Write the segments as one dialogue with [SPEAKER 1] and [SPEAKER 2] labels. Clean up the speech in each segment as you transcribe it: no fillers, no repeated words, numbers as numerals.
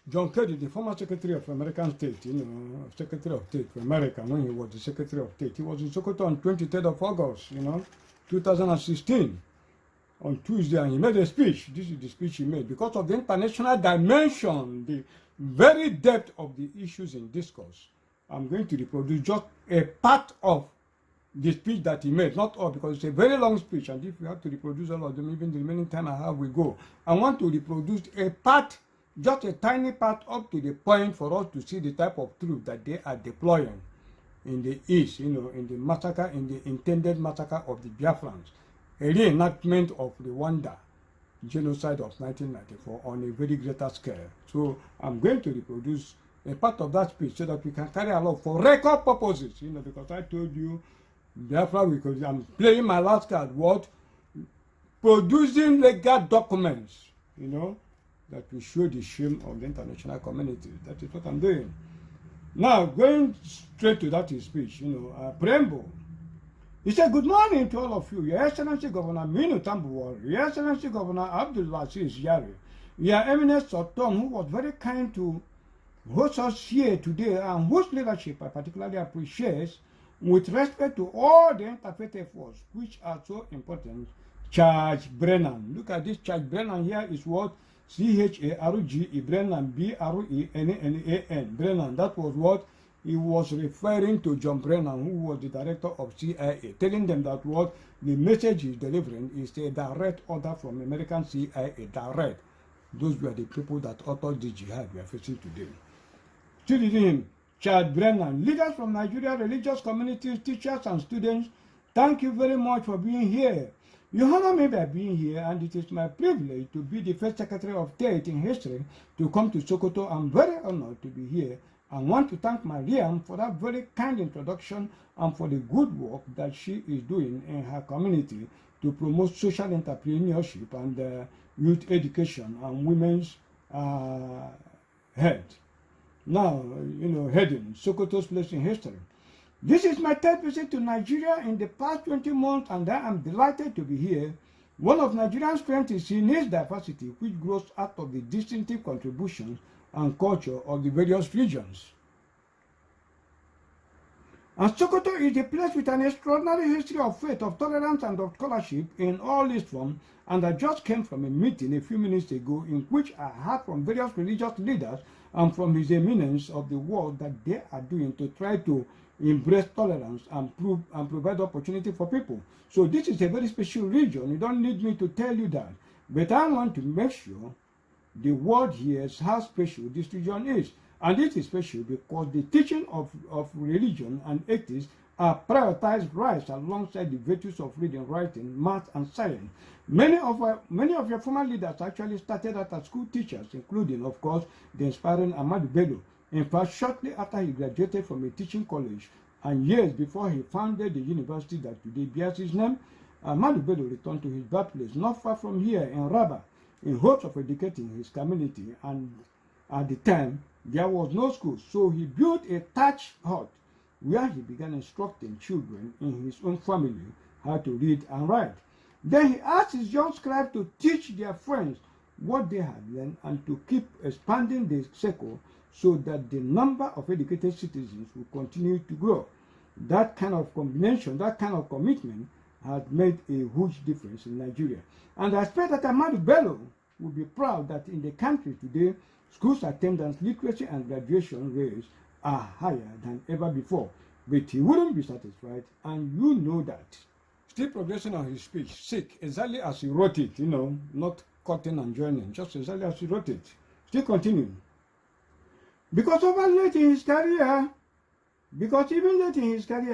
[SPEAKER 1] John Kerry, the former Secretary of American State, Secretary of State for America, when he was the Secretary of State, he was in Sokoto on 23rd of August, 2016, on Tuesday, and he made a speech. This is the speech he made. Because of the international dimension, the very depth of the issues in discourse, I'm going to reproduce just a part of the speech that he made, not all, because it's a very long speech, and if we have to reproduce all of them, even the remaining time I have will go. I want to reproduce a part, just a tiny part, up to the point for us to see the type of truth that they are deploying in the East, in the massacre, in the intended massacre of the Biafrans, a reenactment of Rwanda genocide of 1994 on a very greater scale. So I'm going to reproduce a part of that speech so that we can carry along for record purposes, because I told you, Biafra, because I'm playing my last card, what? Producing legal documents, that will show the shame of the international community. That is what I'm doing. Now, going straight to that speech, preamble. He said, "Good morning to all of you. Your Excellency Governor Minu Tambuwal, Your Excellency Governor Abdul Aziz Yari, Your Eminence Sultan, who was very kind to host us here today and whose leadership I particularly appreciate, with respect to all the interfaith efforts which are so important, Charge Brennan." Look at this. Charge Brennan here is what? C-H-A-R-G-E, Brennan, B-R-E-N-N-A-N. Brennan, that was what? He was referring to John Brennan, who was the director of CIA, telling them that what the message he's delivering is a direct order from American CIA, direct. Those were the people that authored the jihad we are facing today. Still reading him. Chad Brennan, leaders from Nigeria, religious communities, teachers and students, thank you very much for being here. You honor me by being here, and it is my privilege to be the first Secretary of State in history to come to Sokoto. I'm very honored to be here and want to thank Mariam for that very kind introduction and for the good work that she is doing in her community to promote social entrepreneurship and youth education and women's health. Now, heading Sokoto's place in history. This is my third visit to Nigeria in the past 20 months, and I am delighted to be here. One of Nigeria's strengths is in its diversity, which grows out of the distinctive contributions and culture of the various regions. And Sokoto is a place with an extraordinary history of faith, of tolerance, and of scholarship in all its forms. And I just came from a meeting a few minutes ago in which I heard from various religious leaders and from His Eminence of the world that they are doing to try to embrace tolerance and provide opportunity for people. So this is a very special region. You don't need me to tell you that. But I want to make sure the world hears how special this region is. And it is special because the teaching of religion and ethics are prioritized right alongside the virtues of reading, writing, math, and science. Many of your former leaders actually started out as school teachers, including, of course, the inspiring Ahmadu Bello. In fact, shortly after he graduated from a teaching college and years before he founded the university that today bears his name, Ahmadu Bello returned to his birthplace not far from here in Rabat in hopes of educating his community, and at the time there was no school, so he built a thatched hut where he began instructing children in his own family how to read and write. Then he asked his young scribes to teach their friends what they had learned and to keep expanding the circle so that the number of educated citizens will continue to grow. That kind of combination, that kind of commitment had made a huge difference in Nigeria. And I expect that Ahmadu Bello will be proud that in the country today, schools attendance, literacy, and graduation rates are higher than ever before. But he wouldn't be satisfied, and you know that. Still progressing on his speech, sick, exactly as he wrote it, not cutting and joining, just exactly as he wrote it. Still continuing. Because even late in his career,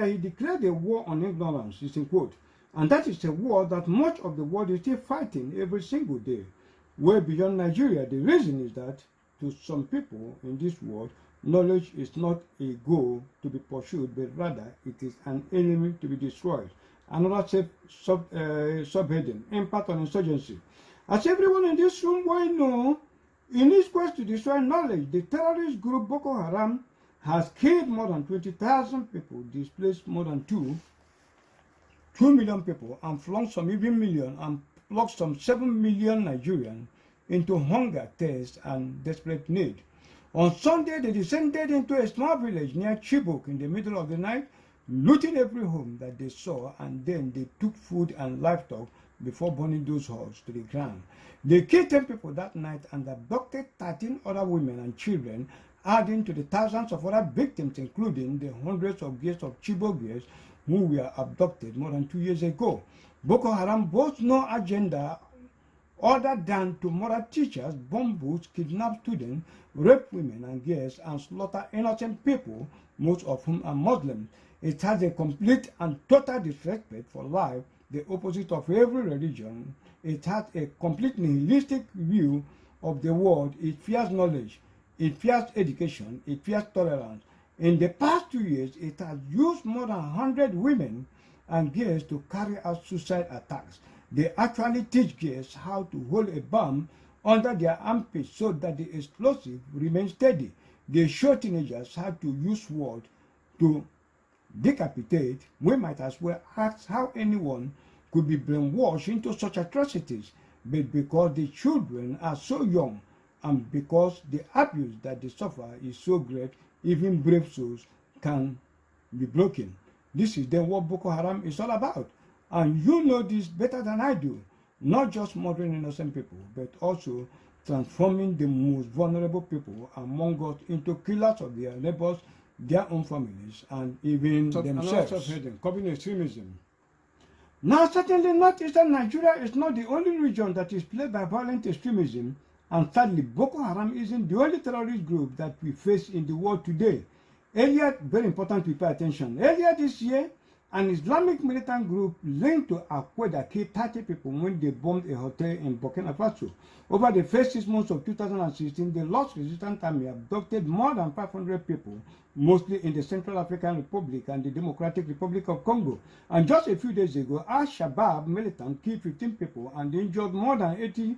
[SPEAKER 1] he declared a war on ignorance, is in quote. And that is a war that much of the world is still fighting every single day. Way beyond Nigeria, the reason is that to some people in this world, knowledge is not a goal to be pursued, but rather it is an enemy to be destroyed. Another subheading, impact on insurgency. As everyone in this room will know, in its quest to destroy knowledge, the terrorist group Boko Haram has killed more than 20,000 people, displaced more than 2 million people, and flung some even million, and plucked some 7 million Nigerians into hunger, thirst, and desperate need. On Sunday, they descended into a small village near Chibok in the middle of the night, looting every home that they saw, and then they took food and livestock before burning those homes to the ground. They killed 10 people that night and abducted 13 other women and children, adding to the thousands of other victims, including the hundreds of girls of Chibok girls who were abducted more than 2 years ago. Boko Haram boasts no agenda other than to murder teachers, bomb booths, kidnap students, rape women and girls, and slaughter innocent people, most of whom are Muslims. It has a complete and total disrespect for life, the opposite of every religion. It has a complete nihilistic view of the world. It fears knowledge, it fears education, it fears tolerance. In the past 2 years, it has used more than 100 women and girls to carry out suicide attacks. They actually teach girls how to hold a bomb under their armpits so that the explosive remains steady. They show teenagers how to use words to decapitate. We might as well ask how anyone could be brainwashed into such atrocities, but because the children are so young and because the abuse that they suffer is so great, even brave souls can be broken. This is then what Boko Haram is all about. And you know this better than I do. Not just murdering innocent people, but also transforming the most vulnerable people among us into killers of their neighbors, their own families, and even themselves. Covering extremism. Now, certainly northeastern Nigeria is not the only region that is plagued by violent extremism, and sadly, Boko Haram isn't the only terrorist group that we face in the world today. Earlier, very important to pay attention, earlier this year, an Islamic militant group linked to Al-Qaeda killed 30 people when they bombed a hotel in Burkina Faso. Over the first 6 months of 2016, the Lord's Resistance Army abducted more than 500 people, mostly in the Central African Republic and the Democratic Republic of Congo. And just a few days ago, Al-Shabaab militants killed 15 people and injured more than 80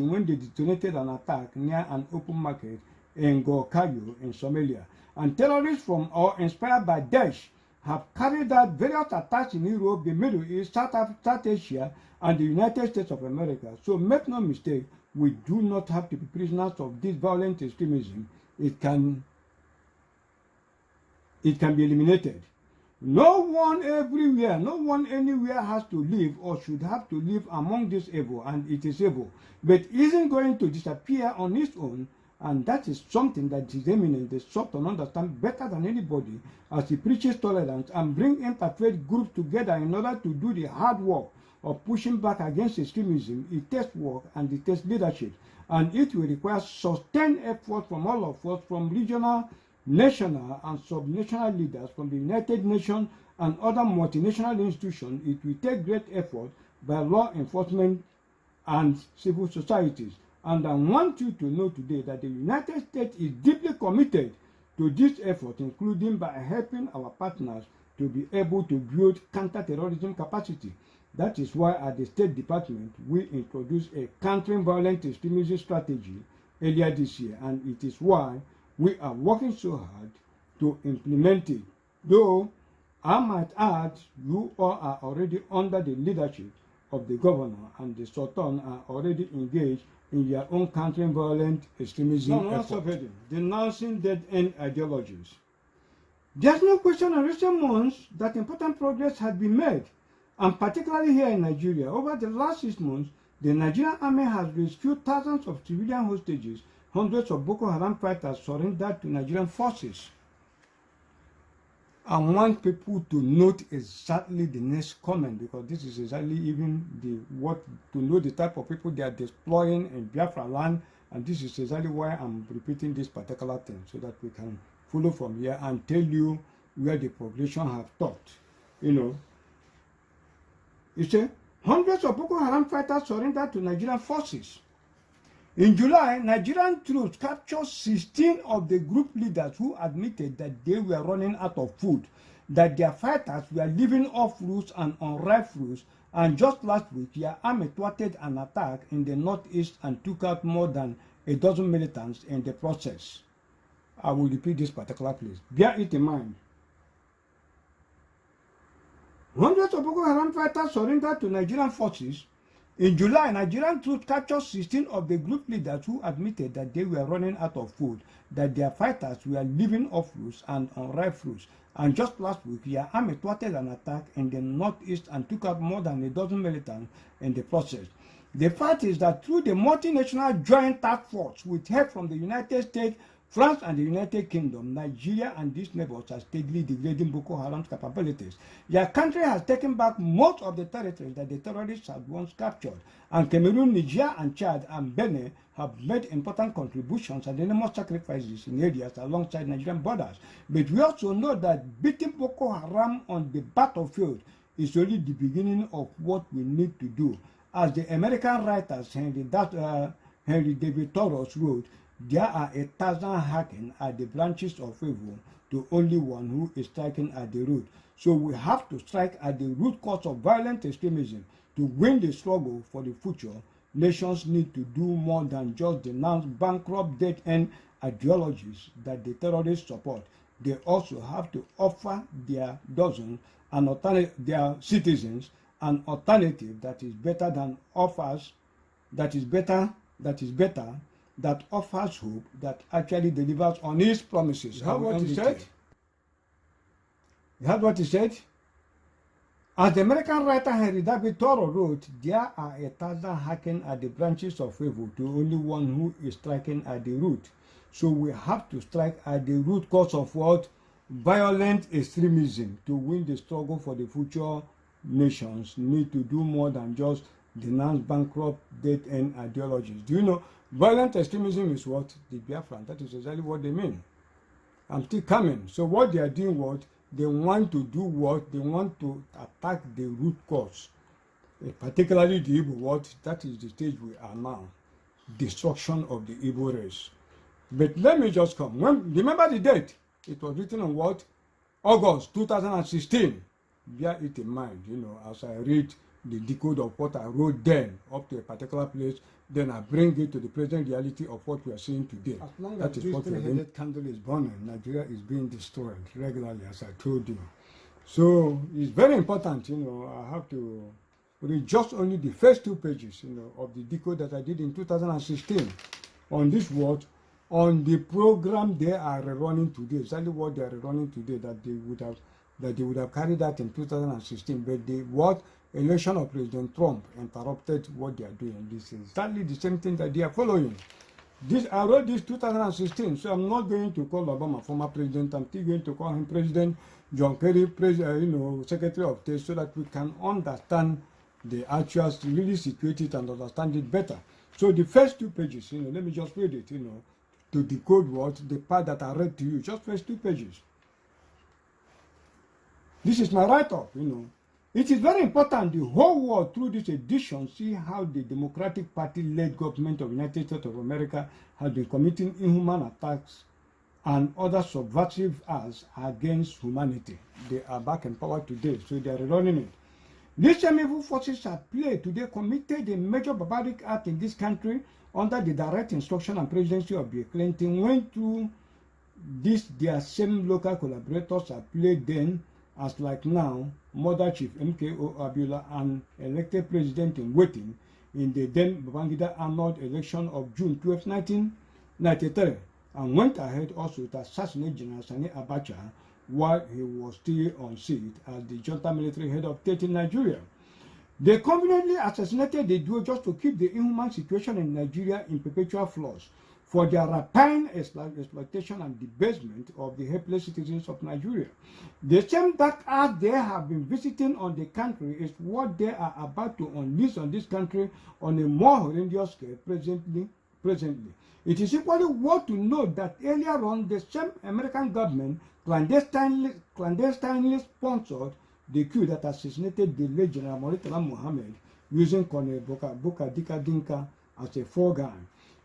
[SPEAKER 1] when they detonated an attack near an open market in Gorkayo in Somalia. And terrorists from or inspired by Daesh have carried out various attacks in Europe, the Middle East, South Asia, and the United States of America. So make no mistake, we do not have to be prisoners of this violent extremism. It can be eliminated. No one everywhere, no one anywhere has to live or should have to live among this evil, and it is evil. But it isn't going to disappear on its own. And that is something that is eminent, the Sultan understand better than anybody, as he preaches tolerance and bring interfaith groups together in order to do the hard work of pushing back against extremism. It takes work and it takes leadership. And it will require sustained effort from all of us, from regional, national, and subnational leaders, from the United Nations and other multinational institutions. It will take great effort by law enforcement and civil societies. And I want you to know today that the United States is deeply committed to this effort, including by helping our partners to be able to build counter-terrorism capacity. That is why at the State Department, we introduced a countering violent extremism strategy earlier this year, and it is why we are working so hard to implement it. Though, I might add, you all are already under the leadership of the governor, and the Sultan are already engaged in their own countering violent extremism efforts, denouncing dead-end ideologies. There's no question in recent months that important progress has been made, and particularly here in Nigeria. Over the last 6 months, the Nigerian army has rescued thousands of civilian hostages. Hundreds of Boko Haram fighters surrendered to Nigerian forces. I want people to note exactly the next comment, because this is exactly even to know the type of people they are deploying in Biafra land, and this is exactly why I'm repeating this particular thing, so that we can follow from here and tell you where the progression have taught. You say hundreds of Boko Haram fighters surrendered to Nigerian forces. In July, Nigerian troops captured 16 of the group leaders who admitted that they were running out of food, that their fighters were living off fruits and unripe fruits, and just last week, their army thwarted an attack in the northeast and took out more than a dozen militants in the process. I will repeat this particular place. Bear it in mind. Hundreds of Boko Haram fighters surrendered to Nigerian forces, In July, Nigerian troops captured 16 of the group leaders who admitted that they were running out of food, that their fighters were living off fruits and unripe fruits. And just last week, their army thwarted an attack in the northeast and took out more than a dozen militants in the process. The fact is that through the multinational joint task force with help from the United States, France and the United Kingdom, Nigeria and these neighbors are steadily degrading Boko Haram's capabilities. Their country has taken back most of the territories that the terrorists had once captured, and Cameroon, Niger and Chad and Benin have made important contributions and enormous sacrifices in areas alongside Nigerian borders. But we also know that beating Boko Haram on the battlefield is only the beginning of what we need to do. As the American writers Henry David Thoreau wrote, there are 1,000 hacking at the branches of evil to only one who is striking at the root. So we have to strike at the root cause of violent extremism to win the struggle for the future. Nations need to do more than just denounce bankrupt dead-end ideologies that the terrorists support. They also have to offer their their citizens an alternative that is better than offers, that offers hope, that actually delivers on his promises. You heard what he said? You heard what he said? As the American writer Henry David Thoreau wrote, there are 1,000 hacking at the branches of evil to only one who is striking at the root. So we have to strike at the root cause of what? Violent extremism to win the struggle for the future. Nations need to do more than just denounce bankrupt dead-end ideologies. Do you know violent extremism is what? The Biafra. That is exactly what they mean. I'm still coming. So what they are doing, what? They want to do what? They want to attack the root cause. Particularly the evil what? That is the stage we are now. Destruction of the evil race. But let me just come. Remember the date? It was written on what? August 2016. Bear it in mind, you know, as I read the decode of what I wrote then up to a particular place, then I bring it to the present reality of what we are seeing today. As long as this three-headed candle is burning, Nigeria is being destroyed regularly, as I told you. So it's very important, you know, I have to read just only the first 2 pages, you know, of the decode that I did in 2016 on this word, on the program they are running today, exactly what they are running today, that they would have carried out in 2016, but the election of President Trump interrupted what they are doing. This is exactly the same thing that they are following. I wrote this 2016, so I'm not going to call Obama former president. I'm still going to call him President John Kerry, Secretary of State, so that we can understand the actual, really situate it and understand it better. So the first 2 pages, you know, let me just read it, you know, to decode the part that I read to you, just first 2 pages. This is my write-up, you know. It is very important the whole world through this edition see how the Democratic Party-led government of the United States of America has been committing inhuman attacks and other subversive acts against humanity. They are back in power today, so they are running it. These same evil forces at play today committed a major barbaric act in this country under the direct instruction and presidency of Bill Clinton, went through their same local collaborators at play then, as like now, Mother Chief MKO Abiola and elected president in waiting in the then Babangida Arnold election of June 12, 1993, and went ahead also to assassinate General Sani Abacha while he was still on seat as the junta military head of state in Nigeria. They conveniently assassinated the duo just to keep the inhuman situation in Nigeria in perpetual flux for their rapine exploitation and debasement of the helpless citizens of Nigeria. The same dark act they have been visiting on the country is what they are about to unleash on this country on a more horrendous scale presently. It is equally worth to note that earlier on, the same American government clandestinely sponsored the coup that assassinated the late General Murtala Mohammed using Colonel Boka Dinka as a foreguard.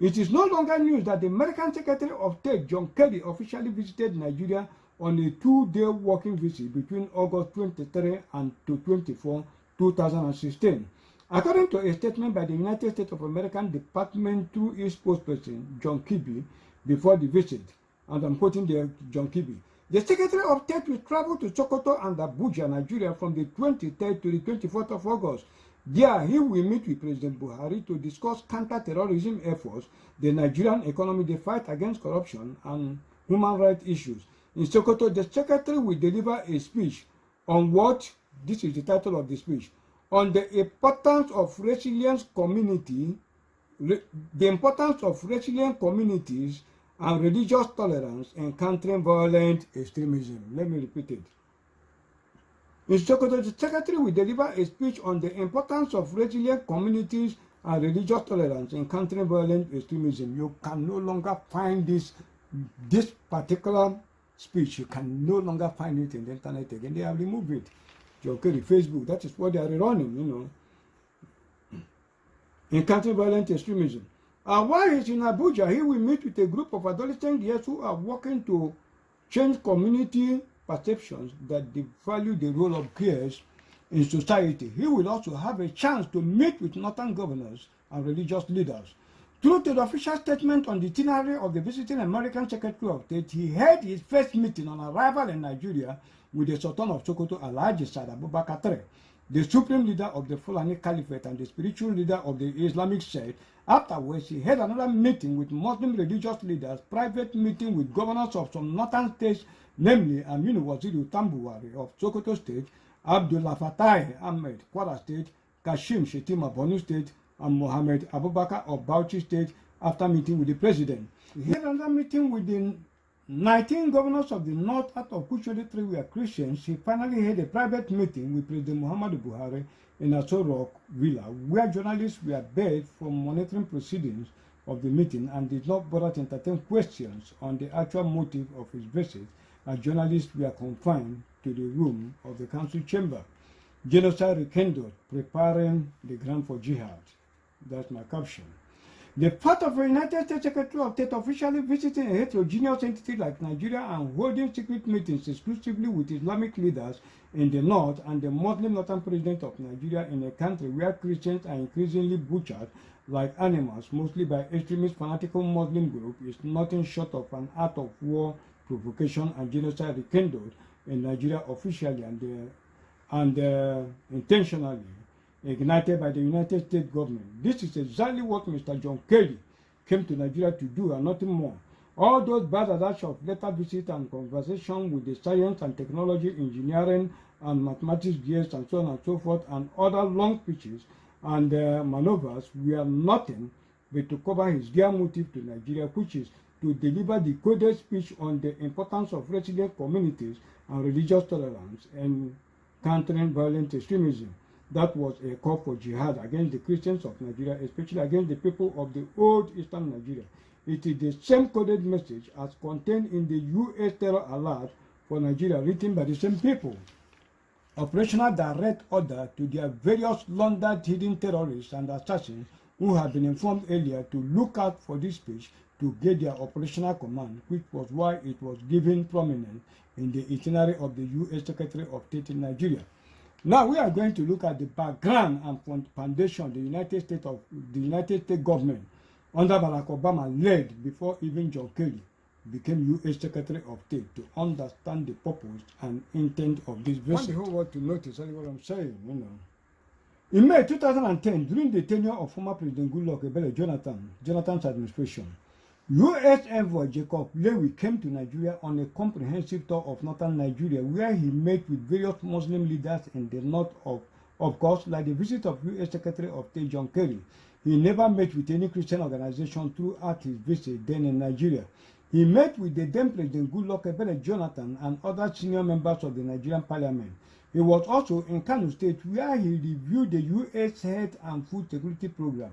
[SPEAKER 1] It is no longer news that the American Secretary of State John Kerry officially visited Nigeria on a 2-day working visit between August 23 and 24, 2016. According to a statement by the United States of America Department through its spokesperson, John Kirby, before the visit, and I'm quoting John Kirby, the Secretary of State will travel to Sokoto and Abuja, Nigeria from the 23rd to the 24th of August. There, he will meet with President Buhari to discuss counter-terrorism efforts, the Nigerian economy, the fight against corruption, and human rights issues. In Sokoto, the secretary will deliver a speech on what, this is the title of the speech, on the importance of resilient communities and religious tolerance in countering violent extremism. Let me repeat it. In Sokoto, the secretary will deliver a speech on the importance of resilient communities and religious tolerance in countering violent extremism. You can no longer find this particular speech. You can no longer find it in the internet again. They have removed it. Kerry, Facebook, that is what they are running, you know, in countering violent extremism. And while he's in Abuja, he will meet with a group of adolescent girls who are working to change community perceptions that they value the role of girls in society. He will also have a chance to meet with northern governors and religious leaders. Through the official statement on the itinerary of the visiting American Secretary of State, he held his first meeting on arrival in Nigeria with the Sultan of Sokoto, Alhaji Sa'ad Abubakar III, the supreme leader of the Fulani Caliphate and the spiritual leader of the Islamic sect. Afterwards, he held another meeting with Muslim religious leaders, private meeting with governors of some northern states, namely Aminu Waziri Tambuwari of Sokoto State, Abdullah Fatai Ahmed, Kwara State, Kashim Shetima, Borno State, and Mohammed Abubakar of Bauchi State after meeting with the president. He had another meeting with the 19 governors of the north, out of which only 3 were Christians. He finally had a private meeting with President Muhammadu Buhari in Aso Rock Villa, where journalists were barred from monitoring proceedings of the meeting and did not bother to entertain questions on the actual motive of his visit, as journalists were confined to the room of the council chamber. Genocide rekindled, preparing the ground for jihad. That's my caption. The part of a United States Secretary of State officially visiting a heterogeneous entity like Nigeria and holding secret meetings exclusively with Islamic leaders in the north and the Muslim northern president of Nigeria in a country where Christians are increasingly butchered like animals, mostly by extremist fanatical Muslim groups, is nothing short of an act of war, provocation, and genocide rekindled in Nigeria officially and intentionally ignited by the United States government. This is exactly what Mr. John Kerry came to Nigeria to do and nothing more. All those bad adults of letter visit and conversation with the science and technology, engineering and mathematics gears and so on and so forth, and other long speeches and maneuvers were nothing but to cover his dear motive to Nigeria, which is to deliver the coded speech on the importance of resilient communities and religious tolerance and countering violent extremism. That was a call for jihad against the Christians of Nigeria, especially against the people of the old eastern Nigeria. It is the same coded message as contained in the U.S. terror alert for Nigeria, written by the same people. Operational direct order to their various laundered hidden terrorists and assassins who had been informed earlier to look out for this speech to get their operational command, which was why it was given prominence in the itinerary of the U.S. Secretary of State in Nigeria. Now we are going to look at the background and foundation of the United States government under Barack Obama led before even John Kerry became U.S. Secretary of State to understand the purpose and intent of this visit. I want the whole world to notice what I'm saying, you know. In May 2010, during the tenure of former President Goodluck Ebele Jonathan's administration, U.S. envoy Jacob Lewy came to Nigeria on a comprehensive tour of northern Nigeria, where he met with various Muslim leaders in the north of course, like the visit of U.S. Secretary of State John Kerry. He never met with any Christian organization throughout his visit then in Nigeria. He met with the then President Goodluck Ebele Jonathan and other senior members of the Nigerian parliament. He was also in Kano State, where he reviewed the U.S. Health and Food Security Program.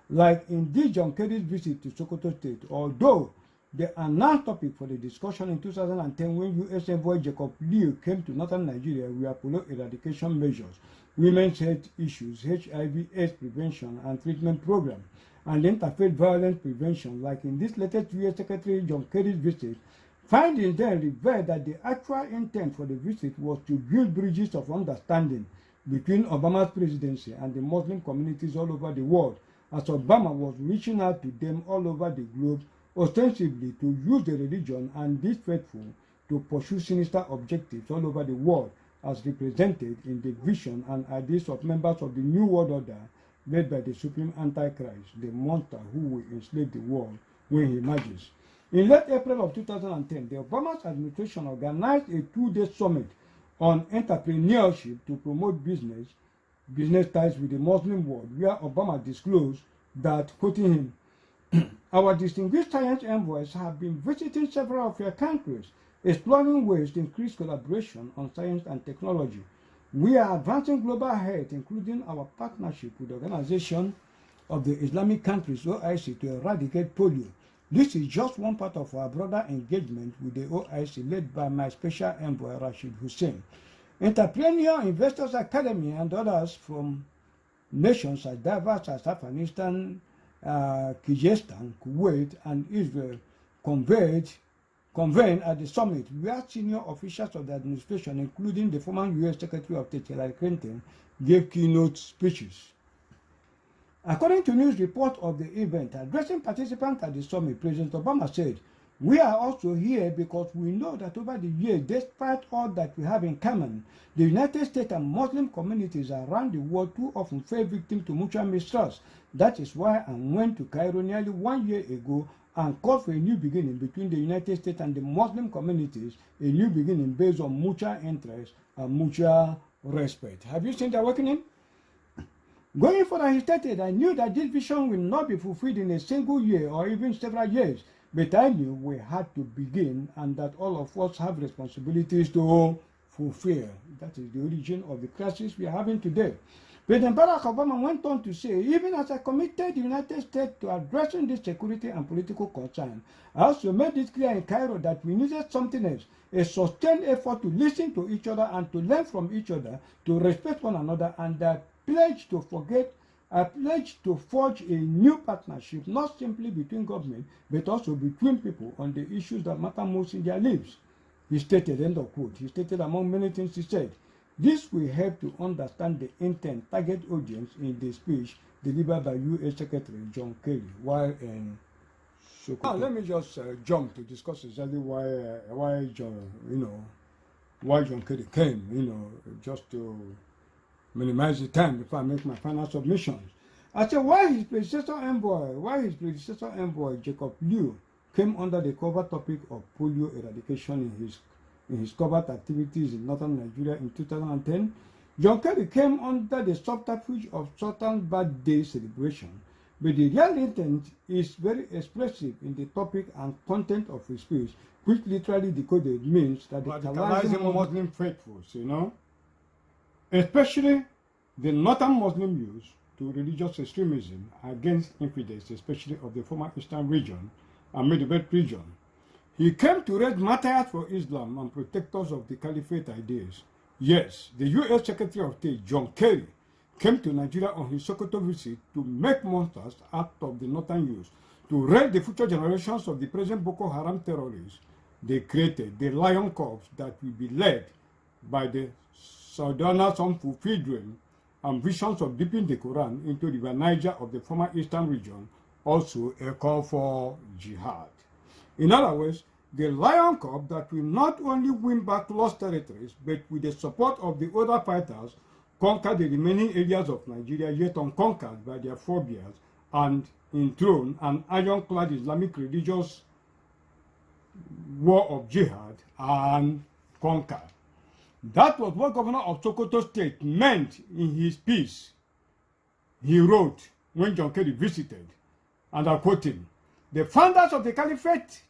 [SPEAKER 1] Like in this John Kerry's visit to Sokoto State, although the announced topic for the discussion in 2010 when U.S. envoy Jacob Lew came to northern Nigeria were polio eradication measures, women's health issues, HIV/AIDS prevention and treatment program, and interfaith violence prevention. Like in this latest U.S. Secretary John Kerry's visit, findings then revealed that the actual intent for the visit was to build bridges of understanding between Obama's presidency and the Muslim communities all over the world, as Obama was reaching out to them all over the globe, ostensibly to use the religion and these faithful to pursue sinister objectives all over the world, as represented in the vision and ideas of members of the New World Order led by the Supreme Antichrist, the monster who will enslave the world when he emerges. In late April of 2010, the Obama administration organized a 2-day summit on entrepreneurship to promote business ties with the Muslim world, where Obama disclosed that, quoting him, "Our distinguished science envoys have been visiting several of your countries, exploring ways to increase collaboration on science and technology. We are advancing global health, including our partnership with the Organization of the Islamic Countries, OIC, to eradicate polio. This is just one part of our broader engagement with the OIC led by my special envoy, Rashid Hussein. Entrepreneur Investors Academy and others from nations as diverse as Afghanistan, Kyrgyzstan, Kuwait, and Israel convened at the summit, where senior officials of the administration, including the former U.S. Secretary of State Hillary Clinton, gave keynote speeches. According to news report of the event, addressing participants at the summit, President Obama said, "We are also here because we know that over the years, despite all that we have in common, the United States and Muslim communities around the world too often fell victim to mutual mistrust. That is why I went to Cairo nearly 1 year ago and called for a new beginning between the United States and the Muslim communities, a new beginning based on mutual interest and mutual respect." Have you seen the awakening? Going further, he stated, "I knew that this vision will not be fulfilled in a single year or even several years, but I knew we had to begin and that all of us have responsibilities to fulfill." That is the origin of the crisis we are having today. President Barack Obama went on to say, "Even as I committed the United States to addressing this security and political concern, I also made it clear in Cairo that we needed something else, a sustained effort to listen to each other and to learn from each other, to respect one another, and I pledge to forge a new partnership, not simply between government, but also between people on the issues that matter most in their lives." He stated, end of quote. He stated, among many things he said, "This will help to understand the intent, target audience in the speech delivered by U.S. Secretary John Kerry while in Sokoto." Now, let me just jump to discuss exactly why John Kerry came, just to minimize the time before I make my final submissions. I said, why his predecessor envoy Jacob Liu came under the cover topic of polio eradication in his covert activities in northern Nigeria in 2010. John Kerry came under the subterfuge of Sultan's birthday celebration, but the real intent is very expressive in the topic and content of his speech, which literally decoded means that the Muslim faithfuls, especially the northern Muslim youth, to religious extremism against infidels, especially of the former Eastern region and Middle Belt region. He came to raise martyrs for Islam and protectors of the caliphate ideas. Yes, the U.S. Secretary of State, John Kerry, came to Nigeria on his Sokoto visit to make monsters out of the northern youth, to raise the future generations of the present Boko Haram terrorists. They created the Lion Corps that will be led by the Showdowners unfulfilled dream and visions of dipping the Quran into the River Niger of the former Eastern region, also a call for jihad. In other words, the Lion Corps that will not only win back lost territories, but with the support of the other fighters, conquer the remaining areas of Nigeria yet unconquered by their forebears and enthrone an ironclad Islamic religious war of jihad and conquer. That was what Governor of Sokoto State meant in his piece he wrote when John Kerry visited, and I quote him, "The founders of the caliphate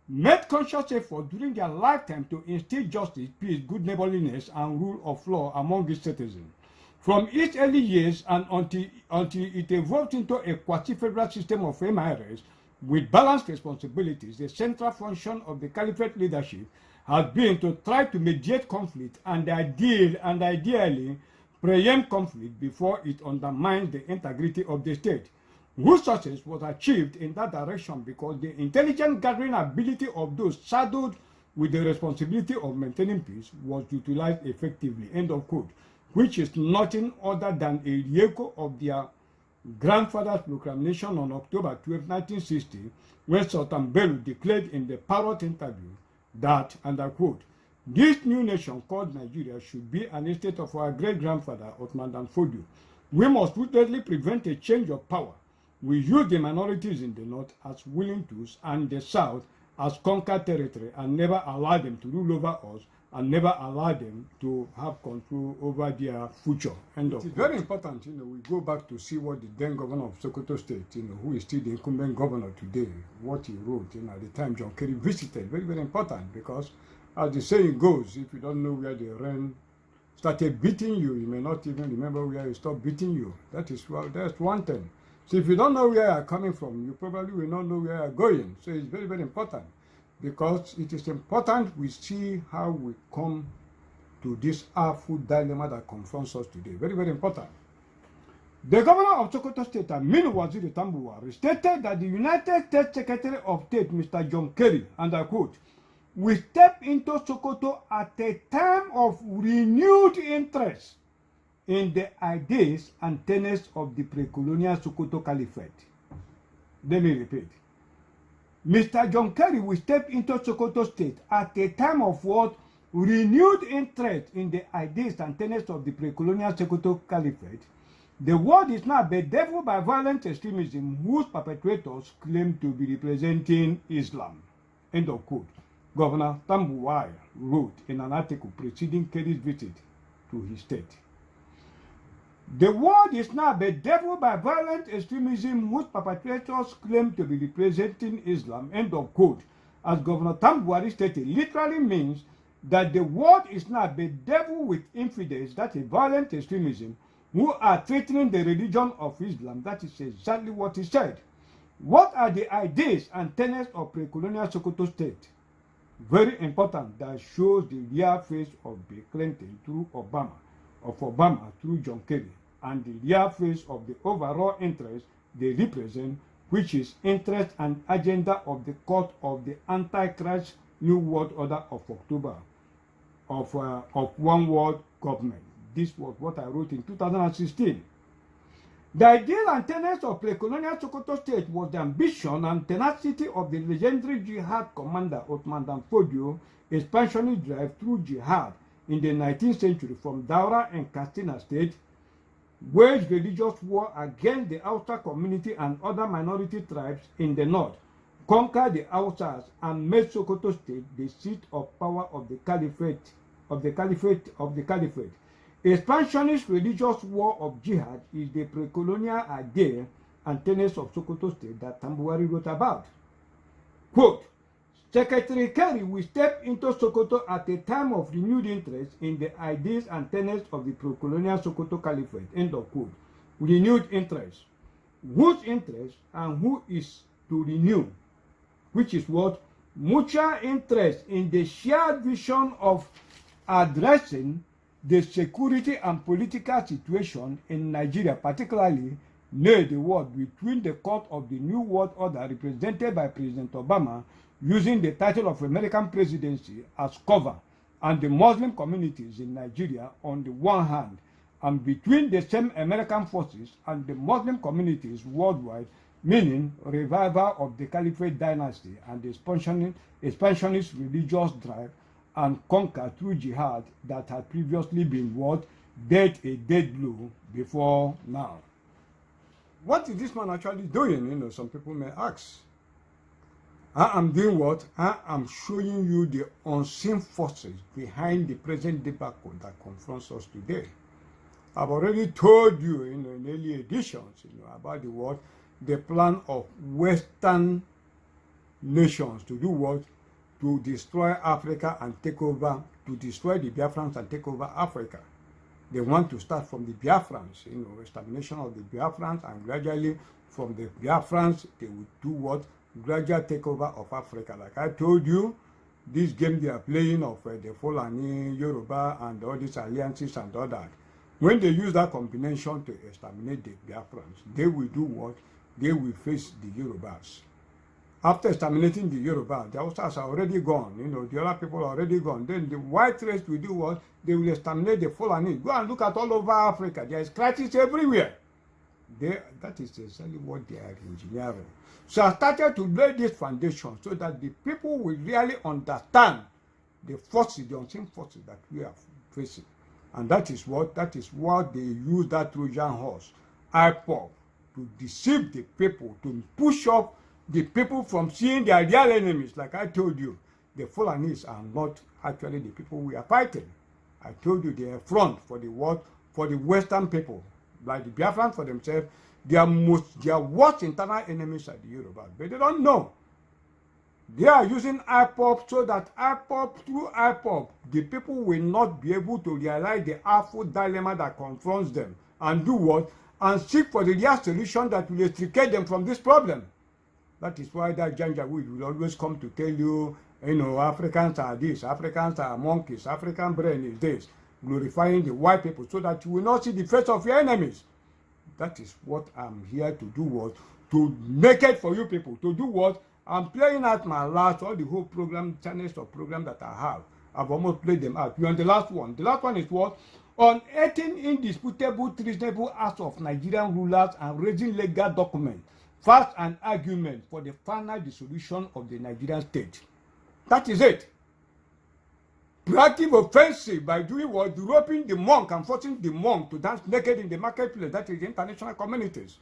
[SPEAKER 1] made conscious effort during their lifetime to instill justice, peace, good neighborliness, and rule of law among its citizens. From its early years and until it evolved into a quasi-federal system of emirs with balanced responsibilities, the central function of the caliphate leadership has been to try to mediate conflict and ideally preempt conflict before it undermines the integrity of the state, whose success was achieved in that direction because the intelligent gathering ability of those saddled with the responsibility of maintaining peace was utilized effectively," end of quote, which is nothing other than a re-echo of their grandfather's proclamation on October 12, 1960, when Sultan Bello declared in the Parrot interview that, and I quote, This new nation called Nigeria should be an estate of our great-grandfather Othman Dan Fodio. We must ruthlessly prevent a change of power. We use the minorities in the north as willing tools and the south as conquered territory and never allow them to rule over us and never allow them to have control over their future. End of. It's very important, we go back to see what the then governor of Sokoto State, who is still the incumbent governor today, what he wrote, at the time John Kerry visited. Very, very important, because as the saying goes, if you don't know where the rain started beating you, you may not even remember where it stopped beating you. That's one thing. So if you don't know where you're coming from, you probably will not know where you're going. So it's very, very important, because it is important we see how we come to this awful dilemma that confronts us today. Very, very important. The governor of Sokoto State, Aminu Waziri Tambuwal, stated that the United States Secretary of State, Mr. John Kerry, and I quote, "We step into Sokoto at a time of renewed interest in the ideas and tenets of the pre-colonial Sokoto caliphate." Let me repeat. Mr. John Kerry will step into Sokoto State at a time of what? Renewed interest in the ideas and tenets of the pre-colonial Sokoto caliphate. The world is now bedeviled by violent extremism whose perpetrators claim to be representing Islam. End of quote. Governor Tambuwal wrote in an article preceding Kerry's visit to his state. The world is now bedeviled by violent extremism whose perpetrators claim to be representing Islam. End of quote. As Governor Tambuwal stated, literally means that the world is now bedeviled with infidels, that is violent extremism, who are threatening the religion of Islam. That is exactly what he said. What are the ideas and tenets of pre-colonial Sokoto State? Very important, that shows the real face of Bill Clinton through Obama, of Obama through John Kerry, and the real face of the overall interest they represent, which is interest and agenda of the court of the Antichrist New World Order of October, of one world government. This was what I wrote in 2016. The ideal and tenets of pre-colonial Sokoto State was the ambition and tenacity of the legendary jihad commander Othman Dan Fodio, expansionist drive through jihad in the 19th century from Daura and Katsina State, waged religious war against the Hausa community and other minority tribes in the north, conquered the Hausas, and made Sokoto State the seat of power of the caliphate. Expansionist religious war of jihad is the pre-colonial idea and tenets of Sokoto State that Tambuwal wrote about. Quote, Secretary Kerry will step into Sokoto at a time of renewed interest in the ideas and tenets of the pre-colonial Sokoto caliphate. End of quote. Renewed interest. Whose interest and who is to renew? Which is what? Mutual interest in the shared vision of addressing the security and political situation in Nigeria, particularly near the world, between the court of the New World Order represented by President Obama, using the title of American presidency as cover, and the Muslim communities in Nigeria on the one hand, and between the same American forces and the Muslim communities worldwide, meaning revival of the Caliphate dynasty and the expansionist religious drive and conquer through jihad that had previously been what? Dealt a dead blow before now. What is this man actually doing? Some people may ask. I am doing what? I am showing you the unseen forces behind the present debacle that confronts us today. I've already told you in early editions about the what? The plan of Western nations to do what? To destroy Africa and take over, to destroy the Biafrans and take over Africa. They want to start from the Biafrans, extermination of the Biafrans, and gradually from the Biafrans, they will do what? Gradual takeover of Africa. Like I told you, this game they are playing of the Fulani, Yoruba, and all these alliances and all that. When they use that combination to exterminate the Biafrans, they will do what? They will face the Yorubas. After exterminating the Yoruba, the Hausas are already gone. The other people are already gone. Then the white race will do what? They will exterminate the Fulani. Go and look at all over Africa. There is crisis everywhere. That is exactly what they are engineering. So I started to lay this foundation so that the people will really understand the forces, the unseen forces that we are facing. And that is what they use that Trojan horse, IPOP, to deceive the people, to push up the people from seeing their real enemies. Like I told you, the Fulanis are not actually the people we are fighting. I told you they are front for the world, for the Western people. Like the Biafrans for themselves, their worst internal enemies are the Yoruba. But they don't know. They are using IPOP so that through IPOP, the people will not be able to realize the awful dilemma that confronts them and do what? And seek for the real solution that will extricate them from this problem. That is why that Janjaweed will always come to tell you, Africans are this, Africans are monkeys, African brain is this, glorifying the white people so that you will not see the face of your enemies. That is what I'm here to do, what? To make it for you people. To do what? I'm playing out my last, all the whole program, channels of program that I have. I've almost played them out. You're on the last one. The last one is what? Unearthing indisputable, treasonable acts of Nigerian rulers and raising legal documents, facts and arguments for the final dissolution of the Nigerian state. That is it. Proactive offensive by doing what? Roping the monk and forcing the monk to dance naked in the marketplace. That is the international communities.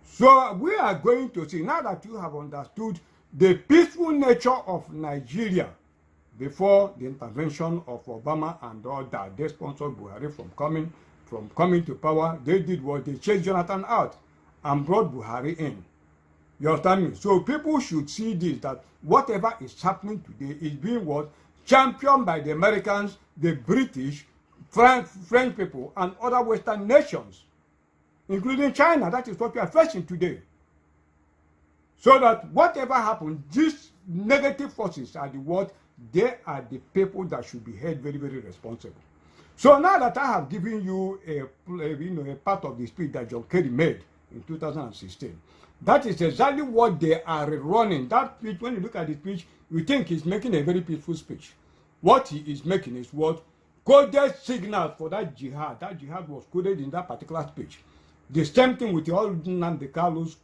[SPEAKER 1] So we are going to see, now that you have understood the peaceful nature of Nigeria before the intervention of Obama and all that, they sponsored Buhari from coming to power. They did what? They chased Jonathan out and brought Buhari in. You understand me? So people should see this, that whatever is happening today is being what? Championed by the Americans, the British, French people, and other Western nations, including China. That is what we are facing today. So that whatever happens, these negative forces are the what? They are the people that should be held very, very responsible. So now that I have given you a part of the speech that John Kerry made in 2016, that is exactly what they are running. That speech, when you look at the speech, you think he's making a very peaceful speech. What he is making is what? Coded signals for that jihad. That jihad was coded in that particular speech. The same thing with the old Nnamdi Kalu's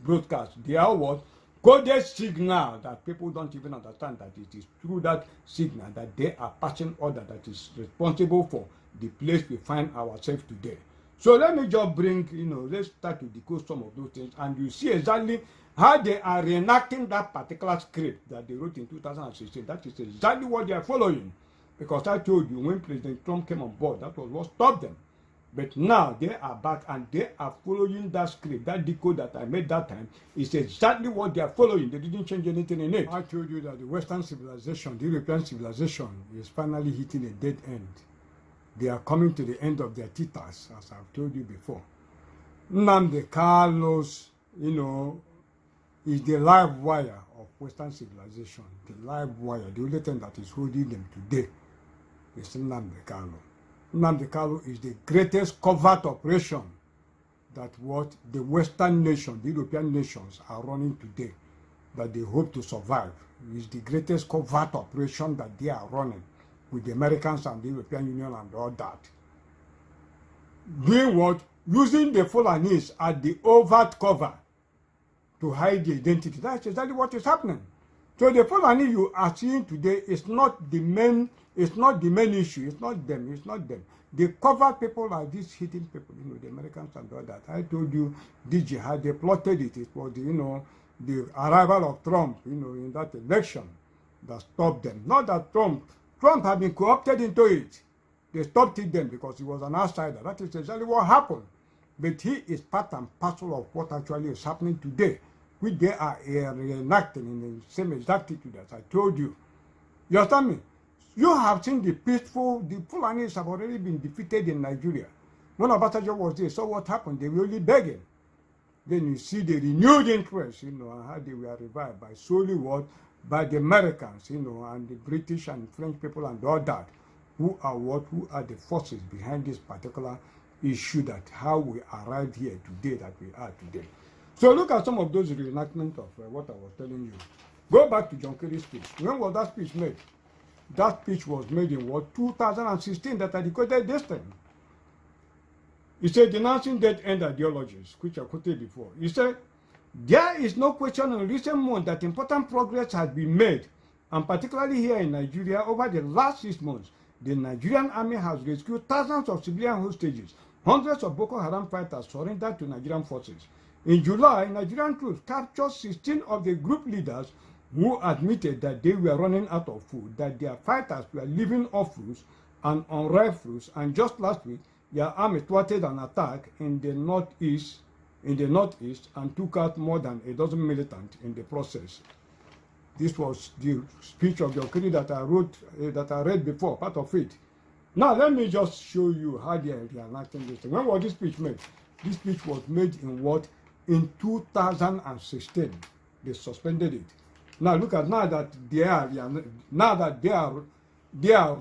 [SPEAKER 1] broadcast. They are what? Coded signal that people don't even understand that it is through that signal that they are passing order that is responsible for the place we find ourselves today. So let me just bring, let's start to decode some of those things, and you see exactly how they are reenacting that particular script that they wrote in 2016. That is exactly what they are following. Because I told you, when President Trump came on board, that was what stopped them. But now they are back and they are following that script. That decode that I made that time is exactly what they are following. They didn't change anything in it. I told you that the Western civilization, the European civilization, is finally hitting a dead end. They are coming to the end of their teethers, as I've told you before. Nnamdi Kalu's, is the live wire of Western civilization. The live wire, the only thing that is holding them today is Nnamdi Kalu. Nnamdi Kalu is the greatest covert operation that what the Western nations, the European nations are running today, that they hope to survive. It is the greatest covert operation that they are running with the Americans and the European Union and all that. Doing what? Using the Fulanis as the overt cover to hide the identity. That's exactly what is happening. So the Fulani you are seeing today is not the main issue. It's not them. The covert people are these hidden people, the Americans and all that. I told you the jihad, they plotted it. It was the arrival of Trump, in that election that stopped them. Not that Trump had been co-opted into it. They stopped it then because he was an outsider. That is exactly what happened. But he is part and parcel of what actually is happening today, which they are reenacting in the same exactitude as I told you. You understand me? You have seen the Fulanis have already been defeated in Nigeria. When Obasanjo was there, so what happened? They were only begging. Then you see the renewed interest, and how they were revived by solely what? By the Americans, and the British and French people and all that, who are the forces behind this particular issue, that how we arrived here today, that we are today. So look at some of those reenactments of what I was telling you. Go back to John Kerry's speech. When was that speech made? That speech was made in what? 2016, that I decoded this time. He said, denouncing dead-end ideologies, which I quoted before. He said, there is no question in recent months that important progress has been made And particularly here in Nigeria, over the last 6 months, the Nigerian army has rescued thousands of civilian hostages. Hundreds of Boko Haram fighters surrendered to Nigerian forces. In July, Nigerian troops captured 16 of the group leaders who admitted that they were running out of food, that their fighters were living off fruits and unripe fruits, and just last week, their army thwarted an attack in the northeast and took out more than a dozen militants in the process. This was the speech of the Kerry that I wrote, that I read before, part of it. Now let me just show you how they are reenacting this. When was this speech made? This speech was made in what? In 2016. They suspended it. Now look at now that they are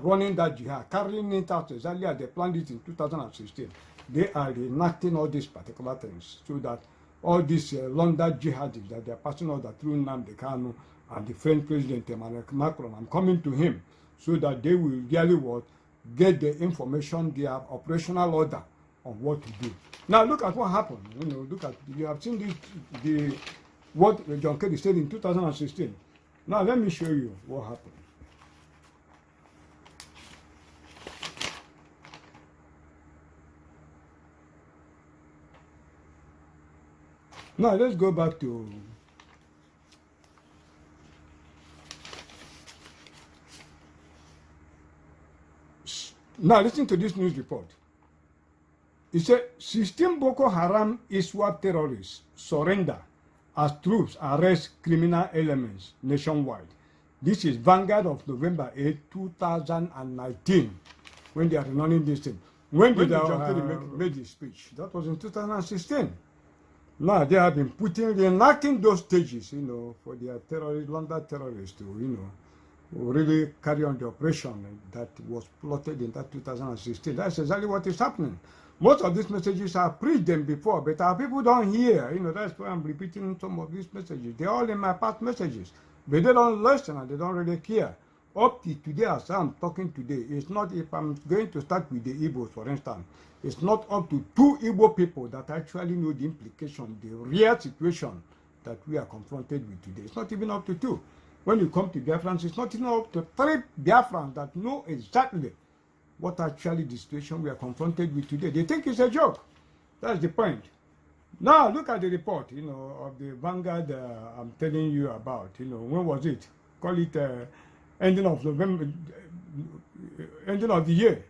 [SPEAKER 1] running that jihad, carrying it out exactly as they planned it in 2016. They are reenacting all these particular things so that all these London jihadists that they are passing order through Nnamdi Kanu and the French President Emmanuel Macron, I'm coming to him so that they will really what? Get the information, their operational order on what to do. Now look at what happened. You know, look at, you have seen this, what John Kerry said in 2016. Now let me show you what happened. Now let's go back to now listen to this news report. It said 16 Boko Haram ISWAP terrorists surrender as troops arrest criminal elements nationwide. This is Vanguard of November 8, 2019, when they are running this thing. When did John Kerry make this speech? That was in 2016. Now they have been reenacting those stages, you know, for their terrorists, London terrorists to, you know, really carry on the operation that was plotted in that 2016. That's exactly what is happening. Most of these messages I preached them before, but our people don't hear. You know, that's why I'm repeating some of these messages. They're all in my past messages, but they don't listen and they don't really care. Up to today, as I'm talking today, it's not, if I'm going to start with the Igbos, for instance, it's not up to 2 Igbo people that actually know the implication, the real situation that we are confronted with today. It's not even up to 2. When you come to Biafrans, it's not even up to 3 Biafrans that know exactly what actually the situation we are confronted with today. They think it's a joke. That's the point. Now look at the report, you know, of the Vanguard I'm telling you about. You know, when was it? Call it ending of November, ending of the year.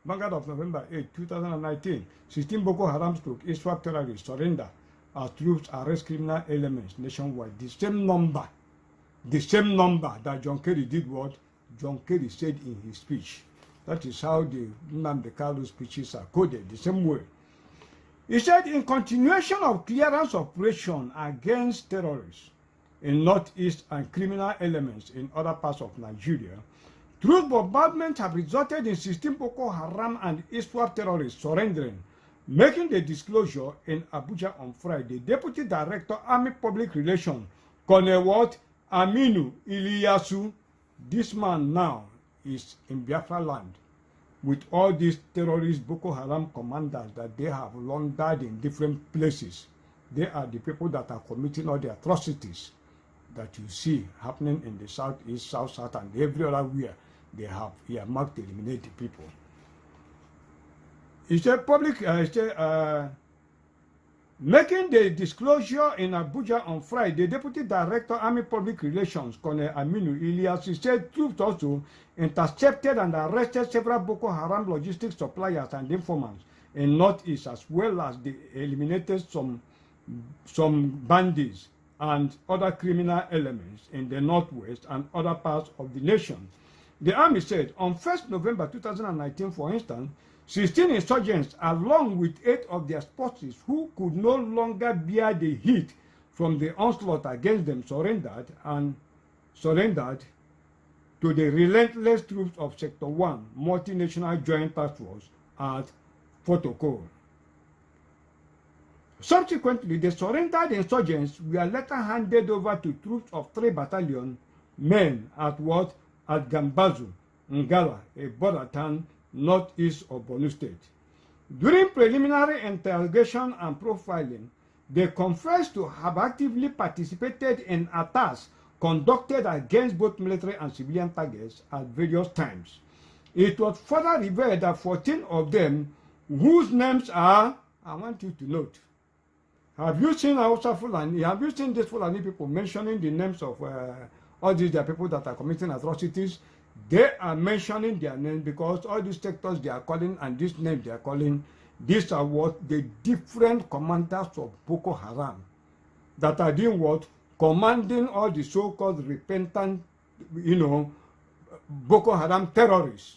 [SPEAKER 1] Vanguard of November 8, 2019. 16 Boko Haram ISWAP terrorists surrender as troops arrest criminal elements nationwide. The same number that John Kerry did what John Kerry said in his speech. That is how the Nnamdi Kanu speeches are coded, the same way. He said, in continuation of clearance operation against terrorists in northeast and criminal elements in other parts of Nigeria, troop bombardments have resulted in 16 Boko Haram and ISWAP terrorists surrendering. Making the disclosure in Abuja on Friday, Deputy Director Army Public Relations, Colonel Aminu Iliyasu, this man now is in Biafra land with all these terrorist Boko Haram commanders that they have laundered in different places. They are the people that are committing all the atrocities that you see happening in the southeast, south, and every other where they have earmarked to eliminate the people. It's a public, making the disclosure in Abuja on Friday, Deputy Director Army Public Relations, Colonel Aminu Ilyas, said troops also intercepted and arrested several Boko Haram logistics suppliers and informants in northeast, as well as they eliminated some bandits and other criminal elements in the northwest and other parts of the nation. The army said on 1st November 2019, for instance, 16 insurgents, along with 8 of their spouses who could no longer bear the heat from the onslaught against them, surrendered to the relentless troops of Sector 1 Multinational Joint Task Force at Fotokol. Subsequently, the surrendered insurgents were later handed over to troops of 3 battalion men at Gambazu, Ngala, a border town northeast of Borno State. During preliminary interrogation and profiling, they confessed to have actively participated in attacks conducted against both military and civilian targets at various times. It was further revealed that 14 of them, whose names are, I want you to note, have you seen Hausa Fulani? Have you seen these Fulani people mentioning the names of all these people that are committing atrocities? They are mentioning their names because all these sectors they are calling and these names they are calling, these are what the different commanders of Boko Haram that are doing what? Commanding all the so-called repentant, Boko Haram terrorists.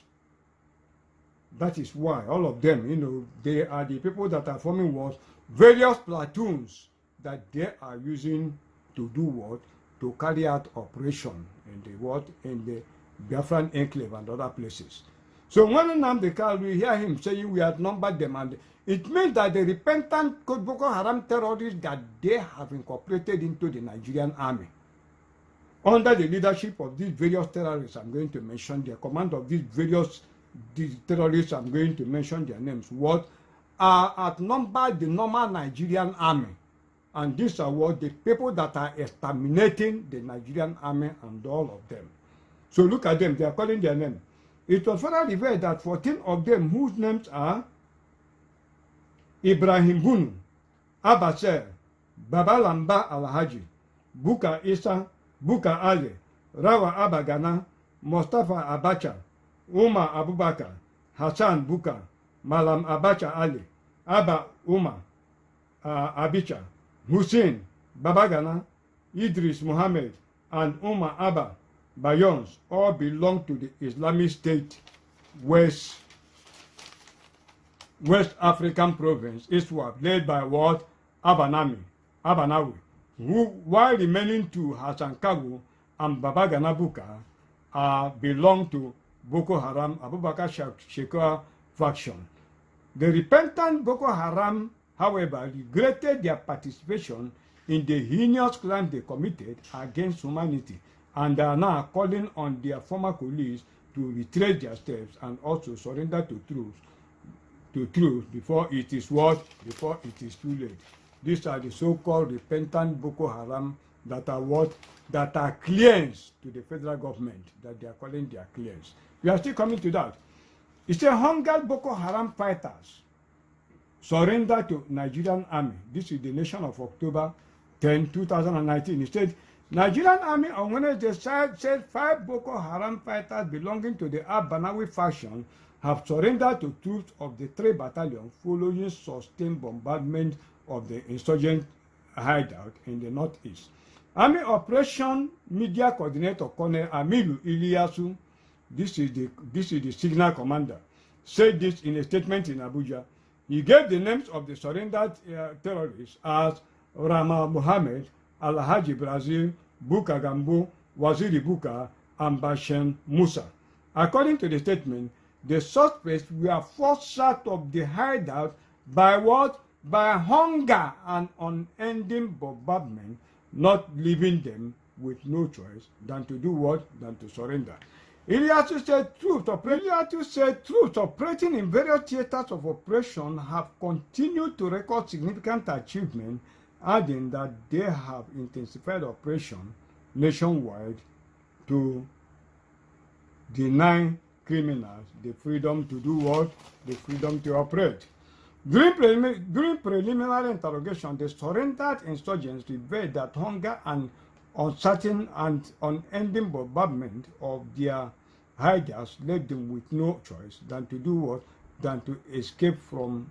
[SPEAKER 1] That is why all of them, they are the people that are forming what? Various platoons that they are using to do what? To carry out operation in the what? In the Biafran enclave and other places. So when we hear him saying we outnumbered them, and it means that the repentant Boko Haram terrorists that they have incorporated into the Nigerian army under the leadership of these various terrorists, I'm going to mention the command of these various terrorists, I'm going to mention their names, what are outnumbered the normal Nigerian army. And these are what the people that are exterminating the Nigerian army and all of them. So look at them, they are calling their name. It was further revealed that 14 of them, whose names are Ibrahim Bunu, Abaser, Babalamba Alhaji, Buka Isa, Buka Ali, Rawa Abagana, Mustafa Abacha, Umar Abubakar, Hassan Buka, Malam Abacha Ali, Abba Umar Abicha, Hussein Babagana, Idris Muhammad, and Umar Abba Bayons all belong to the Islamic State West African province, ISWAP, led by what? Abanawi, who, while remaining to Hassan Kagu and Babagana Buka, belong to Boko Haram, Abubakar Shekau faction. The repentant Boko Haram, however, regretted their participation in the heinous crime they committed against humanity, and are now calling on their former colleagues to retrace their steps and also surrender to truth before it is what? Before it is too late. These are the so-called repentant Boko Haram that are what? That are clients to the federal government, that they are calling their clients. We are still coming to that. It's a hunger Boko Haram fighters surrender to Nigerian army. This is the Nation of October 10, 2019. It said, Nigerian army on Wednesday said 5 Boko Haram fighters belonging to the Abanawi faction have surrendered to troops of the 3 battalions following sustained bombardment of the insurgent hideout in the northeast. Army Operation Media Coordinator Colonel Amilu Iliasu, this is the signal commander, said this in a statement in Abuja. He gave the names of the surrendered terrorists as Rama Mohammed, Alhaji Brazil, Buka Gambo, Waziri Buka, and Bashem Musa. According to the statement, the suspects were forced out of the hideout by what? By hunger and unending bombardment, not leaving them with no choice than to do what? Than to surrender. Iliasu said troops operating in various theaters of operation have continued to record significant achievement, adding that they have intensified operation nationwide to deny criminals the freedom to do what? The freedom to operate. During preliminary interrogation, the surrendered insurgents revealed that hunger and uncertain and unending bombardment of their hideouts left them with no choice than to do what? Than to escape from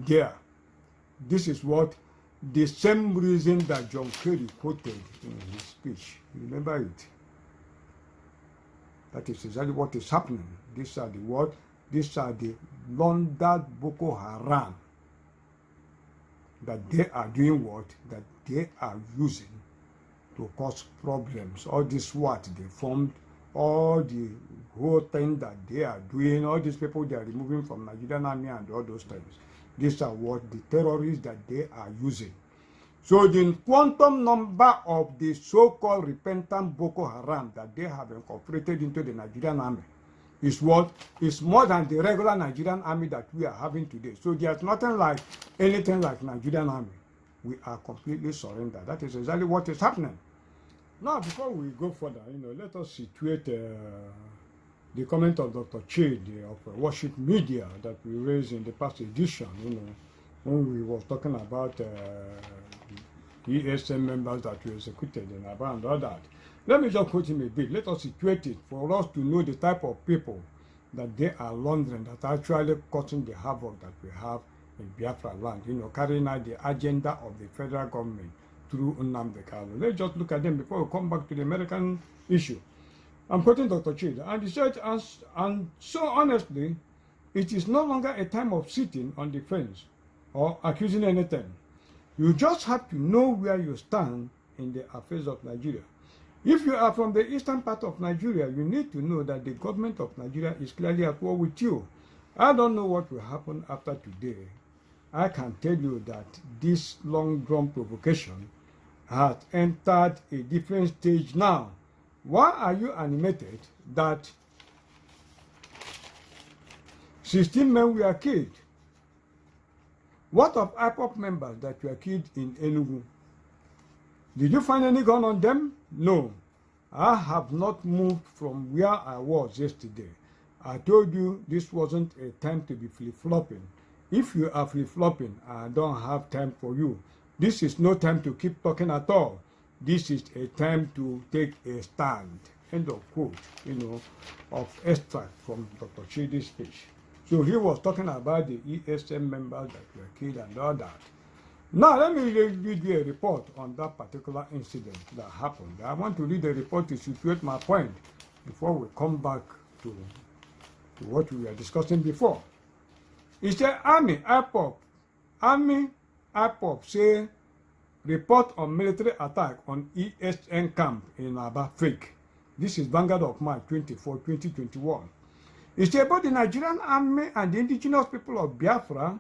[SPEAKER 1] there. This is what the same reason that John Kerry quoted in his speech. Remember it. That is exactly what is happening. These are the what? These are the London Boko Haram that they are doing what? That they are using to cause problems. All this what they formed, all the whole thing that they are doing, all these people they are removing from Nigerian army and all those things. These are what the terrorists that they are using. So the quantum number of the so-called repentant Boko Haram that they have incorporated into the Nigerian army is what? Is more than the regular Nigerian army that we are having today. So there's nothing like anything like Nigerian army. We are completely surrendered. That is exactly what is happening. Now, before we go further, let us situate the comment of Dr. Chid of Worship Media that we raised in the past edition, when we were talking about ESM members that were executed in Aba and all that. Let me just quote him a bit. Let us situate it for us to know the type of people that they are laundering, that are actually causing the havoc that we have in Biafra land, carrying out the agenda of the federal government through Nnamdi Kanu. Let's just look at them before we come back to the American issue. I'm quoting Dr. Chid, and he said, and so honestly, it is no longer a time of sitting on the fence or accusing anything. You just have to know where you stand in the affairs of Nigeria. If you are from the eastern part of Nigeria, you need to know that the government of Nigeria is clearly at war with you. I don't know what will happen after today. I can tell you that this long-drawn provocation has entered a different stage now. Why are you animated that 16 men were killed? What of IPOP members that were killed in Enugu? Did you find any gun on them? No. I have not moved from where I was yesterday. I told you this wasn't a time to be flip-flopping. If you are flip-flopping, I don't have time for you. This is no time to keep talking at all. This is a time to take a stand. End of quote, of extract from Dr. Chid's speech. So he was talking about the ESM members that were killed and all that. Now, let me read you a report on that particular incident that happened. I want to read the report to situate my point before we come back to what we were discussing before. It said, Army IPOP say report on military attack on ESN camp in Aba fake. This is Vanguard of March 24, 2021. It said both the Nigerian army and the indigenous people of Biafra,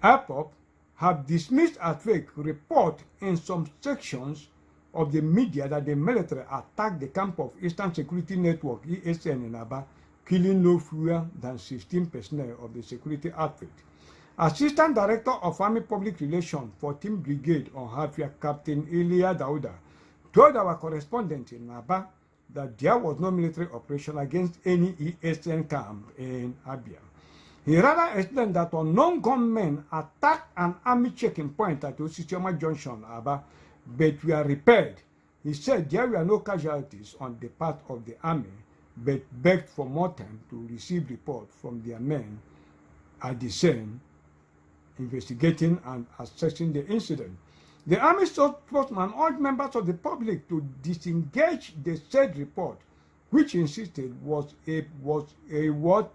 [SPEAKER 1] IPOP, have dismissed as fake report in some sections of the media that the military attacked the camp of Eastern Security Network, ESN in Aba, killing no fewer than 16 personnel of the security outfit. Assistant Director of Army Public Relations, 14th Brigade on Hafia, Captain Elia Dauda, told our correspondent in Aba that there was no military operation against any ESN camp in Abia. He rather explained that unknown gunmen attacked an army checking point at Osisioma Junction, Aba, but were repaired. He said there were no casualties on the part of the army, but begged for more time to receive reports from their men at the scene, investigating and assessing the incident. The army spokesman urged members of the public to disengage the said report, which insisted was a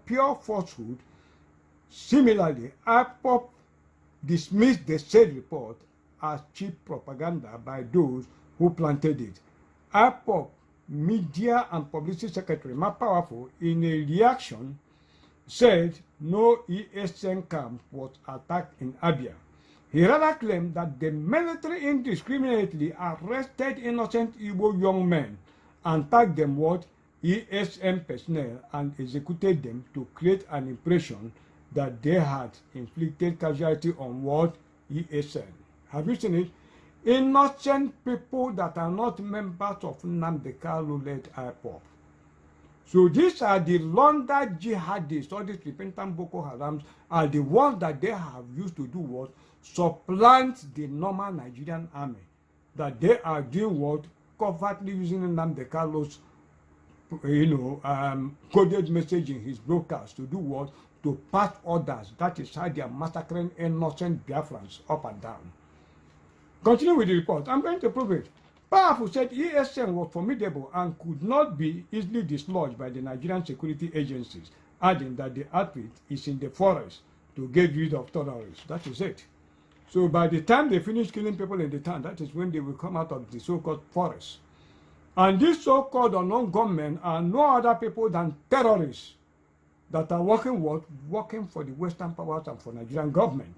[SPEAKER 1] pure falsehood. Similarly, IPOP dismissed the said report as cheap propaganda by those who planted it. IPOP Media and Publicity Secretary Mark Powerful, in a reaction, said no ESN camp was attacked in Abia. He rather claimed that the military indiscriminately arrested innocent Igbo young men and tagged them what ESN personnel and executed them to create an impression that they had inflicted casualty on what ESN. Have you seen it? Innocent people that are not members of Nnamdi Kanu-led IPOP. So these are the laundered jihadists, all these repentant Boko Harams are the ones that they have used to do what? Supplant the normal Nigerian army. That they are doing what? Covertly using Nnamdi Kanu's coded message in his broadcast to do what? To pass orders. That is how they are massacring innocent Biafrans up and down. Continue with the report. I'm going to prove it. Powerful said ESN was formidable and could not be easily dislodged by the Nigerian security agencies, adding that the outfit is in the forest to get rid of terrorists. That is it. So by the time they finish killing people in the town, that is when they will come out of the so-called forest. And these so-called unknown gunmen are no other people than terrorists that are working for the Western powers and for Nigerian government.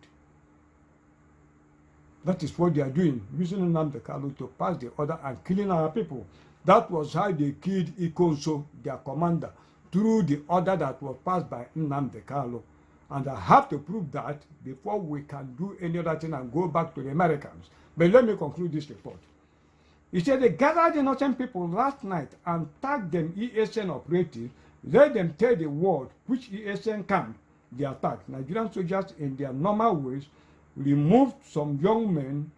[SPEAKER 1] That is what they are doing, using Nnamdi Kanu to pass the order and killing our people. That was how they killed Ikonso, their commander, through the order that was passed by Nnamdi Kanu. And I have to prove that before we can do any other thing and go back to the Americans. But let me conclude this report. He said they gathered innocent people last night and tagged them ESN operatives, let them tell the world which ESN camp they attacked. Nigerian soldiers in their normal ways removed some young men's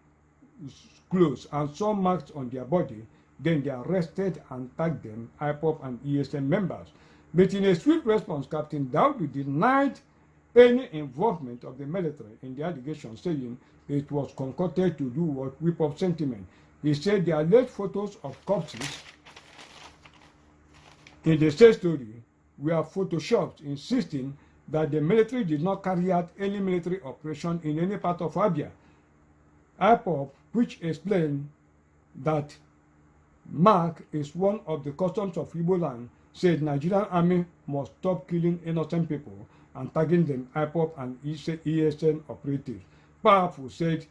[SPEAKER 1] clothes and saw marks on their body. Then they arrested and tagged them, IPOP and ESN members. But in a swift response, Captain Daudu denied any involvement of the military in the allegation, saying it was concocted to do what whip up sentiment. He said the alleged photos of corpses in the said story were photoshopped, insisting that the military did not carry out any military operation in any part of Abia. IPOP, which explained that Mark is one of the customs of Igbo land, said Nigerian army must stop killing innocent people and tagging them IPOP and ESN operatives. Powerful said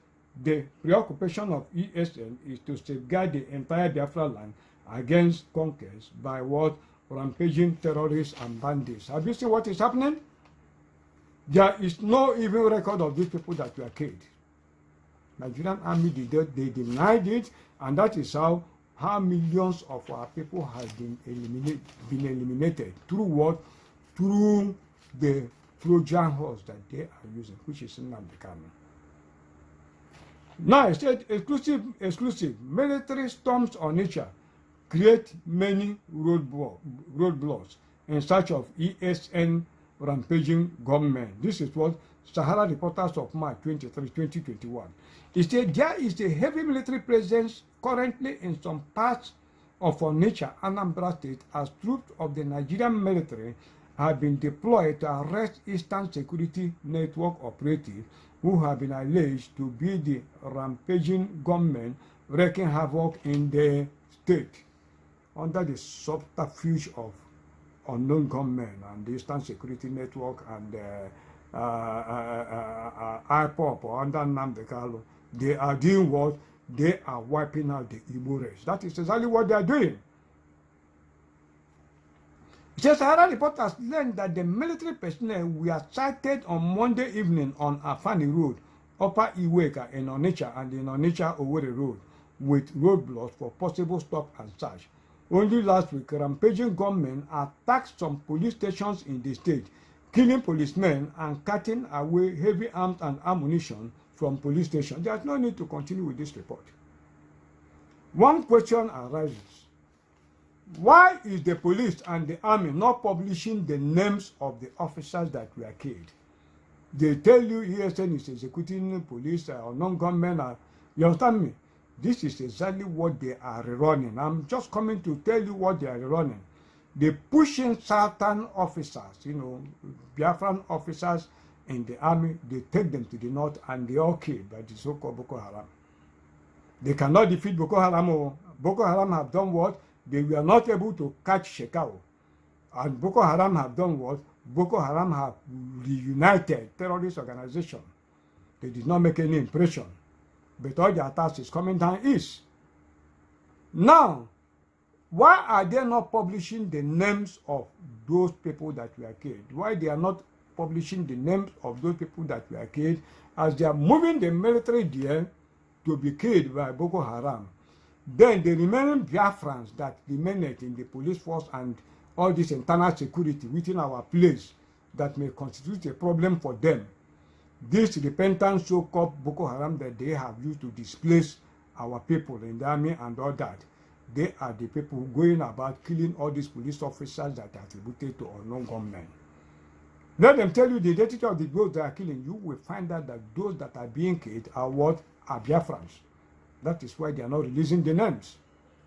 [SPEAKER 1] the preoccupation of ESN is to safeguard the entire Biafra land against conquest by what? Rampaging terrorists and bandits. Have you seen what is happening? There is no even record of these people that were killed. Nigerian army they denied it, and that is how millions of our people have been eliminated. Through what? Through the Trojan horse that they are using, which is Nnamdi Kanu. Now, I said exclusive military storms on nature create many roadblocks in search of ESN rampaging gunmen. This is what Sahara Reporters of March 23, 2021. It said there is a heavy military presence currently in some parts of Onitsha, Anambra State, as troops of the Nigerian military have been deployed to arrest Eastern Security Network operatives who have been alleged to be the rampaging gunmen wreaking havoc in the state under the subterfuge of unknown gunmen and the Eastern Security Network and IPOP or under Nnamdi Kanu. They are doing what? They are wiping out the Igbo race. That is exactly what they are doing. The Sahara Reporters learned that the military personnel were sighted on Monday evening on Afani Road, Upper Iweka in Onitsha and in Onitsha Owerri Road with roadblocks for possible stop and search. Only last week, rampaging gunmen attacked some police stations in the state, killing policemen and cutting away heavy arms and ammunition from police stations. There is no need to continue with this report. One question arises. Why is the police and the army not publishing the names of the officers that were killed? They tell you ESN is executing police or non-government. You understand me? This is exactly what they are running. I'm just coming to tell you what they are running. They pushing certain officers, Biafran officers in the army, they take them to the north and they all killed by the so-called Boko Haram. They cannot defeat Boko Haram. Boko Haram have done what? They were not able to catch Shekau. And Boko Haram have done what? Boko Haram have reunited terrorist organization. They did not make any impression. But all the attacks is coming down east. Now, why are they not publishing the names of those people that were killed? Why they are not publishing the names of those people that were killed as they are moving the military there to be killed by Boko Haram? Then the remaining Biafrans that remained in the police force and all this internal security within our place that may constitute a problem for them. This repentant so-called Boko Haram that they have used to displace our people in the army and all that, they are the people going about killing all these police officers that are attributed to unknown gunmen. Let them tell you the identity of those that are killing. You will find out that those that are being killed are what? Are Biafrans. That is why they are not releasing the names.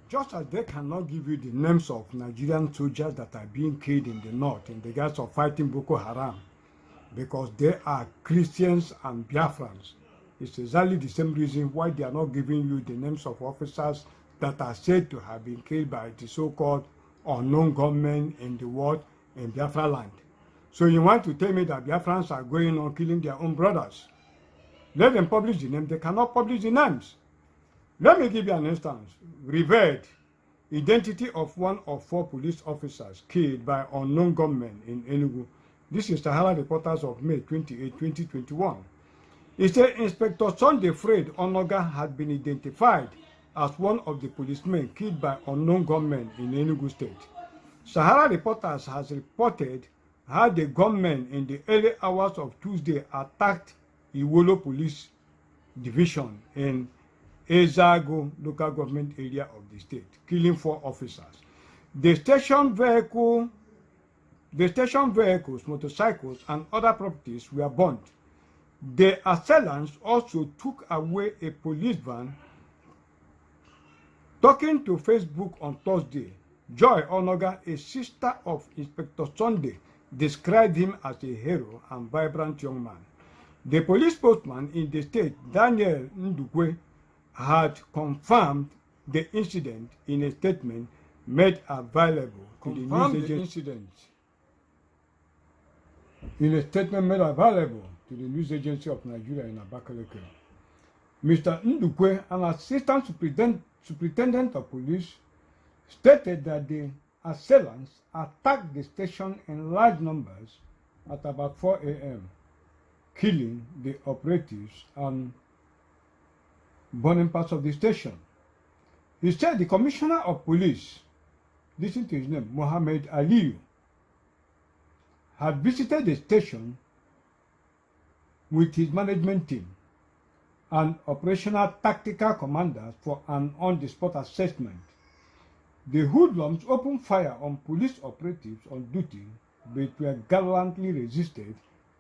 [SPEAKER 1] Just as they cannot give you the names of Nigerian soldiers that are being killed in the north in the guise of fighting Boko Haram, because they are Christians and Biafrans. It's exactly the same reason why they are not giving you the names of officers that are said to have been killed by the so-called unknown gunmen in the world in Biafra land. So you want to tell me that Biafrans are going on killing their own brothers? Let them publish the name. They cannot publish the names. Let me give you an instance. Revered identity of one of 4 police officers killed by unknown gunmen in Enugu. This is Sahara Reporters of May 28, 2021. He said Inspector Sunday Fred Onoga had been identified as one of the policemen killed by unknown gunmen in Enugu State. Sahara Reporters has reported how the gunmen in the early hours of Tuesday attacked Iwolo Police Division in Ezago local government area of the state, killing 4 officers. The station vehicles, motorcycles, and other properties were burned. The assailants also took away a police van. Talking to Facebook on Thursday, Joy Onoga, a sister of Inspector Sunday, described him as a hero and vibrant young man. The police spokesman in the state, Daniel Ndukwe, had confirmed the incident in a statement made available to the news agency. In a statement made available to the news agency of Nigeria in Abakaliki, Mr. Ndukwe, an assistant superintendent of police, stated that the assailants attacked the station in large numbers at about 4 a.m., killing the operatives and burning parts of the station. He said the commissioner of police, listen to his name, Mohammed Aliyu, had visited the station with his management team and operational tactical commanders for an on-the-spot assessment. The hoodlums opened fire on police operatives on duty, but were gallantly resisted,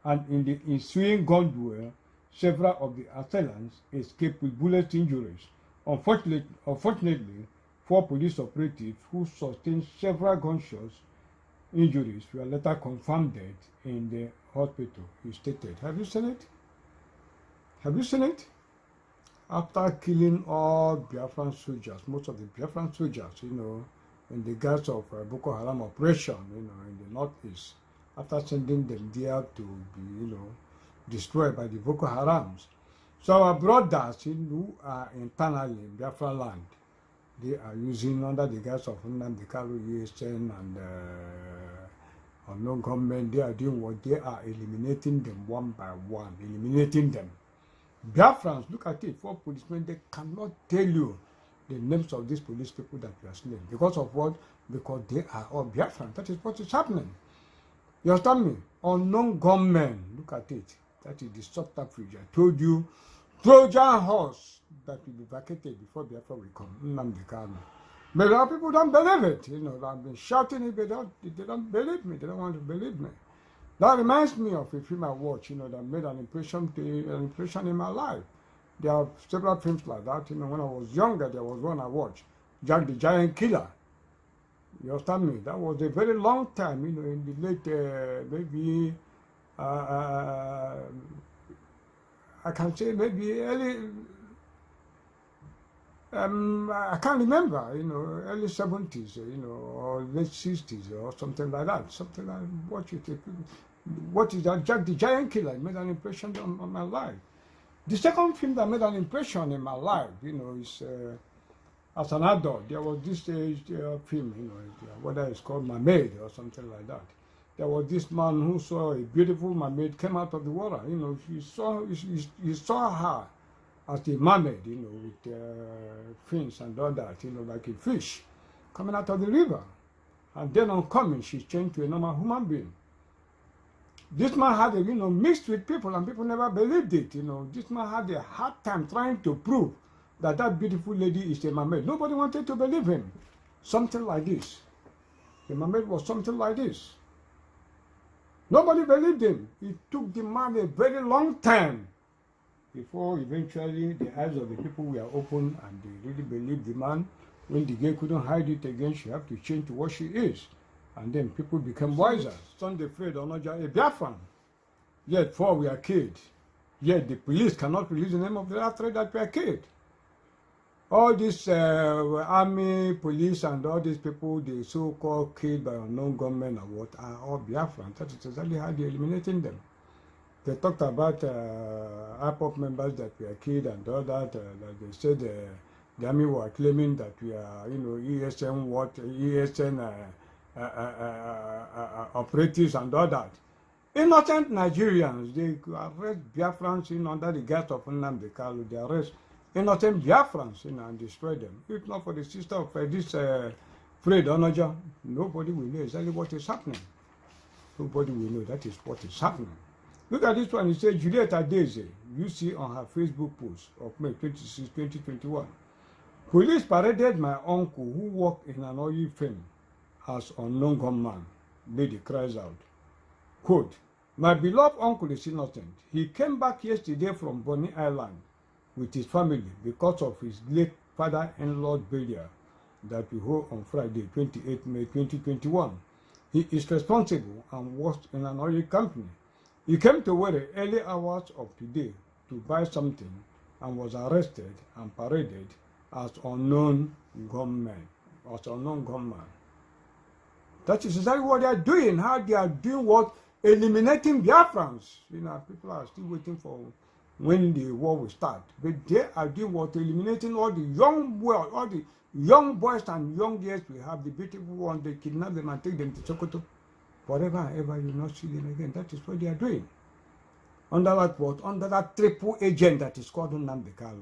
[SPEAKER 1] and in the ensuing gun duel, several of the assailants escaped with bullet injuries. Unfortunately, 4 police operatives who sustained several gunshot injuries were later confirmed dead in the hospital, he stated. Have you seen it? Have you seen it? After killing all Biafran soldiers, most of the Biafran soldiers, in the guise of Boko Haram operation, in the northeast, after sending them there to be, destroyed by the Boko Harams. So our brothers who are internally in Biafra land, they are using under the guise of Nnamdi Kanu, ESN, and unknown government, they are doing what they are, eliminating them one by one, eliminating them. Biafrans, look at it, 4 policemen, they cannot tell you the names of these police people that were slain. Because of what? Because they are all Biafrans. That is what is happening. You understand me? Unknown gunmen, look at it. That is the subterfuge. I told you, Trojan horse that will be vacated before Biafra will come. Nnamdi Kanu. But a lot of people don't believe it. I've been shouting it, but they don't believe me. They don't want to believe me. That reminds me of a film I watched, that made an impression in my life. There are several films like that. When I was younger, there was one I watched, Jack the Giant Killer. You understand me? That was a very long time, in the late, maybe, I can say maybe early, I can't remember, early 70s, or late 60s or something like that. Something like what is that? Jack the Giant Killer. It made an impression on my life. The second film that made an impression in my life, is as an adult. There was this film, whether it's called Mermaid or something like that. There was this man who saw a beautiful mermaid came out of the water. He saw her as a mermaid, with fins and all that, like a fish coming out of the river. And then on coming, she changed to a normal human being. This man had, mixed with people, and people never believed it. This man had a hard time trying to prove that that beautiful lady is a mermaid. Nobody wanted to believe him. Something like this. The mermaid was something like this. Nobody believed him. It took the man a very long time before eventually the eyes of the people were open and they really believed the man. When the girl couldn't hide it again, she had to change to what she is. And then people became wiser. Sunday Fred Onoja, a Biafran. Yet 4 were killed. Yet the police cannot release the name of the last 3 that were killed. All these army, police, and all these people, they so-called killed by unknown gunmen or what, are all Biafran. That is exactly how they're eliminating them. They talked about IPOP members that were killed and all that. Like they said the army were claiming that we are, ESN operatives and all that. Innocent Nigerians, they arrest Biafrans under the guise of Nnamdi Kanu. They arrest innocent Biafrans and destroy them. If not for the sister of this Fred Onoja, nobody will know exactly what is happening. Nobody will know that is what is happening. Look at this one. It says Juliet Adeze, you see on her Facebook post of May 26, 2021. Police paraded my uncle who worked in an oil firm as unknown gunman. Lady cries out. Quote, my beloved uncle is innocent. He came back yesterday from Bonny Island with his family because of his late father-in-law's burial that we hold on Friday, 28 May 2021. He is responsible and works in an oil company. He came to work early hours of today to buy something and was arrested and paraded as unknown gunman. That is exactly what they are doing. How they are doing what? Eliminating Biafrans. You know, people are still waiting for when the war will start. But they are doing what? Eliminating all the young boys and young girls we have, the beautiful ones. They kidnap them and take them to Sokoto. Forever and ever, you will not see them again. That is what they are doing. Under that what? Under that triple agent that is called Nnamdi Kanu.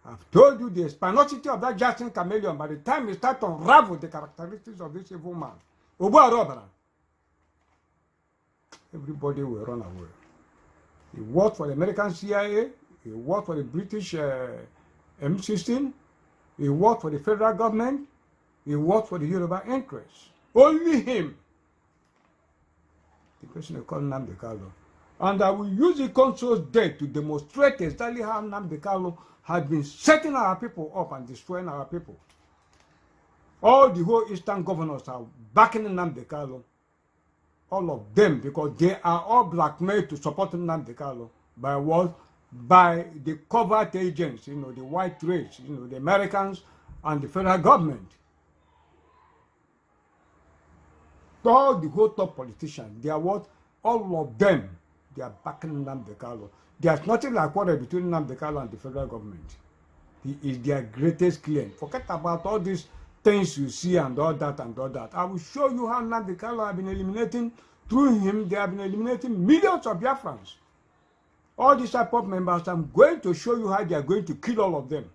[SPEAKER 1] I've told you the spinosity of that Jackson chameleon. By the time you start to unravel the characteristics of this evil man, everybody will run away. He worked for the American CIA. He worked for the British M16. He worked for the federal government. He worked for the Yoruba interests. Only him. The person is called Nnamdi Kanu. And I will use the consul's death to demonstrate exactly how Nnamdi Kanu has been setting our people up and destroying our people. All the whole Eastern governors are backing Nnamdi Kanu. All of them, because they are all blackmailed to support Nnamdi Kanu. By what? By the covert agents, you know, the white race, you know, the Americans and the federal government. All the whole top politicians, they are what? All of them, they are backing Nnamdi Kanu. There's nothing like quarrel between Nnamdi Kanu and the federal government. He is their greatest client. Forget about all these things you see and all that and all that. I will show you how Nnamdi Kanu have been eliminating, through him, they have been eliminating millions of Biafrans. All these IPOP members, I'm going to show you how they are going to kill all of them.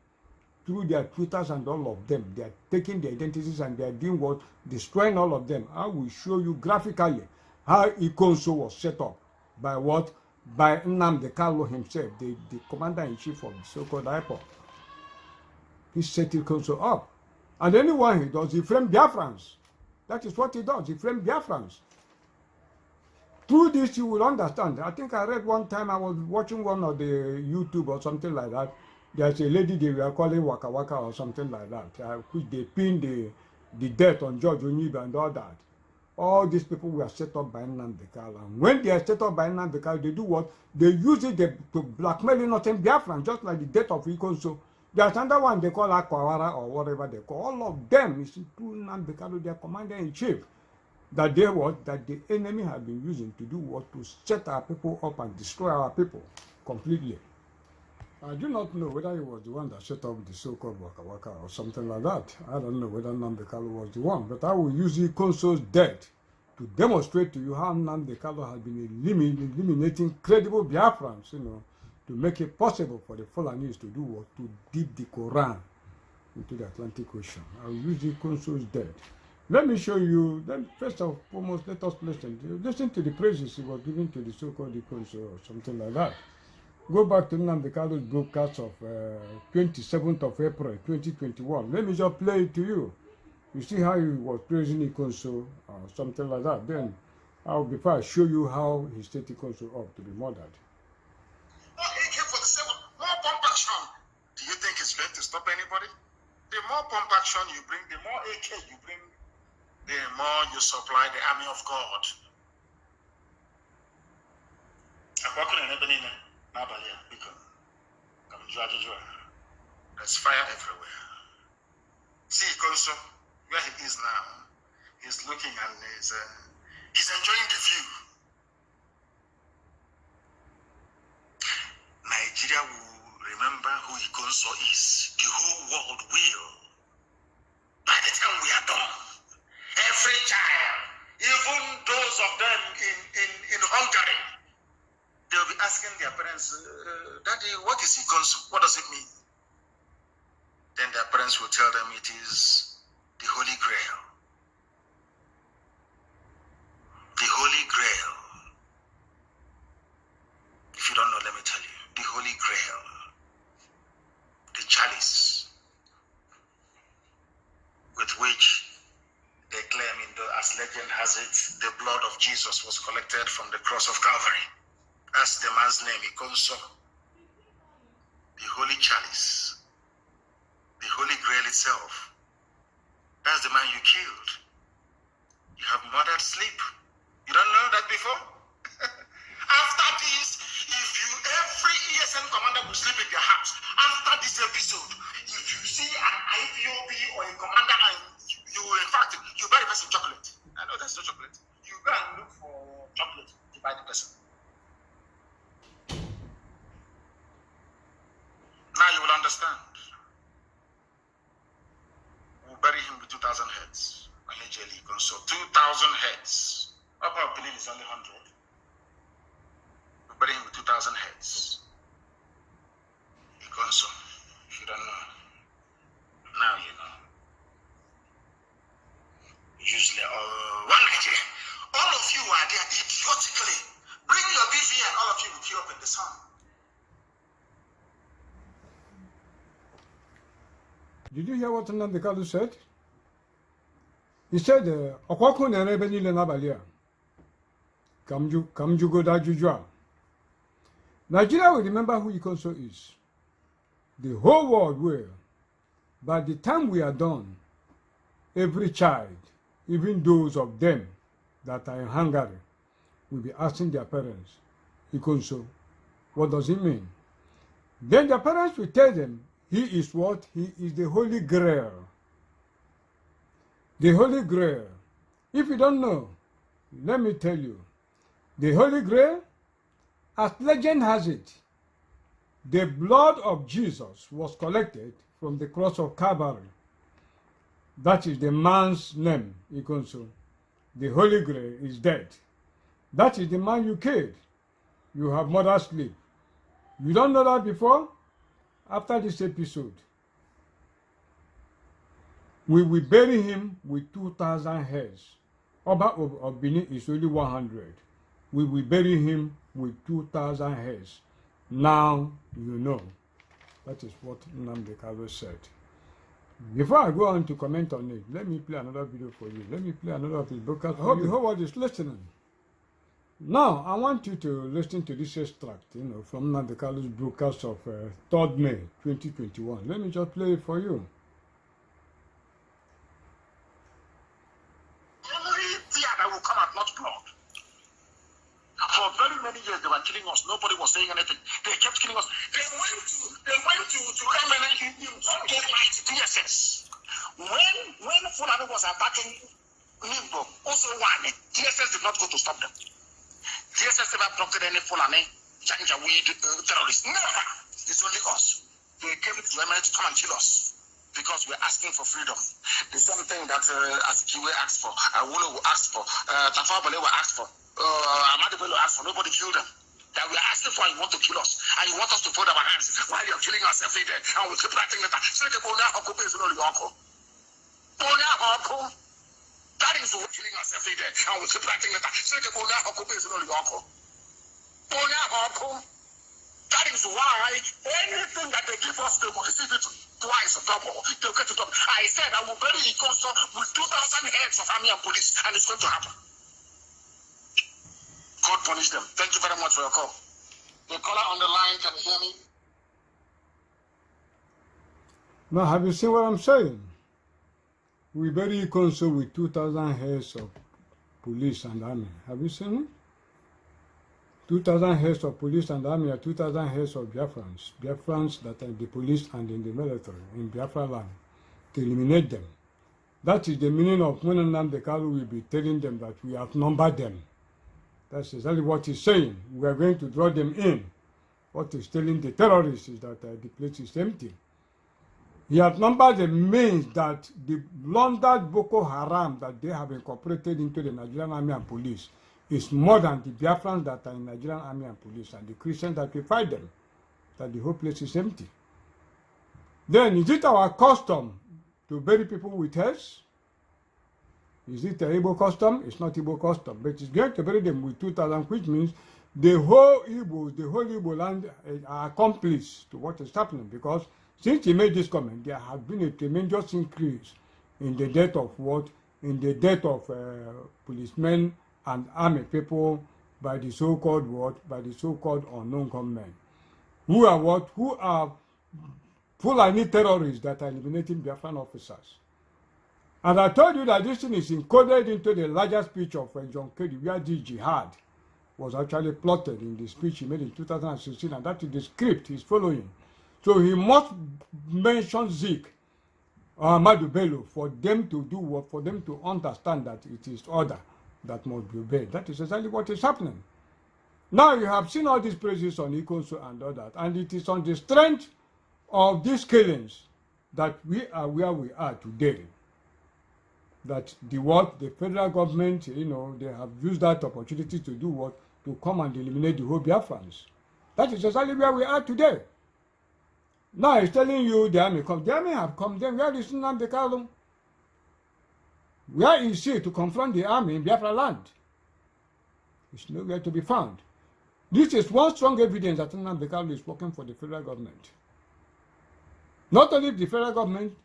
[SPEAKER 1] Through their Twitters and all of them. They are taking their identities and they are doing what? Destroying all of them. I will show you graphically how Ikonso was set up. By what? By Nnamdi Kanu himself, the commander-in-chief of the so-called IPOP. He set Ikonso up. And anyone he does, he frames Biafrans. That is what he does. He frames Biafrans. Through this, you will understand. I think I read one time, I was watching one of the YouTube or something like that. There's a lady they were calling Waka Waka or something like that, which they pinned the death on George Onibe and all that. All these people were set up by Nnamdi Kanu. And when they are set up by Nnamdi Kanu, they do what? They use it to blackmail innocent Biafran, just like the death of Ikonso. There's another one they call Akwawara or whatever they call. All of them is through Nnamdi Kanu, their commander-in-chief. That they what? That the enemy have been using to do what? To set our people up and destroy our people completely. I do not know whether he was the one that set up the so-called Waka Waka or something like that. I don't know whether Nnamdi Kanu was the one, but I will use Ikonso's death to demonstrate to you how Nnamdi Kanu has been eliminating credible Biafrans, you know, to make it possible for the Fulanis to do what? To dip the Quran into the Atlantic Ocean. I will use Ikonso's death. Let me show you, then first and foremost, let us listen to the praises he was giving to the so-called Ikonso or something like that. Go back to Nnamdi Kanu's broadcast of 27th of April 2021. Let me just play it to you. You see how he was praising Ikonso or something like that. Then, before I show you how he set Ikonso up to be murdered.
[SPEAKER 2] AK-47, more pump action. Do you think it's going to stop anybody? The more pump action you bring, the more AK you bring, the more you supply the army of God. I'm working in Ebony. There's fire everywhere. See Ikonso, where he is now. He's looking and he's enjoying the view. Nigeria will remember who Ikonso is. The whole world will. By the time we are done, every child, even those of them in asking their parents, Daddy, what is Ikonso? What does it mean? Then their parents will tell them it is the Holy Grail. The Holy Grail. If you don't know, let me tell you. The Holy Grail. The chalice with which they claim, as legend has it, the blood of Jesus was collected from the cross of Calvary. That's the man's name, Ikonso. The Holy Chalice. The Holy Grail itself. That's the man you killed. You have murdered sleep. You don't know that before? After this, if you, every ESN commander will sleep in their house. After this episode, if you see an IPOB or a commander and you, in fact, you buy the person chocolate. I know there's no chocolate. You go and look for chocolate to buy the person. Now you will understand. We'll bury him with 2,000 heads. Allegedly, so 2,000 heads. Up, I believe it's only 100. We'll bury him with 2,000 heads. Ikonso, if you don't know. Now you know. Usually, one Nigeria. All of you are there idiotically. Bring your BVI and all of you will queue up in the sun.
[SPEAKER 1] Did you hear what Nnamdi Kanu said? He said, Okwako na-erebe niile n'abalị a. Ka m jugodo ajụjụ a. Nigeria will remember who Ikonso is. The whole world will. By the time we are done, every child, even those of them that are in Hungary, will be asking their parents, Ikonso, what does it mean? Then their parents will tell them, he is what? He is the Holy Grail. The Holy Grail. If you don't know, let me tell you. The Holy Grail, as legend has it, the blood of Jesus was collected from the cross of Calvary. That is the man's name, Ikonso. The Holy Grail is dead. That is the man you killed. You have murdered sleep. You don't know that before? After this episode, we will bury him with 2,000 heads. Oba of Benin is only 100. We will bury him with 2,000 heads. Now you know. That is what Nnamdi Kanu said. Before I go on to comment on it, let me play another video for you. Let me play another of his broadcast. I hope the whole world is listening. Now, I want you to listen to this extract, from Nnamdi Kanu's broadcast of 3rd May 2021. Let me just play it for you.
[SPEAKER 2] Only fear that will come out, not blood. For very many years, they were killing us. Nobody was saying anything. They kept killing us. They went to MNN in Sunday night, DSS. When Fulani was attacking Nimbo, also one, DSS did not go to stop them. DSS never blocked any Fulani Janjaweed terrorists. Never. It's only us. They came to MNN to come and kill us because we're asking for freedom. The same thing that Azikiwe asked for, Awolo asked for, Tafawa Balewa asked for, Ahmadu Bello asked for. Nobody killed them. That we're asking for, and you want to kill us, and you want us to fold our hands while you're killing us every day, and we keep writing letter. That is what killing us every day, and we keep writing letter. That is why anything that they give us, they will receive it twice, double. They'll get it up. I said I will bury Ikonso with 2,000 heads of army and police, and it's going to happen. God punish them. Thank you very much for your call. The caller on the line, can you hear me?
[SPEAKER 1] Now, have you seen what I'm saying? We bury Ikonso with 2,000 heads of police and army. Have you seen it? 2,000 heads of police and army are 2,000 heads of Biafrans. Biafrans that are in the police and in the military, in Biafra land, to eliminate them. That is the meaning of when Nnamdi Kanu will be telling them that we outnumber them. That's exactly what he's saying. We are going to draw them in. What he's telling the terrorists is that the place is empty. He outnumbered them means that the plundered Boko Haram that they have incorporated into the Nigerian army and police is more than the Biafrans that are in Nigerian army and police and the Christians that will fight them, that the whole place is empty. Then is it our custom to bury people with heads? Is it a Igbo custom? It's not Igbo custom, but it's going to bury them with 2,000, which means the whole Igbo land are accomplice to what is happening, because since he made this comment, there has been a tremendous increase in the death of what? In the death of policemen and army people by the so-called what? By the so-called unknown gunmen. Who are what? Who are Fulani terrorists that are eliminating Biafran officers. And I told you that this thing is encoded into the larger speech of John Kerry, where the jihad was actually plotted in the speech he made in 2016, and that is the script he's following. So he must mention Zeke or Ahmadu Bello for them to do what? For them to understand that it is order that must be obeyed. That is exactly what is happening. Now you have seen all these praises on Ikonso and all that, and it is on the strength of these killings that we are where we are today. That the federal government, they have used that opportunity to do what? To come and eliminate the whole Biafrans. That is exactly where we are today. Now he's telling you the army come. The army have come. Then where is Nnamdi Kanu? Where is he to confront the army in Biafra land? It's nowhere to be found. This is one strong evidence that Nnamdi Kanu is working for the federal government. Not only the federal government,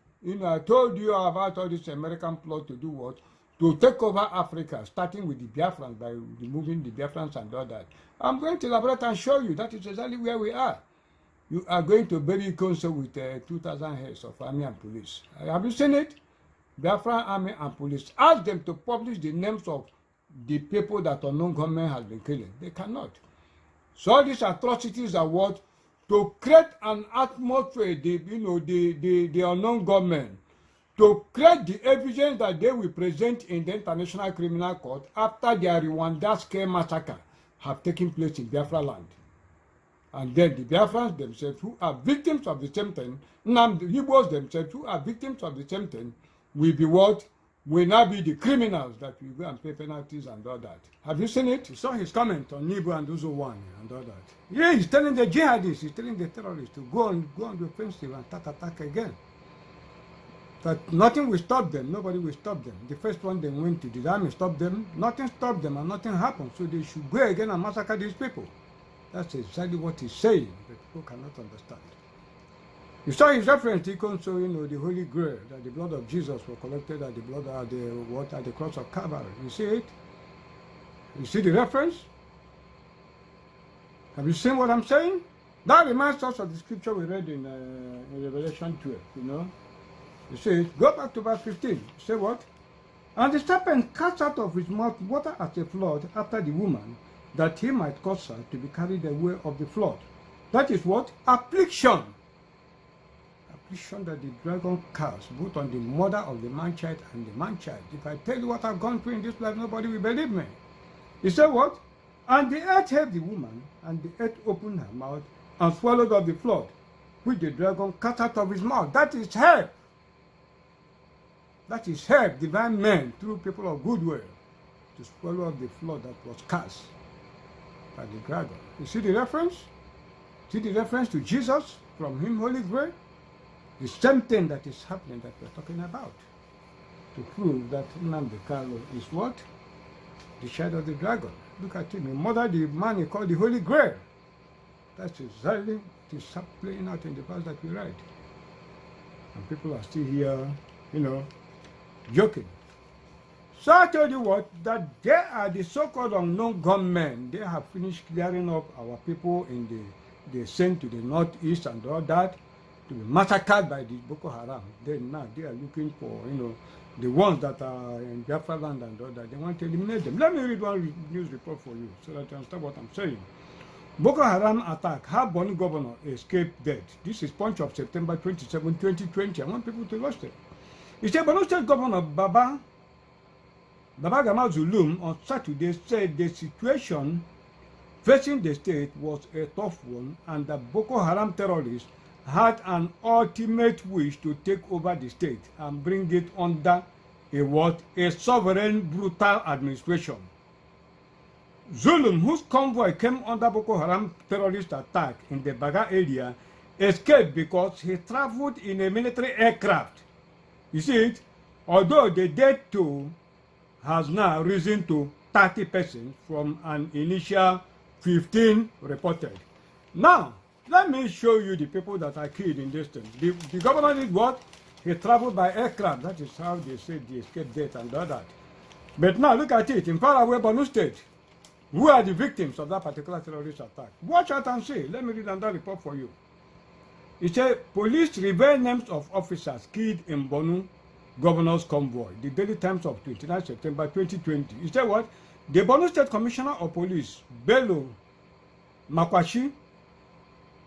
[SPEAKER 1] I told you about all this American plot to do what? To take over Africa, starting with the Biafrans by removing the Biafrans and all that. I'm going to elaborate and show you that is exactly where we are. You are going to bury Ikonso with 2,000 heads of army and police. Have you seen it? Biafran army and police. Ask them to publish the names of the people that unknown government has been killing. They cannot. So all these atrocities are what? To create an atmosphere, the unknown government, to create the evidence that they will present in the International Criminal Court after their Rwanda scare massacre have taken place in Biafra land. And then the Biafrans themselves, who are victims of the same thing, the Igbos themselves, who are victims of the same thing, will be what? Will now be the criminals that will go and pay penalties and all that. Have you seen it? You saw his comment on Nibu and Uzo1 and all that. Yeah, he's telling the jihadists, he's telling the terrorists to go on the offensive and start attack again. That nothing will stop them, nobody will stop them. The first one they went to, the army stopped them, nothing stopped them and nothing happened. So they should go again and massacre these people. That's exactly what he's saying, but people cannot understand. You saw his reference, he also, the Holy Grail, that the blood of Jesus was collected at the blood at the cross of Calvary. You see it? You see the reference? Have you seen what I'm saying? That reminds us of the scripture we read in Revelation 12, You see it? Go back to verse 15. You say what? And the serpent cast out of his mouth water as a flood after the woman, that he might cause her to be carried away of the flood. That is what? Affliction. Affliction that the dragon cast both on the mother of the man-child and the man-child. If I tell you what I've gone through in this life, nobody will believe me. He said what? And the earth held the woman, and the earth opened her mouth and swallowed up the flood, which the dragon cast out of his mouth. That is help. That is help, divine men, through people of goodwill, to swallow up the flood that was cast by the dragon. You see the reference? See the reference to Jesus from him, Holy Grail? The same thing that is happening that we're talking about. To prove that Nnamdi Kanu is what? The shadow of the dragon. Look at him. He murdered the man he called the Holy Grail. That's exactly what is playing out in the verse that we read. And people are still here, joking. So I told you what? That they are the so-called unknown gunmen. They have finished clearing up our people in they sent to the northeast and all that to be massacred by the Boko Haram. Then now they are looking for, the ones that are in Biafra land and all that. They want to eliminate them. Let me read one news report for you so that you understand what I'm saying. Boko Haram attack. How Borno governor escaped death. This is Punch of September 27, 2020. I want people to watch it. He said Borno State Governor Baba Gama Zulum on Saturday said the situation facing the state was a tough one and the Boko Haram terrorists had an ultimate wish to take over the state and bring it under a sovereign brutal administration. Zulum, whose convoy came under Boko Haram terrorist attack in the Baga area, escaped because he traveled in a military aircraft. You see it? Although the death toll has now risen to 30 persons from an initial 15 reported. Now, let me show you the people that are killed in this thing. The governor did what? He traveled by aircraft. That is how they said they escaped death and all that. But now look at it. In faraway Borno State, who are the victims of that particular terrorist attack? Watch out and see. Let me read another report for you. It says, police reveal names of officers killed in Borno governor's convoy. The Daily Times of 29 September 2020. It said what? The Borno State Commissioner of Police, Bello Makwashi,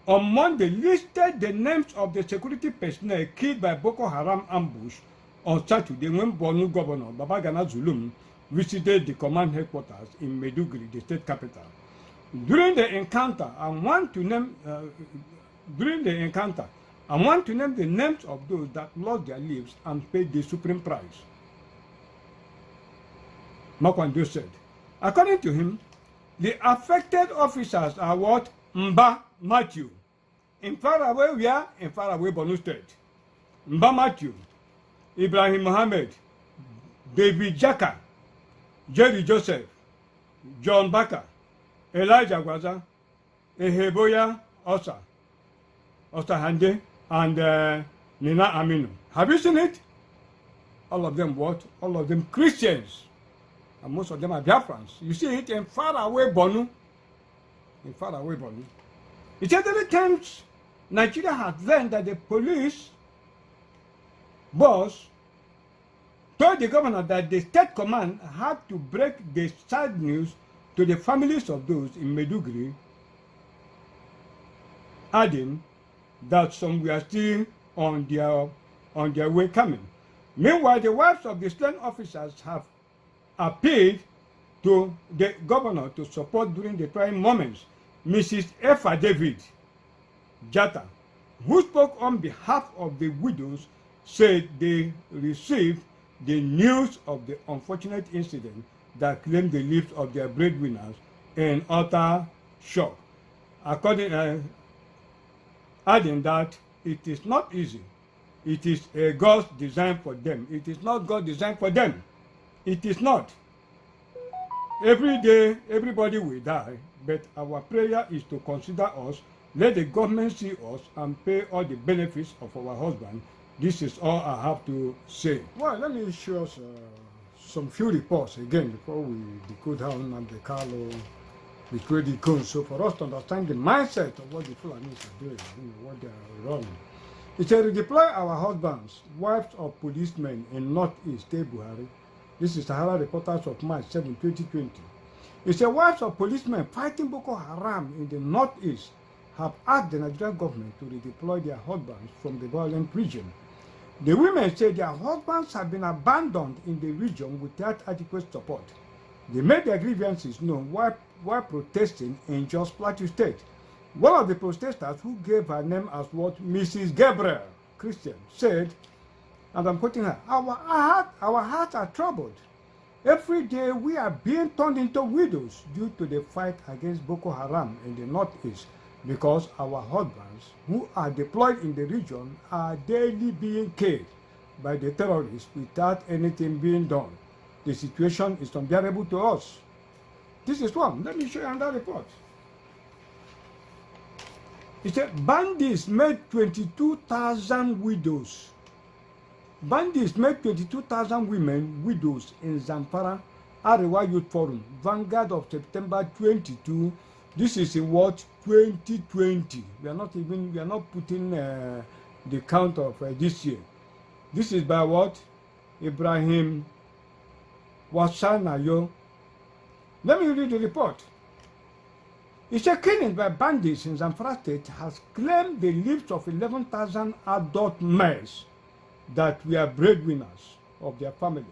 [SPEAKER 1] on Monday listed the names of the security personnel killed by Boko Haram ambush on Saturday when Borno Governor Babagana Zulum visited the command headquarters in Maiduguri, the state capital. During the encounter, I want to name the names of those that lost their lives and paid the supreme price. Makwando said. According to him, the affected officers are what? Mba Matthew. In faraway, we are in faraway Borno State. Mba Matthew, Ibrahim Mohammed, David Jaka, Jerry Joseph, John Baka, Elijah Gwaza, Eheboya Osa Hande, and Nina Aminu. Have you seen it? All of them what? All of them Christians. And most of them are Biafrans. You see it in faraway Borno. In faraway Borno. It said every time Nigeria had learned that the police boss told the governor that the state command had to break the sad news to the families of those in Maiduguri, adding that some were still on their way coming. Meanwhile, the wives of the slain officers have appealed to the governor to support during the trying moments. Mrs. Effa David Jata, who spoke on behalf of the widows, said they received the news of the unfortunate incident that claimed the lives of their breadwinners in utter shock. Adding that it is not easy. It is a God's design for them. It is not God's design for them. It is not. Every day, everybody will die, but our prayer is to consider us, let the government see us, and pay all the benefits of our husband. This is all I have to say. Well, let me show us some few reports again before we decode how Nnamdi Kanu betrayed the Gun. So for us to understand the mindset of what the Fulanis are doing, what they are running. It said, deploy our husbands, wives of policemen in Northeast Buhari. This is Sahara Reporters of March 7, 2020. It said, wives of policemen fighting Boko Haram in the Northeast have asked the Nigerian government to redeploy their husbands from the violent region. The women say their husbands have been abandoned in the region without adequate support. They made their grievances known while protesting in Jos Plateau State. One of the protesters, who gave her name as what Mrs. Gabriel Christian, said, and I'm quoting her, our hearts are troubled. Every day we are being turned into widows due to the fight against Boko Haram in the Northeast, because our husbands who are deployed in the region are daily being killed by the terrorists without anything being done. The situation is unbearable to us. This is one. Let me show you another report. It said bandits made 22,000 widows. Bandits made 22,000 women widows in Zamfara Arewa Youth Forum, Vanguard of September 22. This is in what? 2020. We are not putting the count of this year. This is by what? Ibrahim Wasanayo. Let me read the report. It's a killing by bandits in Zamfara State has claimed the lives of 11,000 adult males that were breadwinners of their families,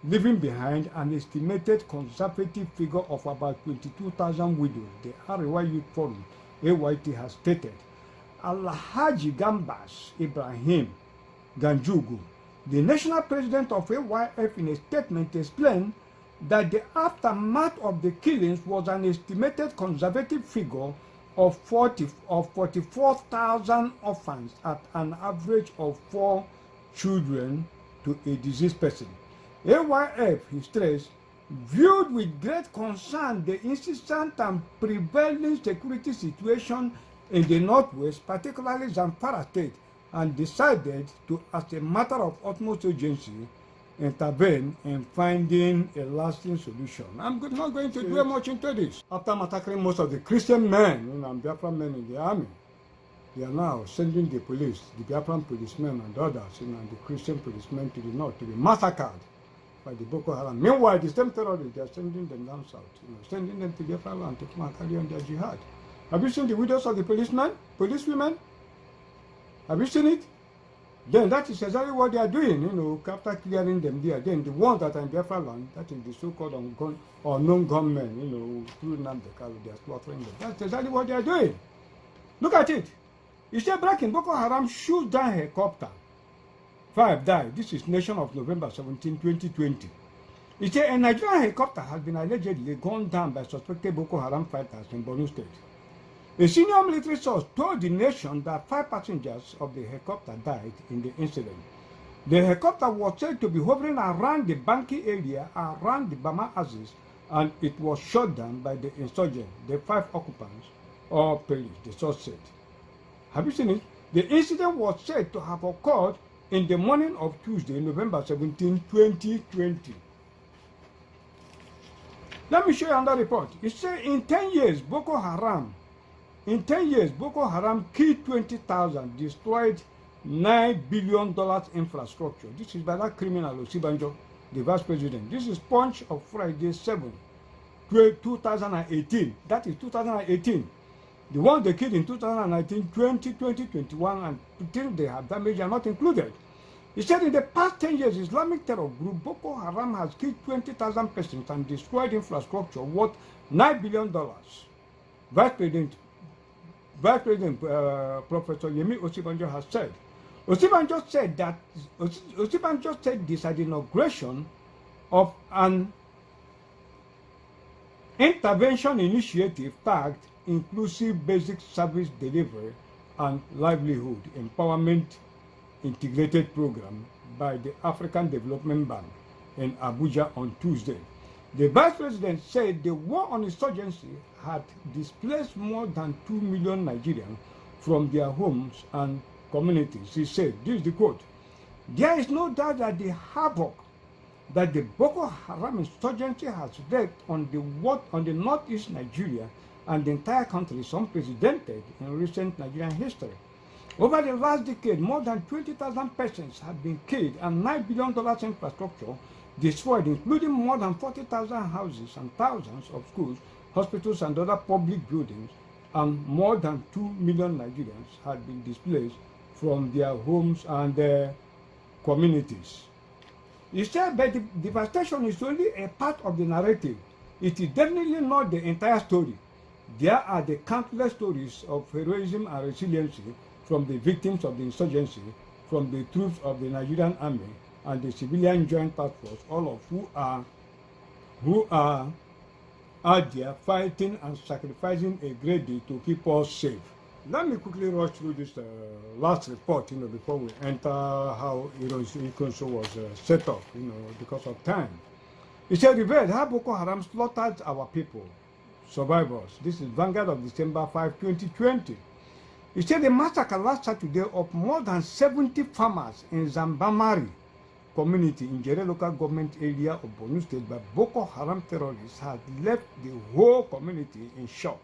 [SPEAKER 1] leaving behind an estimated conservative figure of about 22,000 widows. The Arewa Youth Forum, AYT, has stated. Alhaji Gambas Ibrahim Ganjugu, the national president of AYF, in a statement explained that the aftermath of the killings was an estimated conservative figure of 44,000 orphans at an average of 4 children to a deceased person. AYF, he stressed, viewed with great concern the insistent and prevailing security situation in the Northwest, particularly Zamfara State, and decided to, as a matter of utmost urgency, intervene in finding a lasting solution. I'm not going to dwell much into this. After massacring most of the Christian men, and Biafra men in the army, they are now sending the police, the Biafran policemen and others, and the Christian policemen to the north to be massacred by the Boko Haram. Meanwhile, the same terrorists, they are sending them down south, sending them to Biafra land to come and carry on their jihad. Have you seen the widows of the policemen, policewomen? Have you seen it? Then that is exactly what they are doing, after clearing them there. Then the ones that are in Biafra land, that is the so-called unknown gunmen, through Namdekalo, they are slaughtering them. That's exactly what they are doing. Look at it. It said breaking Boko Haram shoot down helicopter. 5 died. This is Nation of November 17, 2020. It said a Nigerian helicopter has been allegedly gunned down by suspected Boko Haram fighters in Borno State. A senior military source told the nation that 5 passengers of the helicopter died in the incident. The helicopter was said to be hovering around the Banki area around the Bama axis, and it was shot down by the insurgents. The 5 occupants all perished, the source said. Have you seen it? The incident was said to have occurred in the morning of Tuesday, November 17, 2020. Let me show you another report. It said in 10 years, Boko Haram killed 20,000, destroyed $9 billion infrastructure. This is by that criminal Osibanjo, the vice president. This is Punch of Friday 7, 2018. That is 2018. The ones they killed in 2019, 2020, 21, and until they have damage are not included. He said in the past 10 years, Islamic terror group Boko Haram has killed 20,000 persons and destroyed infrastructure worth $9 billion. Vice President Professor Yemi Osibanjo has said. Osibanjo said this at the inauguration of an intervention initiative tagged Inclusive Basic Service Delivery and Livelihood Empowerment Integrated Program by the African Development Bank in Abuja on Tuesday. The Vice President said the war on insurgency had displaced more than 2 million Nigerians from their homes and communities. He said, this is the quote, "There is no doubt that the havoc that the Boko Haram insurgency has wreaked on the northeast Nigeria and the entire country is unprecedented in recent Nigerian history. Over the last decade, more than 20,000 persons have been killed and $9 billion infrastructure destroyed, including more than 40,000 houses and thousands of schools, hospitals, and other public buildings, and more than 2 million Nigerians have been displaced from their homes and their communities." He said, but the devastation is only a part of the narrative. It is definitely not the entire story. There are the countless stories of heroism and resiliency from the victims of the insurgency, from the troops of the Nigerian army and the civilian joint task force, all of who are out there fighting and sacrificing a great deal to keep us safe. Let me quickly rush through this last report, before we enter how Ikonso was set up, because of time. It said, revealed how Boko Haram slaughtered our people, survivors. This is Vanguard of December 5, 2020. It said the massacre last Saturday of more than 70 farmers in Zambamari community in Jere local government area of Borno State by Boko Haram terrorists had left the whole community in shock.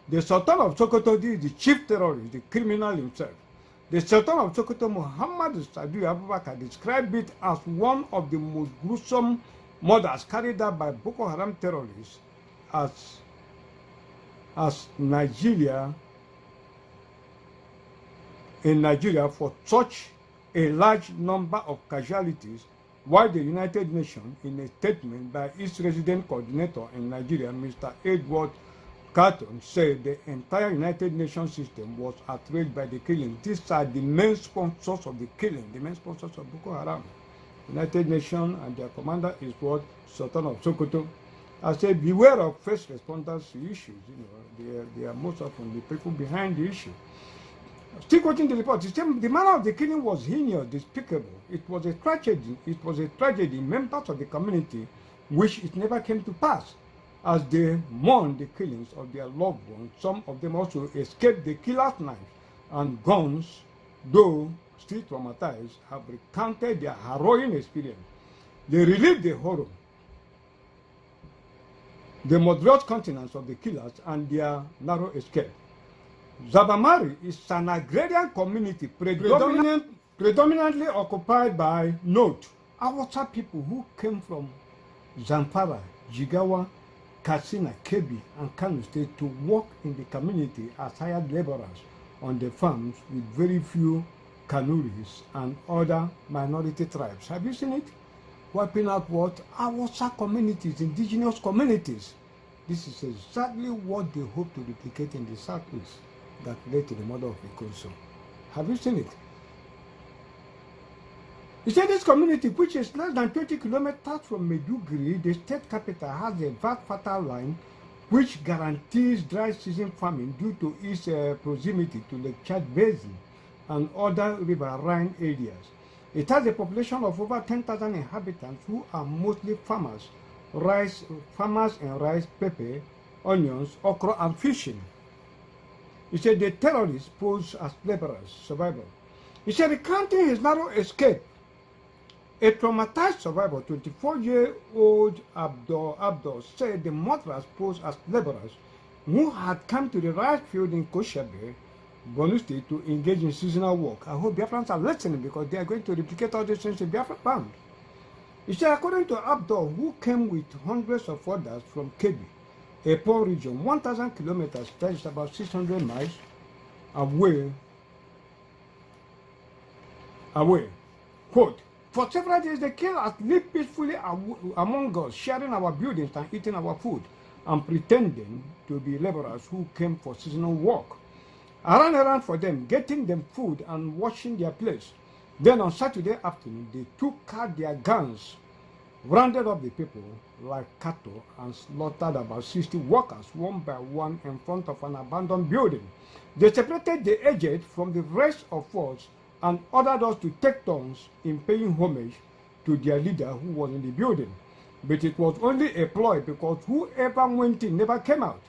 [SPEAKER 1] The Sultan of Sokoto is the chief terrorist, the criminal himself. The Sultan of Sokoto, Muhammad Sadu Abubakar, described it as one of the most gruesome murders carried out by Boko Haram terrorists as Nigeria for such a large number of casualties, while the United Nations, in a statement by its resident coordinator in Nigeria, Mr. Advert, Carton, said the entire United Nations system was outraged by the killing. These are the main sponsors of the killing, the main sponsors of Boko Haram. United Nations, and their commander is what? Sultan of Sokoto. I say beware of first responders to issues. They are most often the people behind the issue. Still quoting the report, the manner of the killing was heinous, despicable. It was a tragedy. It was a tragedy. Members of the community wish it never came to pass, as they mourn the killings of their loved ones. Some of them also escaped the killer's knife and guns, though still traumatized, have recounted their harrowing experience. They relive the horror, the moderate countenance of the killers, and their narrow escape. Zabamari is an agrarian community predominantly occupied by, note, Hausa people who came from Zamfara, Jigawa, Katsina, Kebbi, and Kano State to work in the community as hired laborers on the farms, with very few Kanuris and other minority tribes. Have you seen it? Wiping out what? Hausa communities, indigenous communities. This is exactly what they hope to replicate in the Southeast that led to the murder of Ikonso. Have you seen it? He said this community, which is less than 20 kilometers from Maiduguri, the state capital, has a vast fertile line which guarantees dry season farming due to its proximity to Lake Chad Basin and other riverine areas. It has a population of over 10,000 inhabitants who are mostly farmers in rice, pepper, onions, okra, and fishing. He said the terrorists posed as laborers, survivors. He said, recounting his narrow escape, a traumatized survivor, 24-year-old Abdul, said the murderers posed as laborers who had come to the rice field in Koshebe, Borno State, to engage in seasonal work. I hope Biafrans are listening, because they are going to replicate all these things in Biafra bound. He said, according to Abdul, who came with hundreds of others from Kebbi, a poor region, 1,000 kilometers, that is about 600 miles away. Quote, for several days the killers lived peacefully among us, sharing our buildings and eating our food, and pretending to be laborers who came for seasonal work. I ran around for them, getting them food and washing their place. Then on Saturday afternoon, they took out their guns, rounded up the people like cattle, and slaughtered about 60 workers one by one in front of an abandoned building. They separated the aged from the rest of us and ordered us to take turns in paying homage to their leader who was in the building. But it was only a ploy, because whoever went in never came out.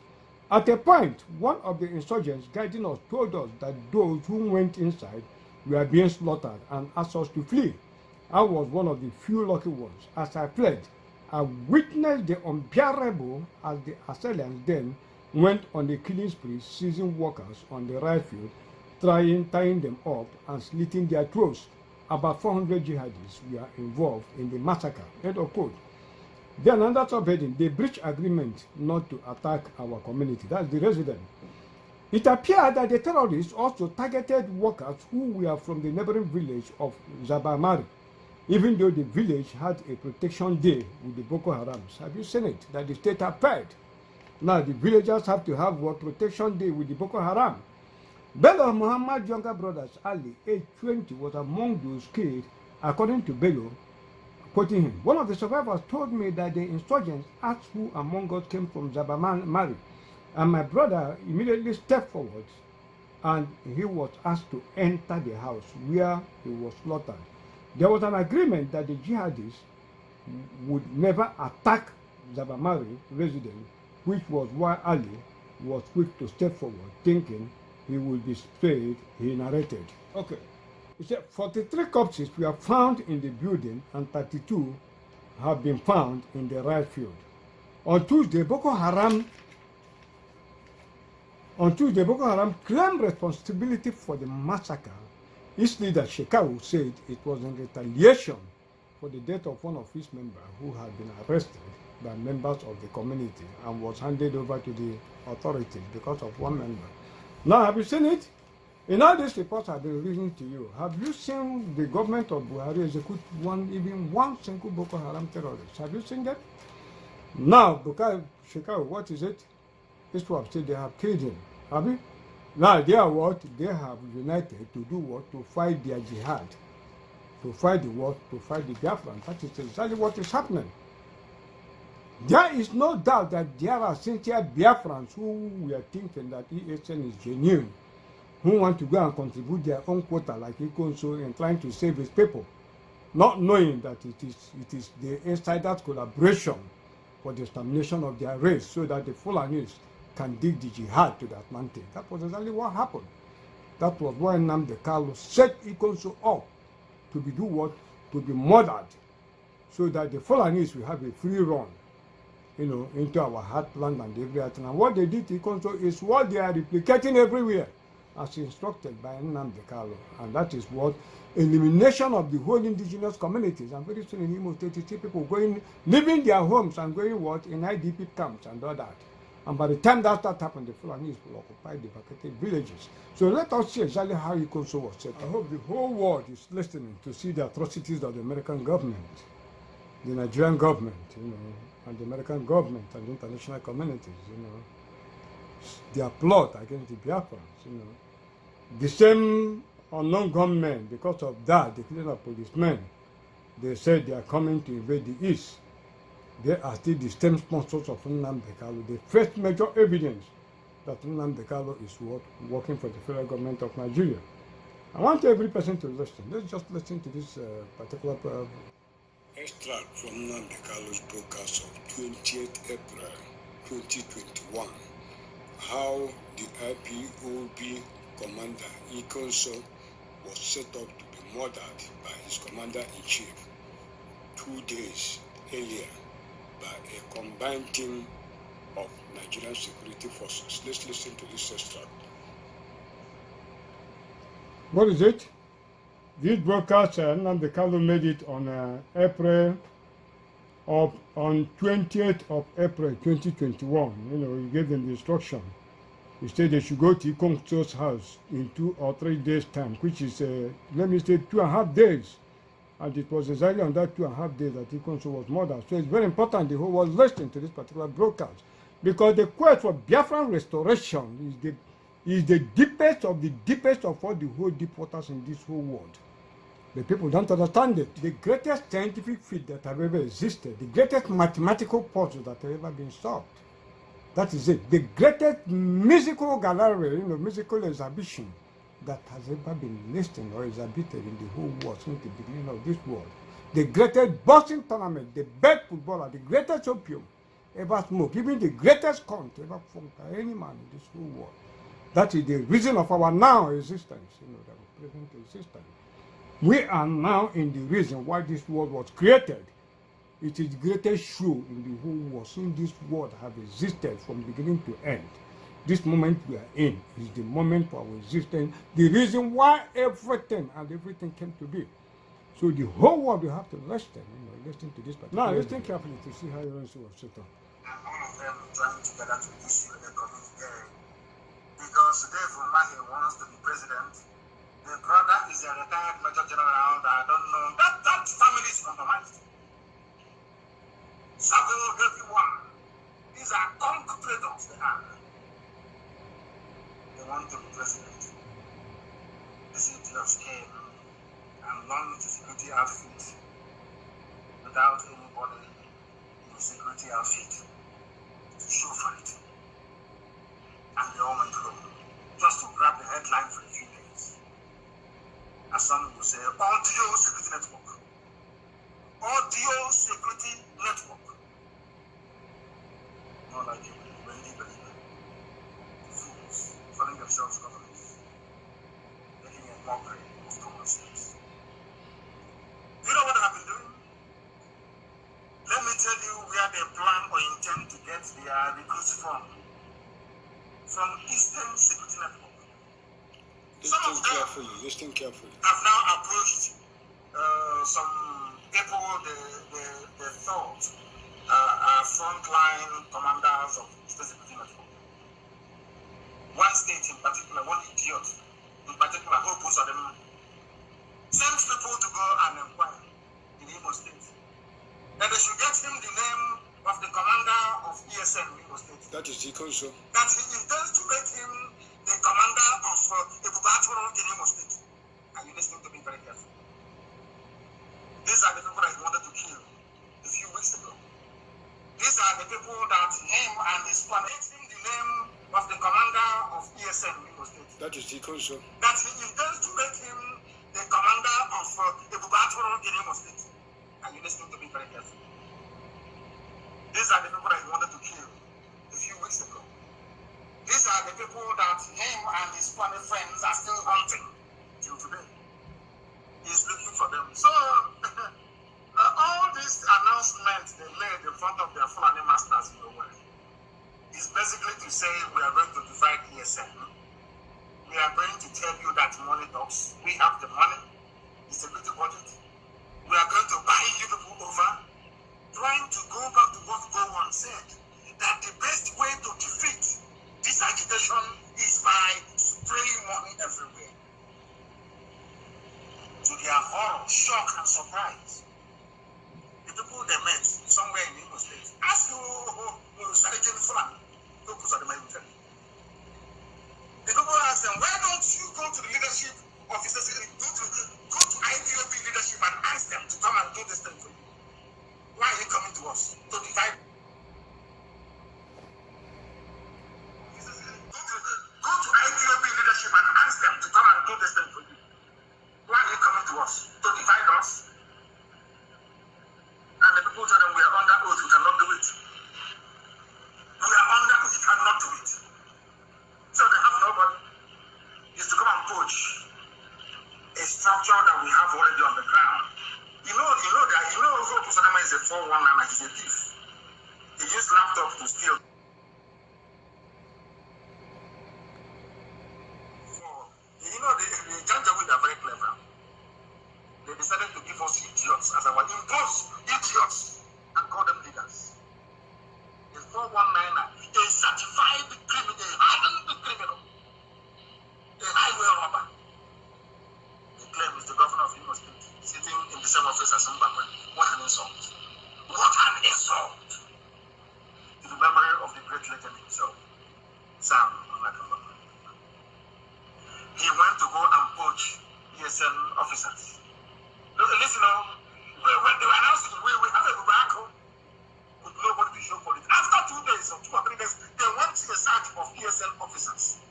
[SPEAKER 1] At a point, one of the insurgents guiding us told us that those who went inside were being slaughtered and asked us to flee. I was one of the few lucky ones. As I fled, I witnessed the unbearable as the assailants then went on a killing spree, seizing workers on the rice field, tying them up and slitting their throats. About 400 jihadists were involved in the massacre. End of quote. Then under subheading, they breached agreement not to attack our community. That's the resident. It appeared that the terrorists also targeted workers who were from the neighboring village of Zabamari, even though the village had a protection day with the Boko Harams. Have you seen it? That the state have paid. Now the villagers have to have what protection day with the Boko Haram. Bello Muhammad's younger brother Ali, age 20, was among those killed, according to Bello. Quoting him, one of the survivors told me that the insurgents asked who among us came from Zabamari, and my brother immediately stepped forward, and he was asked to enter the house where he was slaughtered. There was an agreement that the jihadists would never attack Zabamari residents, which was why Ali was quick to step forward, thinking he would be spared, he narrated. Okay. He said 43 corpses were found in the building and 32 have been found in the rice field. On Tuesday, Boko Haram claimed responsibility for the massacre. Its leader, Shekau, said it was in retaliation for the death of one of his members who had been arrested by members of the community and was handed over to the authorities because of one member. Now, have you seen it? In all these reports I've been reading to you, have you seen the government of Buhari execute even one single Boko Haram terrorist? Have you seen that? Now, because Shekau, what is it? Israel said they have killed him. Have you? Now they are what? They have united to do what? To fight their jihad. to fight the war, to fight the Biafra. That is exactly what is happening. There is no doubt that there are sincere Biafrans who we are thinking that ESN is genuine, who want to go and contribute their own quota like Ikonso in trying to save his people, not knowing that it is the insiders' collaboration for the extermination of their race so that the Fulanis can dig the jihad to that mountain. That was exactly what happened. That was why Nnamdi Kanu set Ikonso up to be do what? To be murdered so that the Fulanis will have a free run, you know, into our heartland and everything. And what they did to Ikonso is what they are replicating everywhere as instructed by Nnamdi Kanu. And that is what elimination of the whole indigenous communities. And very soon in Imo State, you see people going, leaving their homes and going what? In IDP camps and all that. And by the time that happened, the Fulanis will occupy the vacated villages. So let us see exactly how Ikonso was set. I hope the whole world is listening to see the atrocities of the American government, the Nigerian government, you know, and the American government and the international communities, you know, their plot against the Biafrans, you know. The same unknown gunmen, because of that, the killing of policemen, they said they are coming to invade the East. They are still the same sponsors of Nnamdi Kanu. The first major evidence that Nnamdi Kanu is working for the federal government of Nigeria. I want every person to listen. Let's just listen to this particular extract from Nnamdi Kanu's broadcast of 20th April 2021. How the IPOB commander Ikonso was set up to be murdered by his commander-in-chief 2 days earlier by a combined team of Nigerian security forces. Let's listen to this extract. What is it? This broadcast, Nnamdi Kanu made it on on 20th of April 2021. You know, he gave them the instruction. He said they should go to Ikonso's house in 2 or 3 days' time, which is, let me say, 2.5 days. And it was exactly on that 2.5 days that Ikonso was murdered. So it's very important the whole world listening to this particular broadcast, because the quest for Biafran restoration is the deepest of all the whole deep waters in this whole world. The people don't understand it. The greatest scientific feat that have ever existed, the greatest mathematical puzzle that have ever been solved. That is it. The greatest musical gallery, you know, musical exhibition that has ever been listed or exhibited in the whole world since the beginning of this world. The greatest boxing tournament, the best footballer, the greatest opium ever smoked, even the greatest count ever formed by any man in this whole world. That is the reason of our now existence, you know, that present existence. We are now in the reason why this world was created. It is the greatest show in the whole world since this world have existed from beginning to end. This moment we are in is the moment for our existence, the reason why everything came to be. So the whole world will have to listen, you know, listen to this. Now listen carefully to see how your answer was set up.
[SPEAKER 2] And all of them trying together to issue a communique. Because Dave Umahi wants to be president. The brother is a retired major general that I don't know. That family is compromised. Sabo, everyone. These are concretors they are. They want to be president. This idiot came and launched the security outfit without anybody in the security outfit to show fight. And they all went home just to grab the headline for a few days. As some will say, audio security network. Audio security network. Not like you, fools, calling themselves governments, making a mockery of common sense. You know what I've been doing? Let me tell you where they plan or intend to get their recruits from. From Eastern Security Network.
[SPEAKER 1] Listen carefully.
[SPEAKER 2] Have now approached some people they thought are frontline commanders of Eastern Security Network. One state in particular, one idiot in particular, who most of them sends people to go and inquire in Imo State. And they should get him the name of the commander of ESN in Imo State.
[SPEAKER 1] That is Ikonso.
[SPEAKER 2] That he intends to make him the commander of the Boko Haram in Imo State. Are you listening to me very carefully? These are the people that he wanted to kill a few weeks ago. These are the people that him and his plan gave him the name of the commander of ESN in Imo State.
[SPEAKER 1] That is the console.
[SPEAKER 2] That he intends to make him the commander of the Bubatoro in Imo State. And you listen to me very carefully. These are the people that he wanted to kill a few weeks ago. These are the people that him and his family friends are still hunting till today. He's looking for them. So, all these announcements they made in front of their Fulani masters in the world is basically to say we are going to divide ESN. We are going to tell you that money talks. We have the money. It's a good budget. We are going to buy you people over. Trying to go back to what Gowan said, that the best way to defeat this agitation is by spraying money everywhere. To their horror, shock, and surprise, the people they met somewhere in Imo State asked you, Sarajin Fulani, focus on the main thing. The people asked them, why don't you go to the leadership officers, go to IPOB leadership and ask them to come and do this thing for you? Why are you coming to us to divide? Go to IPOB leadership and ask them to come and do this thing for you. Why are you coming to us to divide us? And the people told them we are under oath, we cannot do it. We are under oath, we cannot do it. So they have nobody. Is to come and poach a structure that we have already on the ground. You know Hope Usadama is a 419 and he's a thief. He used laptop to steal. So, the Janjaweed are very clever. They decided to give us idiots as our imposed idiots and call them leaders. A 419er, a certified criminal, a hardened criminal, a highway robber. He claims the governor of Imo State sitting in the same office as Zimbabwe. What an insult. What an insult to the memory of the great legend himself, Sam Nakamba. He went to go and poach ESN officers. Listen, when they were announcing, we have a tobacco with nobody to show for it. After 2 days or 2 or 3 days, they went to the search of ESN officers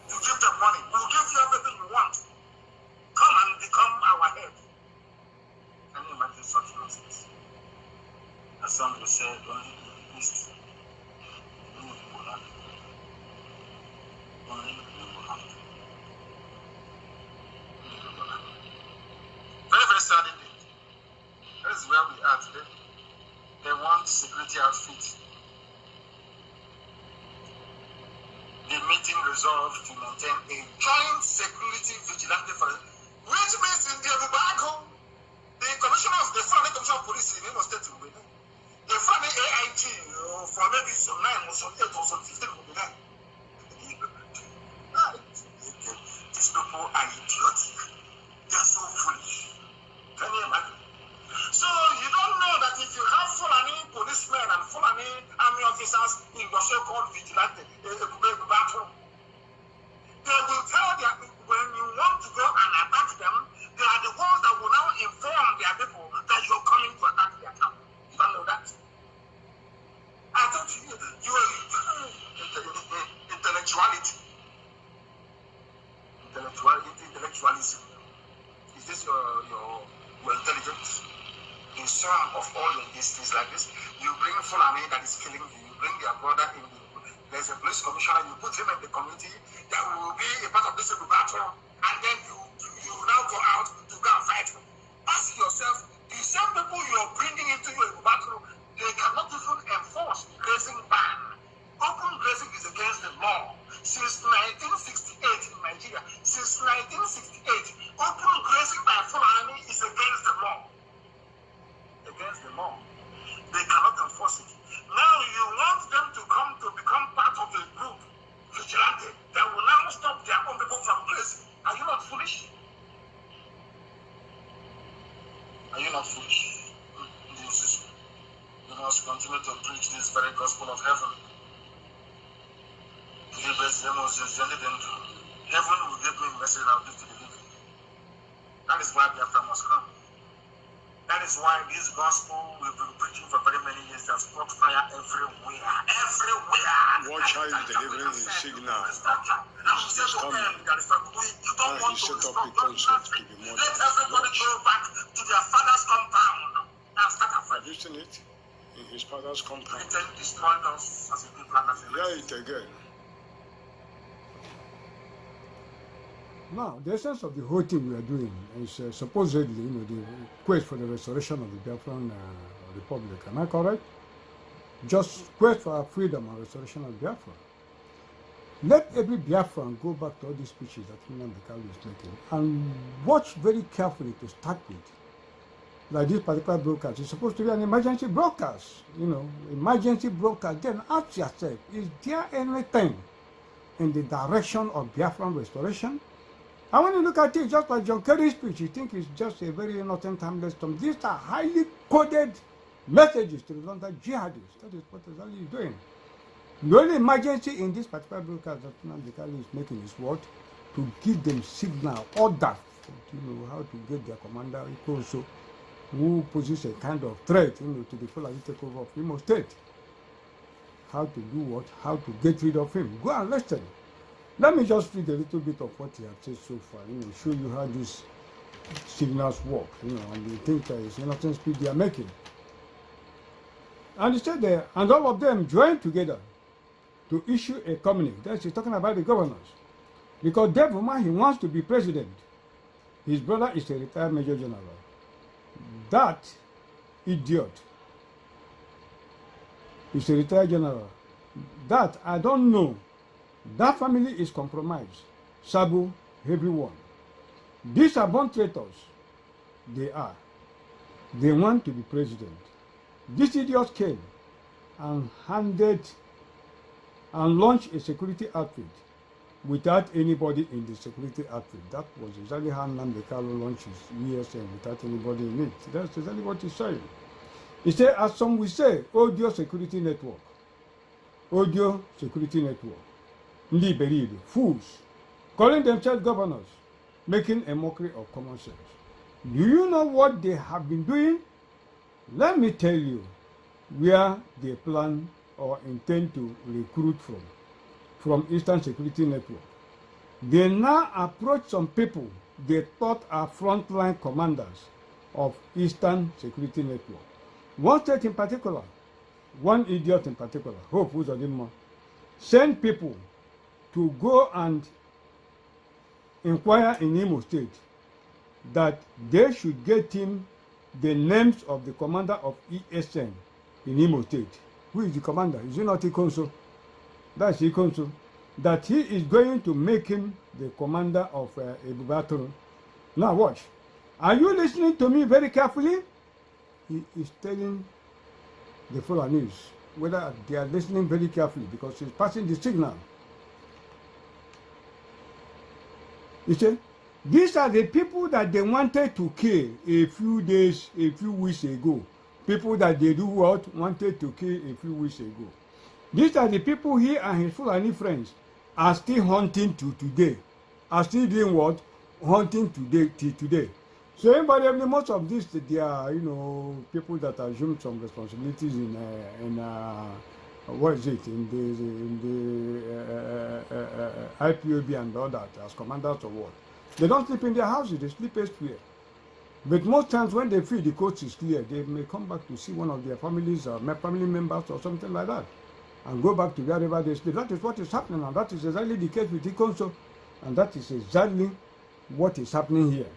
[SPEAKER 2] to give them money. We'll give you everything you want. Come and become our head. Can you imagine such nonsense? As somebody said, only the East, only the Quran, only the Muhammad. Very, very sad indeed. That is where we are today. They want security outfit. The meeting resolved to maintain a joint security vigilante for it, which means in the Rubago, the commissioner of the Federal Commission of Police in Imo State will be there. The Federal AIG for maybe some 9 or some 8 or some 15 will be there. These people are idiotic. They are so foolish. Can you imagine? So you don't know that if you have Fulani policemen and Fulani army officers in your so-called vigilante, they will tell their people when you want to go and attack them, they are the ones that will now inform their people that you're coming to attack their camp. You don't know that? I thought you intellectuality. Intellectualism. Is this your intelligence? In some of all of these things like this, you bring Fulani that is killing you, you bring their brother in there's a police commissioner, you put him in the committee that will be a part of this battle, and then you now go out to go and fight. Ask yourself, the same people you're bringing into your battle, they cannot even enforce grazing ban. Open grazing is against the law. Since 1968 in Nigeria, since 1968, open grazing by Fulani is against the law. Against the law. They cannot enforce it. Now you want them to come to become part of a group, vigilante, that will now stop their own people from grazing. Are you not foolish? Are you not foolish? You must continue to preach this very gospel of heaven. Heaven will give me a message I'll give to the living. That is why Biafra must come. That is why this gospel we've been preaching for very many years has brought fire everywhere. Everywhere.
[SPEAKER 3] Watch how he's delivering his signal.
[SPEAKER 2] He's coming. As he set up the concept to be more. Let everybody go back to their father's compound and start afresh.
[SPEAKER 3] Have you seen it? In his father's compound.
[SPEAKER 2] He destroyed us as a people and as a
[SPEAKER 3] Hear it again.
[SPEAKER 1] Now, the essence of the whole thing we are doing is supposedly, the quest for the restoration of the Biafran Republic. Am I correct? Just quest for our freedom and restoration of Biafra. Let every Biafran go back to all these speeches that Nnamdi Kanu is making and watch very carefully to start with. Like this particular broadcast is supposed to be an emergency broadcast, emergency broadcast. Then ask yourself, is there anything in the direction of Biafran restoration? And when you look at it, just like John Kerry's speech, you think it's just a very innocent, harmless term. These are highly coded messages to the London jihadists. That is what exactly he's doing. The only emergency in this particular broadcast that Nnamdi Kanu is making is what? To give them signal, order, how to get their commander, also, who poses a kind of threat, to the full takeover of Imo State. How to do what? How to get rid of him. Go and listen. Let me just read a little bit of what he has said so far, show you how these signals work, and you think that it's innocent speech they are making. And he said there, and all of them joined together to issue a communique. That's he's talking about the governors. Because Devuma, he wants to be president. His brother is a retired major general. That idiot is a retired general. That, I don't know. That family is compromised. Sabu, everyone. These are born traitors. They are. They want to be president. These idiots came and launched a security outfit without anybody in the security outfit. That was exactly how Nnamdi Kanu launched his ESN without anybody in it. That's exactly what he's saying. He said, as some will say, audio security network. Audio security network. Ndi fools, calling themselves governors, making a mockery of common sense. Do you know what they have been doing? Let me tell you where they plan or intend to recruit from Eastern Security Network. They now approach some people they thought are frontline commanders of Eastern Security Network. One state in particular, one idiot in particular, Hope Uzodinma, send people to go and inquire in Imo State that they should get him the names of the commander of ESN in Imo State. Who is the commander? Is it not Ikonso? That's Ikonso. That he is going to make him the commander of Ebubatoro. Now watch. Are you listening to me very carefully? He is telling the Fulanis whether they are listening very carefully because he's passing the signal. You see, these are the people that they wanted to kill a few weeks ago. People that they do what? Wanted to kill a few weeks ago. These are the people he and his Fulani friends are still hunting to today. Are still doing what? Hunting today till today. So invariably, most of these, they are, people that assume some responsibilities in what is it, in the IPOB and all that, as commanders of war. They don't sleep in their houses, they sleep elsewhere. But most times when they feel the coast is clear, they may come back to see one of their families or family members or something like that and go back to wherever they sleep. That is what is happening, and that is exactly the case with Ikonso, and that is exactly what is happening here.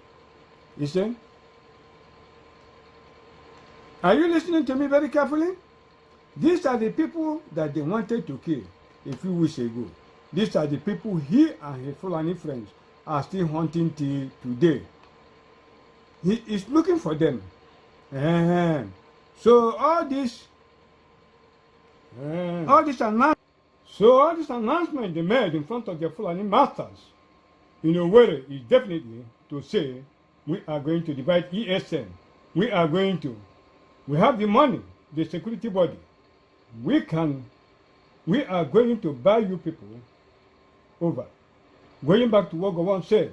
[SPEAKER 1] You see? Are you listening to me very carefully? These are the people that they wanted to kill a few weeks ago. These are the people he and his Fulani friends are still hunting till today. He is looking for them. So all this announcement they made in front of their Fulani masters, whether is definitely to say, we are going to divide ESN. We have the money, the security body. We are going to buy you people over. Going back to what Gowon said,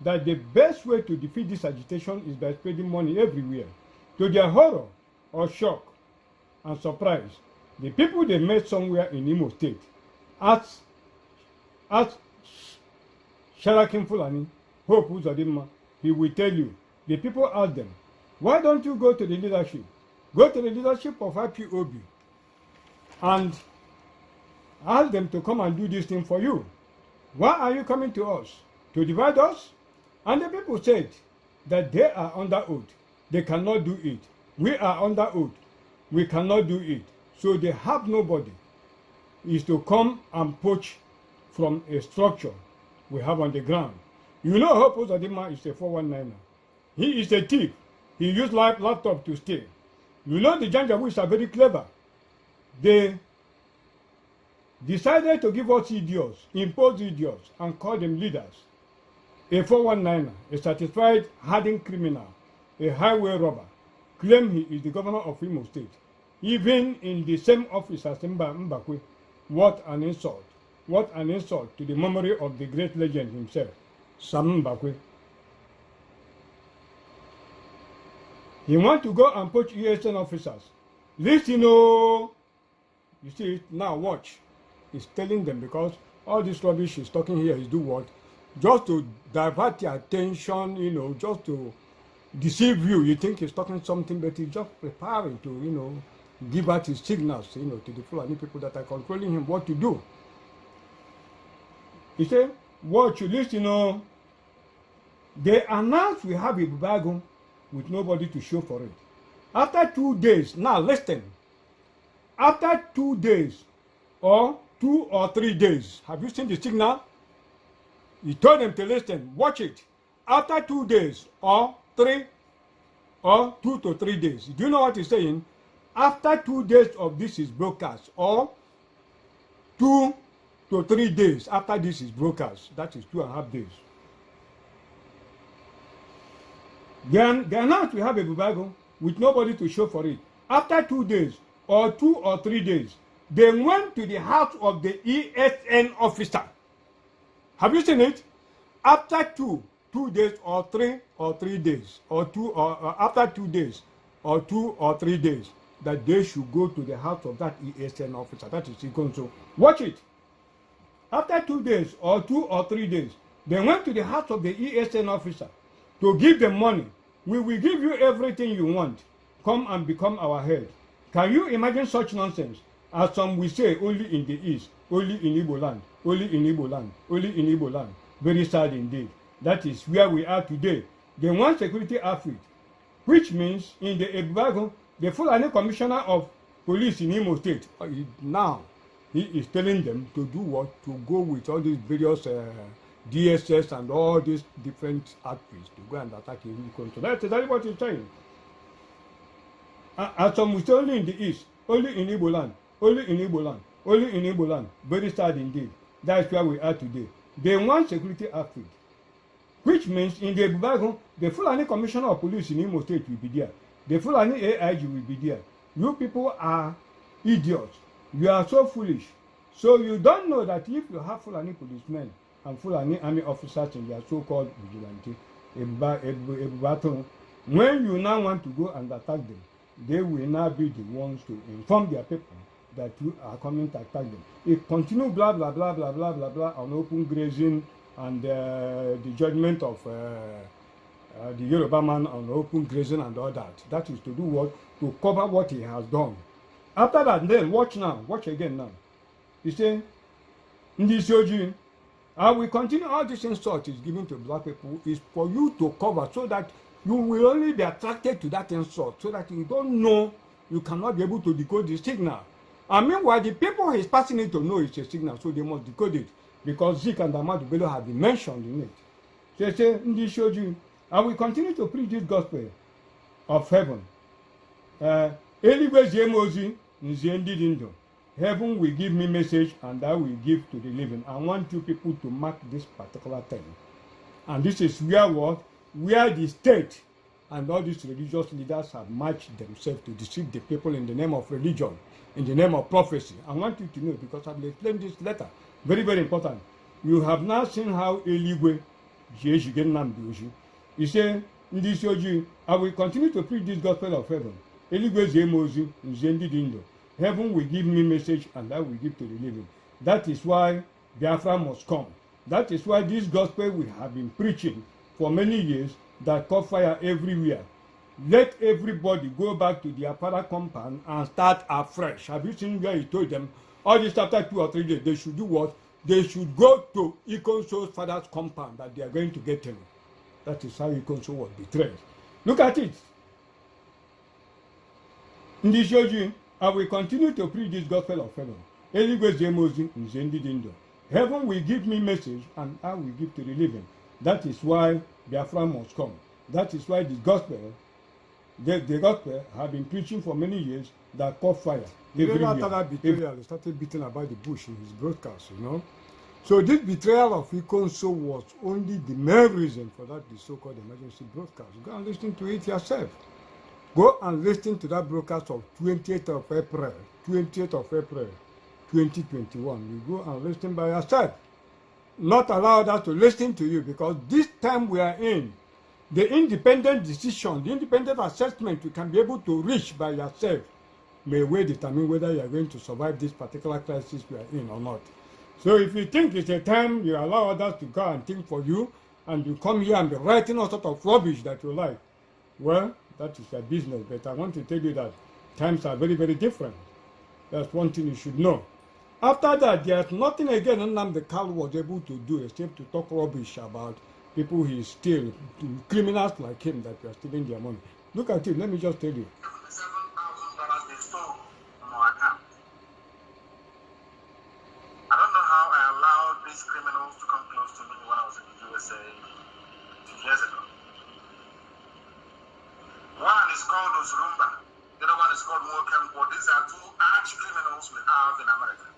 [SPEAKER 1] that the best way to defeat this agitation is by spreading money everywhere. To their horror or shock and surprise, the people they met somewhere in Imo State asked Sharakin Fulani, Hope Uzodinma, he will tell you. The people asked them, why don't you go to the leadership? Go to the leadership of IPOB and ask them to come and do this thing for you. Why are you coming to us? To divide us? And the people said that they are under oath. They cannot do it. We are under oath. We cannot do it. So they have nobody. Is to come and poach from a structure we have on the ground. You know Hope Uzodinma is a 419er. He is a thief. He used laptop to steal. You know the Janjaweeds are very clever. They decided to give us idiots, impose idiots, and call them leaders. A 419er, a certified hardened criminal, a highway robber, claim he is the governor of Imo State, even in the same office as Mbakwe. What an insult. What an insult to the memory of the great legend himself, Sam Mbakwe. He wants to go and poach ESN officers. Listen, oh, you see it now. Watch. He's telling them, because all this rubbish he's talking here is do what? Just to divert your attention, you know, just to deceive you. You think he's talking something, but he's just preparing to, you know, give out his signals, you know, to the Fulani people that are controlling him what to do. He said, watch, you listen, oh. They announced we have a Bubago with nobody to show for it. After 2 days, now listen, after 2 days or 2 or 3 days, have you seen the signal? He told them to listen, watch it. After 2 days or 3 or 2 to 3 days, do you know what he's saying? After 2 days of this is broadcast, or 2 to 3 days after this is broadcast, that is 2.5 days. Then they announced we have a Bubago with nobody to show for it. After 2 days or 2 or 3 days, they went to the house of the ESN officer. Have you seen it? After 2 days or 3 days, or after 2 days or 2 or 3 days, that they should go to the house of that ESN officer. That is Ikonso. Watch it. After 2 days or 2 or 3 days, they went to the house of the ESN officer to give them money. We will give you everything you want. Come and become our head. Can you imagine such nonsense? As some will say, only in the East, only in Igbo land, only in Igbo land, only in Igbo land. Very sad indeed. That is where we are today. They want security outfit, which means in the Ebubago, the Fulani Commissioner of Police in Imo State, now he is telling them to do what? To go with all these various DSS and all these different outfits to go and attack Imo. So that's exactly what he's saying. As some will say, only in the East, only in Igbo land, only in Igbo land, only in Igbo land. Very sad indeed. That's where we are today. They want security outfit, which means in the Ebubago, the Fulani Commissioner of Police in Imo State will be there. The Fulani AIG will be there. You people are idiots. You are so foolish. So you don't know that if you have Fulani policemen and Fulani army officers in their so-called vigilante, when you now want to go and attack them, they will now be the ones to inform their people that you are coming to attack them. It continue blah blah blah blah blah blah blah on open grazing and the judgment of the Yoruba man on open grazing and all that. That is to do what? To cover what he has done. After that, then watch now, watch again now. He say, Ndisoji, I will continue. All this insult is given to black people is for you to cover, so that you will only be attracted to that insult, so that you don't know, you cannot be able to decode the signal. And meanwhile, the people he's passing it to know it's a signal, so they must decode it, because Zik and Ahmadu Bello have been mentioned in it. So they say, Ndisoji, I will continue to preach this gospel of heaven. Heaven will give me message, and I will give to the living. I want you people to mark this particular thing. And this is where the state and all these religious leaders have matched themselves to deceive the people in the name of religion, in the name of prophecy. I want you to know, because I've explained this letter. Very, very important. You have now seen how Eligwe, he said, Ndị isi ojii, I will continue to preach this gospel of heaven. Eluigwe zie m ozi, nzie ndị dị ndụ. Heaven will give me message and I will give to the living. That is why Biafra must come. That is why this gospel we have been preaching for many years that caught fire everywhere. Let everybody go back to their father compound and start afresh. Have you seen where he told them all this after 2 or 3 days they should do what? They should go to Ikonso's father's compound that they are going to get him. That is how Ikonso was betrayed. Look at it. In this ojii, I will continue to preach this gospel of heaven. Eluigwe zie m ozi, nzie ndị dị ndụ. Heaven will give me message and I will give to the living. That is why Biafra must come. That is why the gospel have been preaching for many years that caught fire. Even after that betrayal, he started beating about the bush in his broadcast, you know. So this betrayal of Ikonso was only the main reason for that the so-called emergency broadcast. Go and listen to it yourself. Go and listen to that broadcast of 20th of April 2021. You go and listen by yourself. Not allow others to listen to you, because this time we are in, the independent decision, the independent assessment you can be able to reach by yourself may well determine whether you are going to survive this particular crisis we are in or not. So if you think it's a time you allow others to go and think for you, and you come here and be writing all sort of rubbish that you like, well, that is your business. But I want to tell you that times are very, very different. That's one thing you should know. After that, there's nothing again Nnamdi Kanu was able to do except to talk rubbish about people he steal, criminals like him that were stealing their money. Look at it, let me just tell you.
[SPEAKER 2] $7,000 they stole from our account. I don't know how I allowed these criminals to come close to me when I was in the USA 2 years ago. One is called Ozurumba, the other one is called Mokempo. These are two arch criminals we have in America.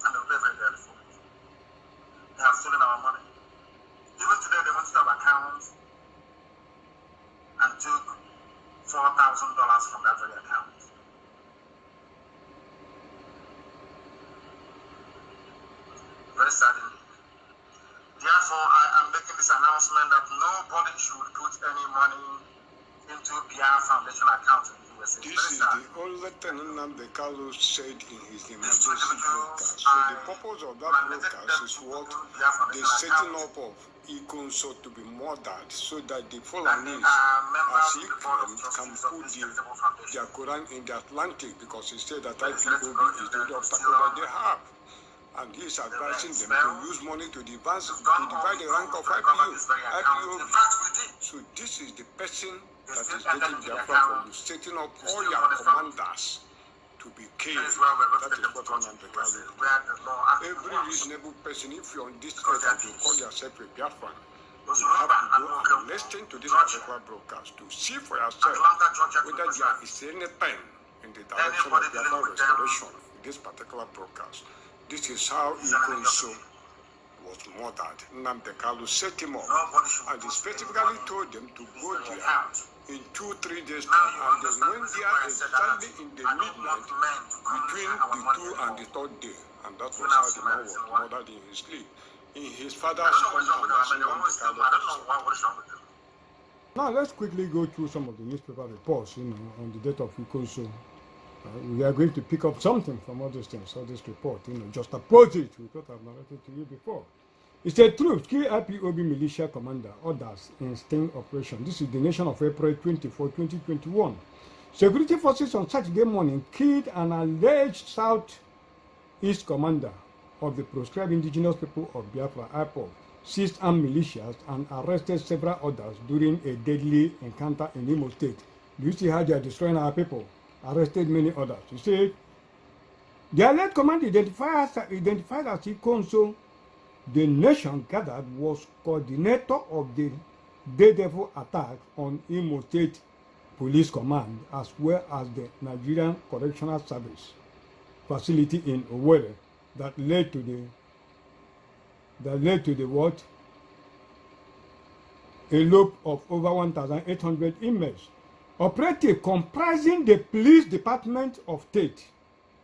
[SPEAKER 2] And they're very, very careful. They have stolen our money. Even today, they went to our account and took $4,000 from that very account. Very sad indeed. Therefore, I am making this announcement that nobody should put any money into BVI Foundation account in the USA.
[SPEAKER 3] This is the only thing Nnamdi Kanu said in his emergency broadcast. So the purpose of that broadcast is what the setting up of Ikonso to be murdered, so that the Fulanis, as he claimed, can put their Quran in the Atlantic, because he said that IPOB is the only obstacle that they have. And he is advising them to use money to divide the rank of IPOB. So this is the person that is getting Biafra from setting up all your commanders to be killed. That is what Nnamdi Kanu is doing. Every reasonable person, if you're on this earth and you call yourself a Biafran, you have to go and listen to this particular broadcast to see for yourself whether there is anything in the direction of Biafra restoration in this particular broadcast. This is how Ikonso was murdered. Nnamdi Kanu set him up, and he specifically told them to go there in 2-3 days time, and they went there exactly in the midnight between the 2 and the 3rd day, and that was how the man was murdered in his sleep, in his father's compound.
[SPEAKER 1] Now let's quickly go through some of the newspaper reports, on the death of Ikonso. We are going to pick up something from all these things, all this report, just opposite to what I've narrated to you before. It said troops kill IPOB militia commander, orders in sting operation. This is the Nation of April 24, 2021. Security forces on Saturday morning killed an alleged Southeast commander of the proscribed indigenous people of Biafra, IPOB, seized armed militias and arrested several others during a deadly encounter in Imo State. Do you see how they are destroying our people? Arrested many others. You see, the alleged command identified as Ikonso, the nation gathered, was coordinator of the Daredevil attack on Imo State Police Command, as well as the Nigerian Correctional Service facility in Owerri that led to the what? A loop of over 1,800 inmates. Operative comprising the Police Department of State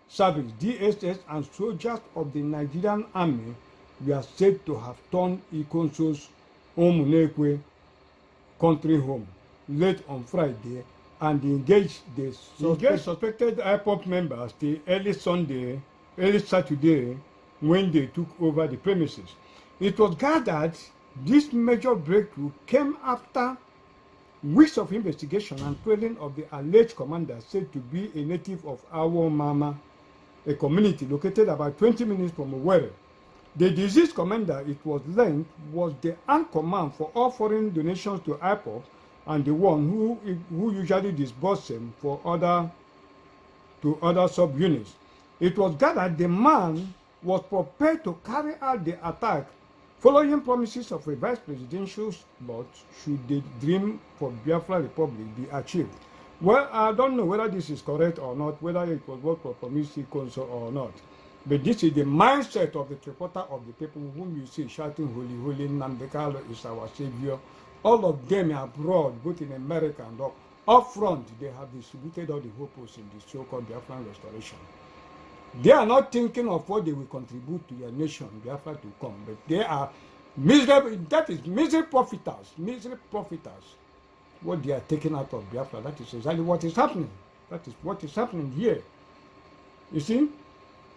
[SPEAKER 1] Service, DSS, and soldiers of the Nigerian Army were said to have turned Ikonso's Omunekwe country home late on Friday and engaged the suspected IPOP members the early Saturday when they took over the premises. It was gathered this major breakthrough came after weeks of investigation and trailing of the alleged commander said to be a native of Awo Mama, a community located about 20 minutes from Owerri. The deceased commander, it was learned, was the anchorman for all foreign donations to IPOP and the one who usually disbursed them to other subunits. It was gathered the man was prepared to carry out the attack following promises of a vice presidential slot should the dream for Biafra Republic be achieved. Well, I don't know whether this is correct or not, whether it was what for promising console or not. But this is the mindset of the reporter of the people whom you see shouting, "Holy, holy, Nnamdi Kanu is our savior." All of them abroad, both in America and up front, they have distributed all the hopes in the so-called Biafran restoration. They are not thinking of what they will contribute to their nation, Biafra, to come, but they are miserable. That is misery profiters. What they are taking out of Biafra, that is exactly what is happening. That is what is happening here. You see,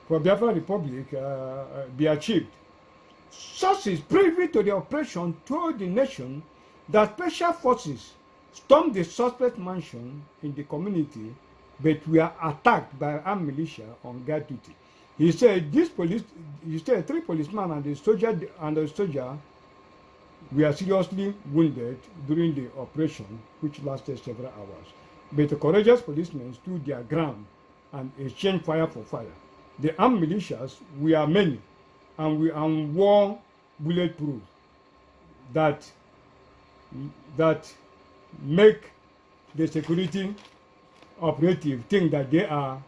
[SPEAKER 1] for Biafra Republic be achieved. Sources privy to the operation told the nation that special forces stormed the suspect mansion in the community but were attacked by armed militia on guard duty. He said three policemen and a soldier were seriously wounded during the operation, which lasted several hours. But the courageous policemen stood their ground and exchanged fire for fire. The armed militias were many and were bulletproof that make the security operative think that they are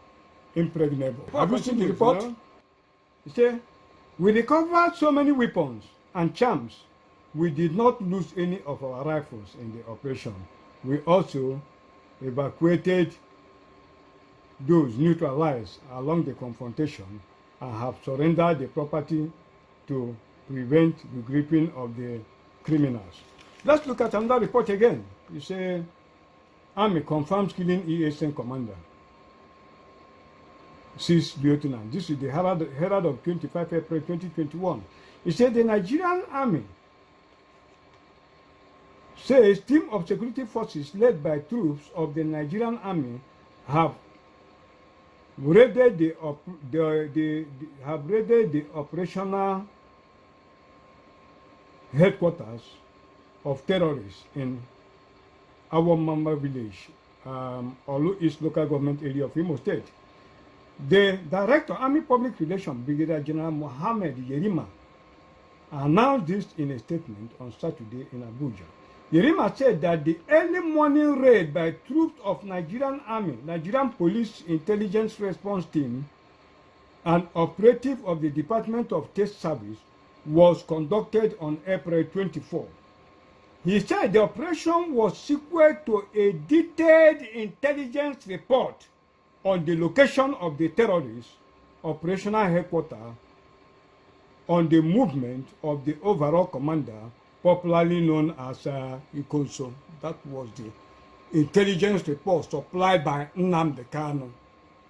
[SPEAKER 1] impregnable. Have you seen the report? He said, "We recovered so many weapons and charms. We did not lose any of our rifles in the operation. We also evacuated those neutralized along the confrontation and have surrendered the property to prevent the gripping of the criminals." Let's look at another report again. You say, Army confirms killing ESN commander. 6 lieutenant. This is the Herald of 25 April 2021. It said the Nigerian Army says team of security forces led by troops of the Nigerian Army have raided the operational headquarters of terrorists in our Mamba village, Olu East local government area of Imo State. The Director Army Public Relations, Brigadier General Mohammed Yerima, announced this in a statement on Saturday in Abuja. Yerima said that the early morning raid by troops of Nigerian Army, Nigerian Police Intelligence Response Team, and operative of the Department of Test Service was conducted on April 24. He said the operation was sequel to a detailed intelligence report on the location of the terrorists' operational headquarters, on the movement of the overall commander, popularly known as Ikonso. That was the intelligence report supplied by Nnamdi Kanu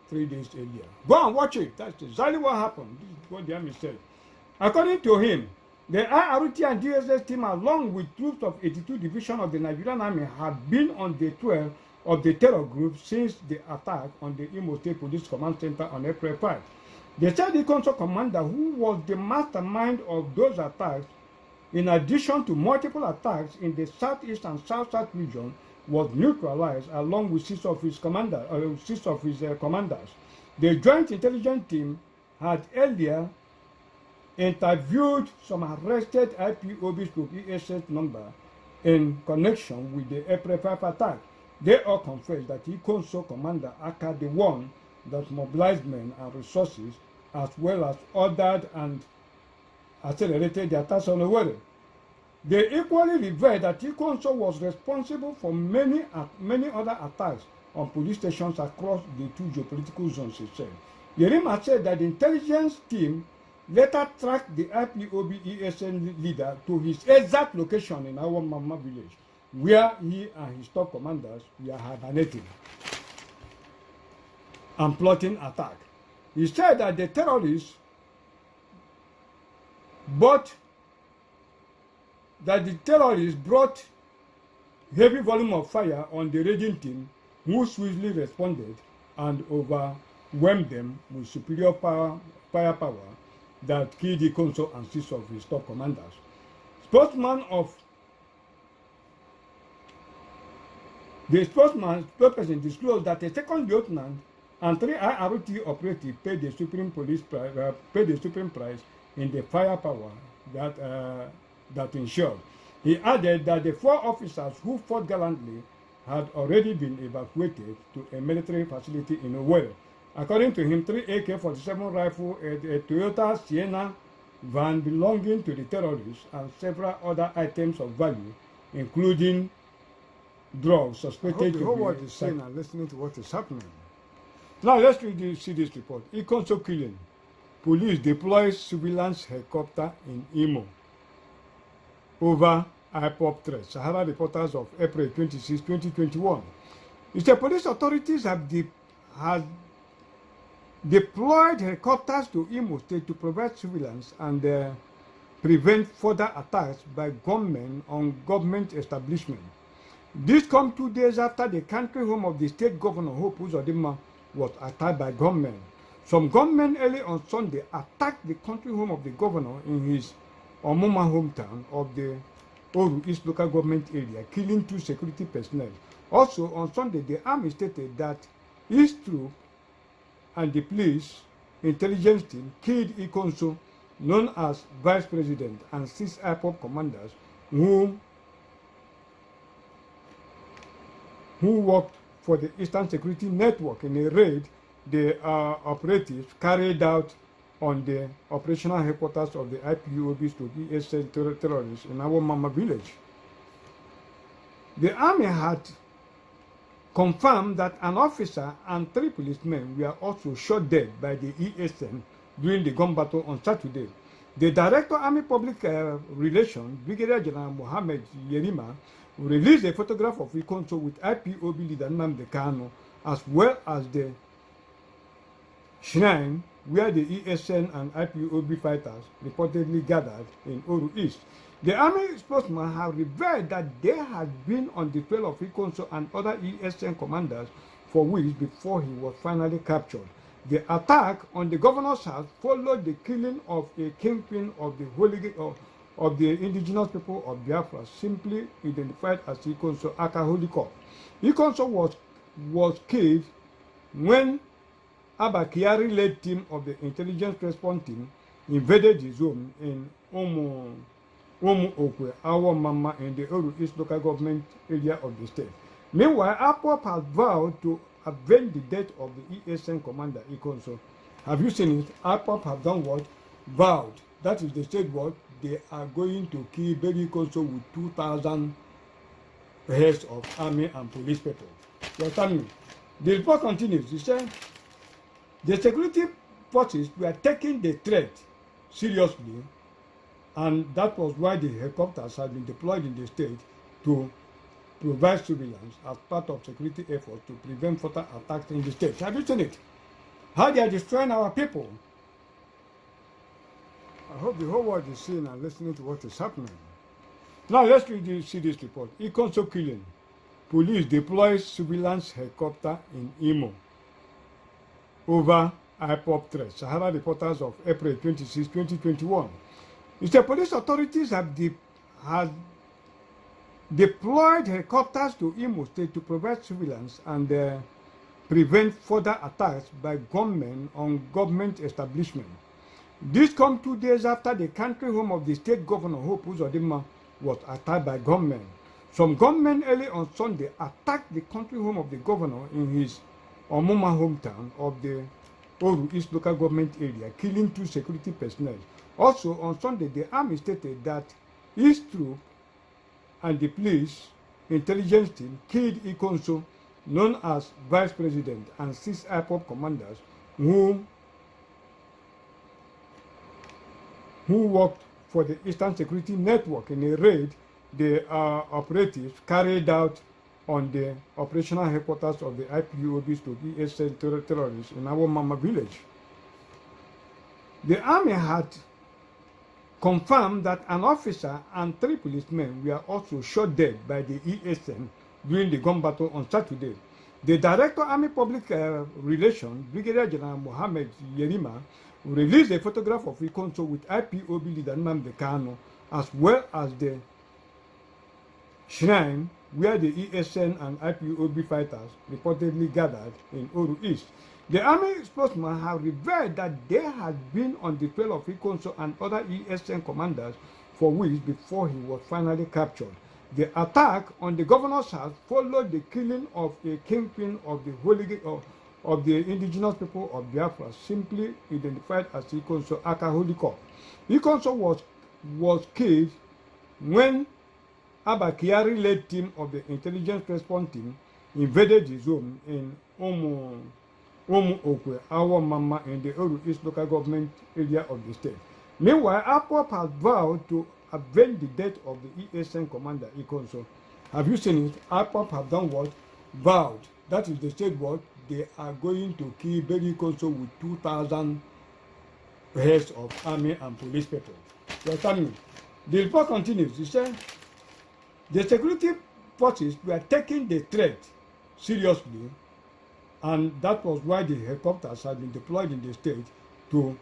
[SPEAKER 1] 3 days earlier. Go and watch it. That's exactly what happened. This is what the army said. According to him, the IRT and DSS team, along with troops of 82 Division of the Nigerian Army, had been on the trail of the terror group since the attack on the Imo State Police Command Center on April 5. The said the Ikonso commander, who was the mastermind of those attacks, in addition to multiple attacks in the southeast and south-south region, was neutralized along with six of his commanders. The Joint Intelligence Team had earlier interviewed some arrested IPOB/ESS number in connection with the April 5 attack. They all confessed that Ikonso commander Aka, the one that mobilized men and resources, as well as ordered and accelerated the attacks on Owerri. They equally revealed that Ikonso was responsible for many other attacks on police stations across the two geopolitical zones, he said. Yerima said that the intelligence team later tracked the IPOB-ESN leader to his exact location in our Mama village. where he and his top commanders were hibernating and plotting attack. He said that the terrorists brought heavy volume of fire on the raiding team, who swiftly responded and overwhelmed them with superior firepower that killed the consul and 6 of his top commanders. The spokesperson disclosed that a second lieutenant and 3 IRT operatives paid the supreme price in the firepower that ensured. He added that the 4 officers who fought gallantly had already been evacuated to a military facility in Owerri. According to him, 3 AK-47 rifles, a Toyota Sienna van belonging to the terrorists, and several other items of value, including drugs suspected to be... The whole world is seeing and listening to what is happening. Now let's see this report. Ikonso killing. Police deploys surveillance helicopter in Imo over IPOP threat. Sahara Reporters of April 26, 2021. It said police authorities have deployed helicopters to Imo State to provide surveillance and prevent further attacks by gunmen on government establishment. This comes 2 days after the country home of the state governor, Hope Uzodinma, was attacked by gunmen. Some gunmen early on Sunday attacked the country home of the governor in his Omuma hometown of the Oru East local government area, killing 2 security personnel. Also on Sunday, the army stated that his troops and the police intelligence team killed Ikonso, known as vice president, and 6 IPOP commanders who worked for the Eastern Security Network in a raid the operatives carried out on the operational headquarters of the IPOBs to ESN terrorists in our Mama village. The army had confirmed that an officer and 3 policemen were also shot dead by the ESN during the gun battle on Saturday. The Director Army Public Relations, Brigadier General Mohammed Yerima, released a photograph of Ikonso with IPOB leader Nnamdi Kanu, as well as the shrine where the ESN and IPOB fighters reportedly gathered in Oru East. The army spokesman have revealed that they had been on the trail of Ikonso and other ESN commanders for weeks before he was finally captured. The attack on the governor's house followed the killing of a kingpin of the indigenous people of Biafra, simply identified as Ikonso Akaholikop. Ikonso was killed when Abakiari-led team of the intelligence response team invaded the zone in Omu Okwe, Awo Mama, in the Oru East local government area of the state. Meanwhile, APOP has vowed to avenge the death of the ESN commander Ikonso. Have you seen it? APOP have done what? Vowed. That is, they said what? They are going to kill Baby Ikonso with 2,000 heads of army and police people. You understand me? The report continues. It says the security forces were taking the threat seriously, and that was why the helicopters had been deployed in the state to provide surveillance as part of security efforts to prevent further attacks in the state. Have you seen it? How they are destroying our people. I hope the whole world is seeing and listening to what is happening. Now let's see this report. Ikonso killing. Police deploys surveillance helicopter in Imo over IPOP threat. Sahara Reporters of April 26, 2021. It said police authorities have deployed helicopters to Imo State to provide surveillance and prevent further attacks by gunmen on government establishment. This comes 2 days after the country home of the state governor, Hope Uzodinma, was attacked by gunmen. Some gunmen early on Sunday attacked the country home of the governor in his Omuma hometown of the Oru East local government area, killing 2 security personnel. Also on Sunday, the army stated that his troops and the police intelligence team killed Ikonso, known as vice president, and 6 IPOP commanders who worked for the Eastern Security Network in a raid the operatives carried out on the operational headquarters of the IPOBs to ESN terrorists in our Mama village. The army had confirmed that an officer and 3 policemen were also shot dead by the ESN during the gun battle on Saturday. The Director Army Public Relations, Brigadier General Mohammed Yerima, released a photograph of Ikonso with IPOB leader Nnamdi Kanu, as well as the shrine where the ESN and IPOB fighters reportedly gathered in Oru East. The army spokesman have revealed that they had been on the trail of Ikonso and other ESN commanders for weeks before he was finally captured. The attack on the governor's house followed the killing of a kingpin of the indigenous people of Biafra, simply identified as Ikonso Akaholiko. Ikonso was killed when Abakiari led team of the intelligence response team invaded his home in Omu Okwe, our Mama, in the Oru East local government area of the state. Meanwhile, APOP has vowed to avenge the death of the ESN commander Ikonso. Have you seen it? APOP have done what? Vowed. That is the state what? They are going to kill Baby Ikonso with 2,000 heads of army and police people. You understand me? The report continues. It says the security forces were taking the threat seriously, and that was why the helicopters had been deployed in the state to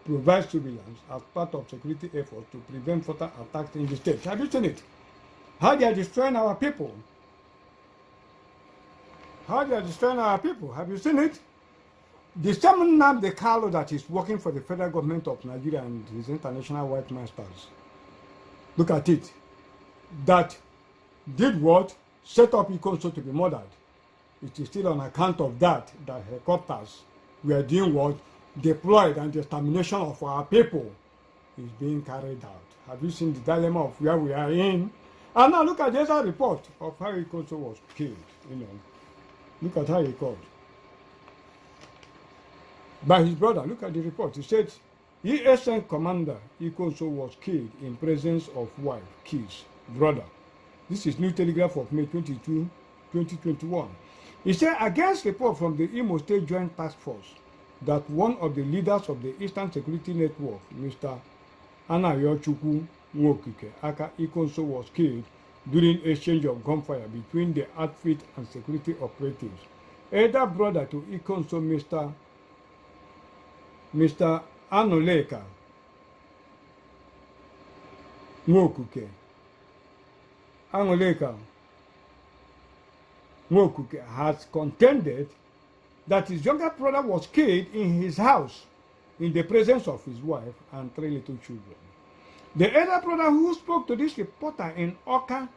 [SPEAKER 1] provide surveillance as part of security efforts to prevent further attacks in the state. Have you seen it? How they are destroying our people? How they are destroying our people? Have you seen it? The same Nnamdi Kanu that is working for the federal government of Nigeria and his international white masters. Look at it. That did what? Set up Ikonso to be murdered. It is still on account of that helicopters were doing what? Deployed, and the extermination of our people is being carried out. Have you seen the dilemma of where we are in? And now look at the other report of how Ikonso was killed. Look at how he called. By his brother. Look at the report. He said ESN commander Ikonso was killed in presence of wife, kids, brother. This is New Telegraph of May 22, 2021. He said, against report from the Imo State Joint Task Force that one of the leaders of the Eastern Security Network, Mr. Anayochukwu Nwokike, aka Ikonso, was killed during exchange of gunfire between the outfit and security operatives. Elder brother to Ikonso, Mr. Anoleka Nwokike, has contended that his younger brother was killed in his house in the presence of his wife and 3 little children. The elder brother who spoke to this reporter in Oka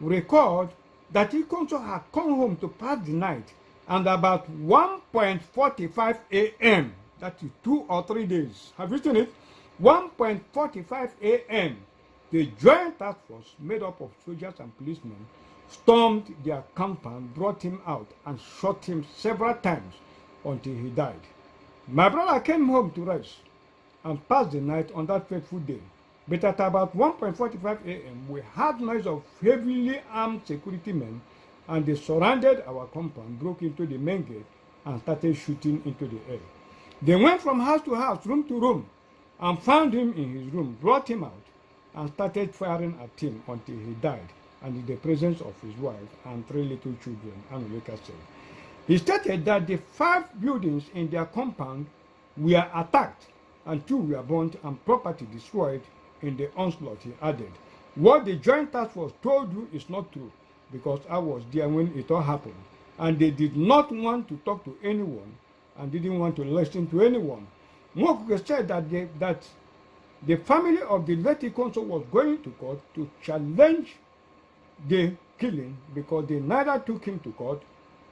[SPEAKER 1] recalled that Ikonso had come home to pass the night, and about 1:45 a.m., that is 2 or 3 days. Have you seen it? 1:45 a.m., the Joint Task Force, made up of soldiers and policemen, stormed their compound, brought him out, and shot him several times until he died. My brother came home to rest and passed the night on that fateful day. But at about 1:45 a.m., we heard noise of heavily armed security men, and they surrounded our compound, broke into the main gate, and started shooting into the air. They went from house to house, room to room, and found him in his room, brought him out, and started firing at him until he died, and in the presence of his wife and 3 little children, Anuleka said. He stated that the 5 buildings in their compound were attacked, and 2 were burnt and property destroyed in the onslaught. He added, what the Joint Task Force told you is not true, because I was there when it all happened, and they did not want to talk to anyone and didn't want to listen to anyone. Mokuke said that the family of the late Ikonso was going to court to challenge the killing because they neither took him to court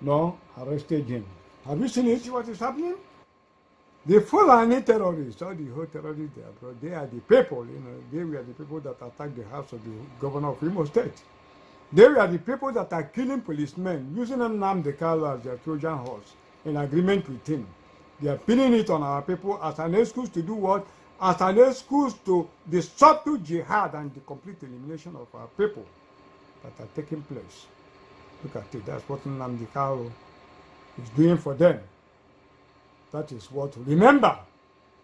[SPEAKER 1] nor arrested him. Have you seen it? See what is happening? The Fulani terrorists, or the whole terrorists, they are the people, they were the people that attacked the house of the governor of Imo State. They were the people that are killing policemen, using Nnamdi Kanu as their Trojan horse in agreement with him. They are pinning it on our people as an excuse to do what? as an excuse to the subtle jihad and the complete elimination of our people that are taking place. Look at it. That's what Nnamdi Kanu is doing for them. That is what. Remember,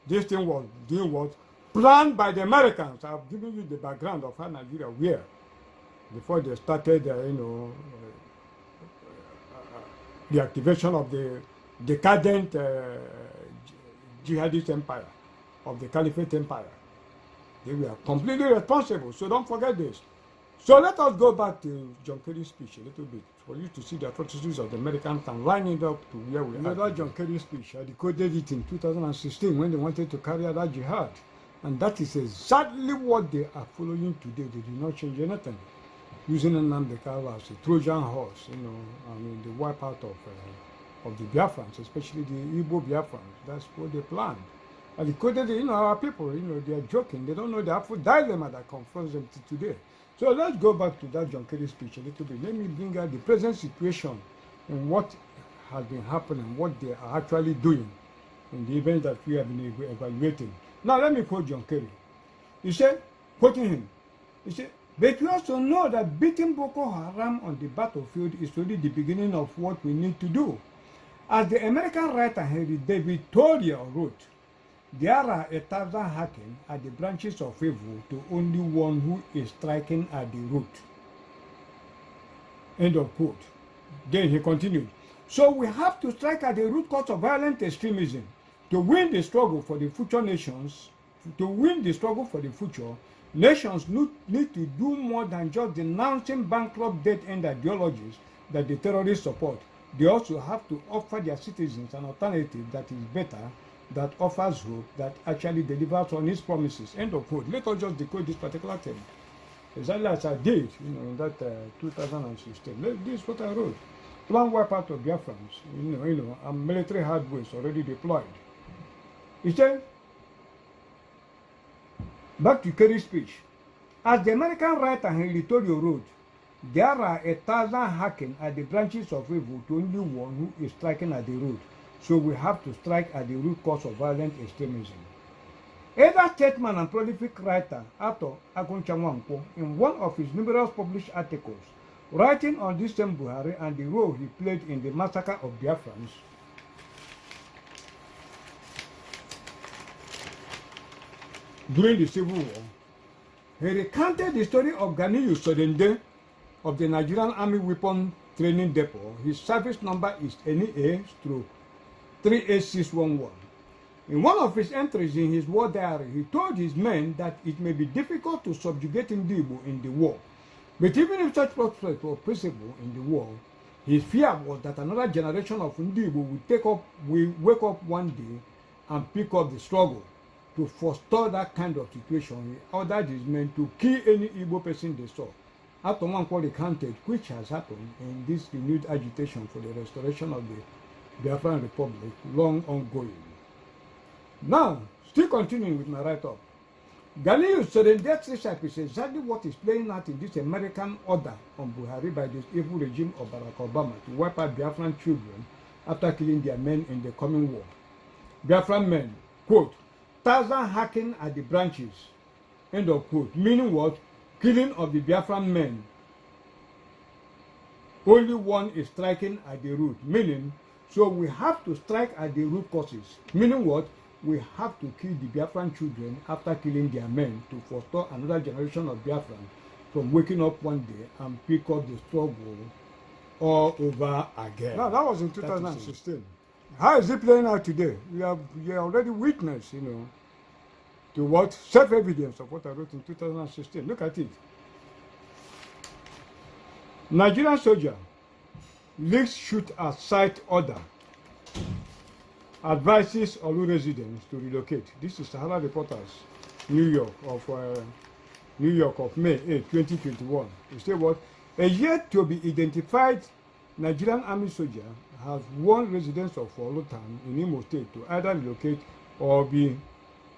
[SPEAKER 1] this thing was doing what planned by the Americans. I've given you the background of how Nigeria were before they started, the activation of the decadent Jihadist empire, of the caliphate empire. They were completely responsible. So don't forget this. So let us go back to John Kerry's speech a little bit for you to see the atrocities of the Americans and line it up to where we are. That John Kerry's speech, I decoded it in 2016 when they wanted to carry out that jihad. And that is exactly what they are following today. They did not change anything. Using Nnamdi Kanu as a Trojan horse, the wipeout of the Biafrans, especially the Igbo Biafrans. That's what they planned. And decoded, our people, they are joking. They don't know the actual dilemma that confronts them today. So let's go back to that John Kerry speech a little bit. Let me bring out the present situation and what has been happening, what they are actually doing in the event that we have been evaluating. Now let me quote John Kerry. He said, quoting him, he said, "But we also know that beating Boko Haram on the battlefield is only the beginning of what we need to do. As the American writer Henry David Thoreau wrote, there are 1,000 hacking at the branches of evil to only one who is striking at the root." End of quote. Then he continued, "So we have to strike at the root cause of violent extremism to win the struggle for the future nations. To win the struggle for the future, nations need to do more than just denouncing bankrupt dead-end ideologies that the terrorists support. They also have to offer their citizens an alternative that is better, that offers hope, that actually delivers on its promises." End of quote. Let us just decode this particular thing. Exactly as I did, in that 2016. This is what I wrote. Plan wipeout of Biafrans, and military hardware is already deployed. He said, back to Kerry's speech, as the American writer Henry Thoreau wrote, there are 1,000 hacking at the branches of evil to only one who is striking at the root. So we have to strike at the root cause of violent extremism. Elder statesman and prolific writer Arthur Aguncha Nwankwo, in one of his numerous published articles, writing on this same Buhari and the role he played in the massacre of Biafrans, during the Civil War, he recounted the story of Ganiyu Sodende of the Nigerian Army Weapon Training Depot. His service number is NEA/38611. In one of his entries in his war diary, he told his men that it may be difficult to subjugate Igbo in the war. But even if such prospects were possible in the war, his fear was that another generation of Igbo will wake up one day and pick up the struggle. To forestall that kind of situation, he ordered his men to kill any Igbo person they saw. Arthur Nwankwo recounted, which has happened in this renewed agitation for the restoration of the Biafran Republic, long ongoing. Now, still continuing with my write-up, Ganiyu Sodende's leadership is exactly what is playing out in this American order on Buhari by this evil regime of Barack Obama to wipe out Biafran children after killing their men in the coming war. Biafran men, quote, 1,000 hacking at the branches, end of quote, meaning what? Killing of the Biafran men. Only one is striking at the root, meaning, so we have to strike at the root causes, meaning what? We have to kill the Biafran children after killing their men to forestall another generation of Biafran from waking up one day and pick up the struggle all over again. Now, that was in 2016. How is it playing out today? We have already witnessed, to what self-evidence of what I wrote in 2016. Look at it. Nigerian soldier leaks shoot at site order. Advises Olu residents to relocate. This is Sahara Reporters, New York of May 8, 2021. You say what? A yet to be identified Nigerian army soldier has warned residents of Olutan in Imo State to either relocate or be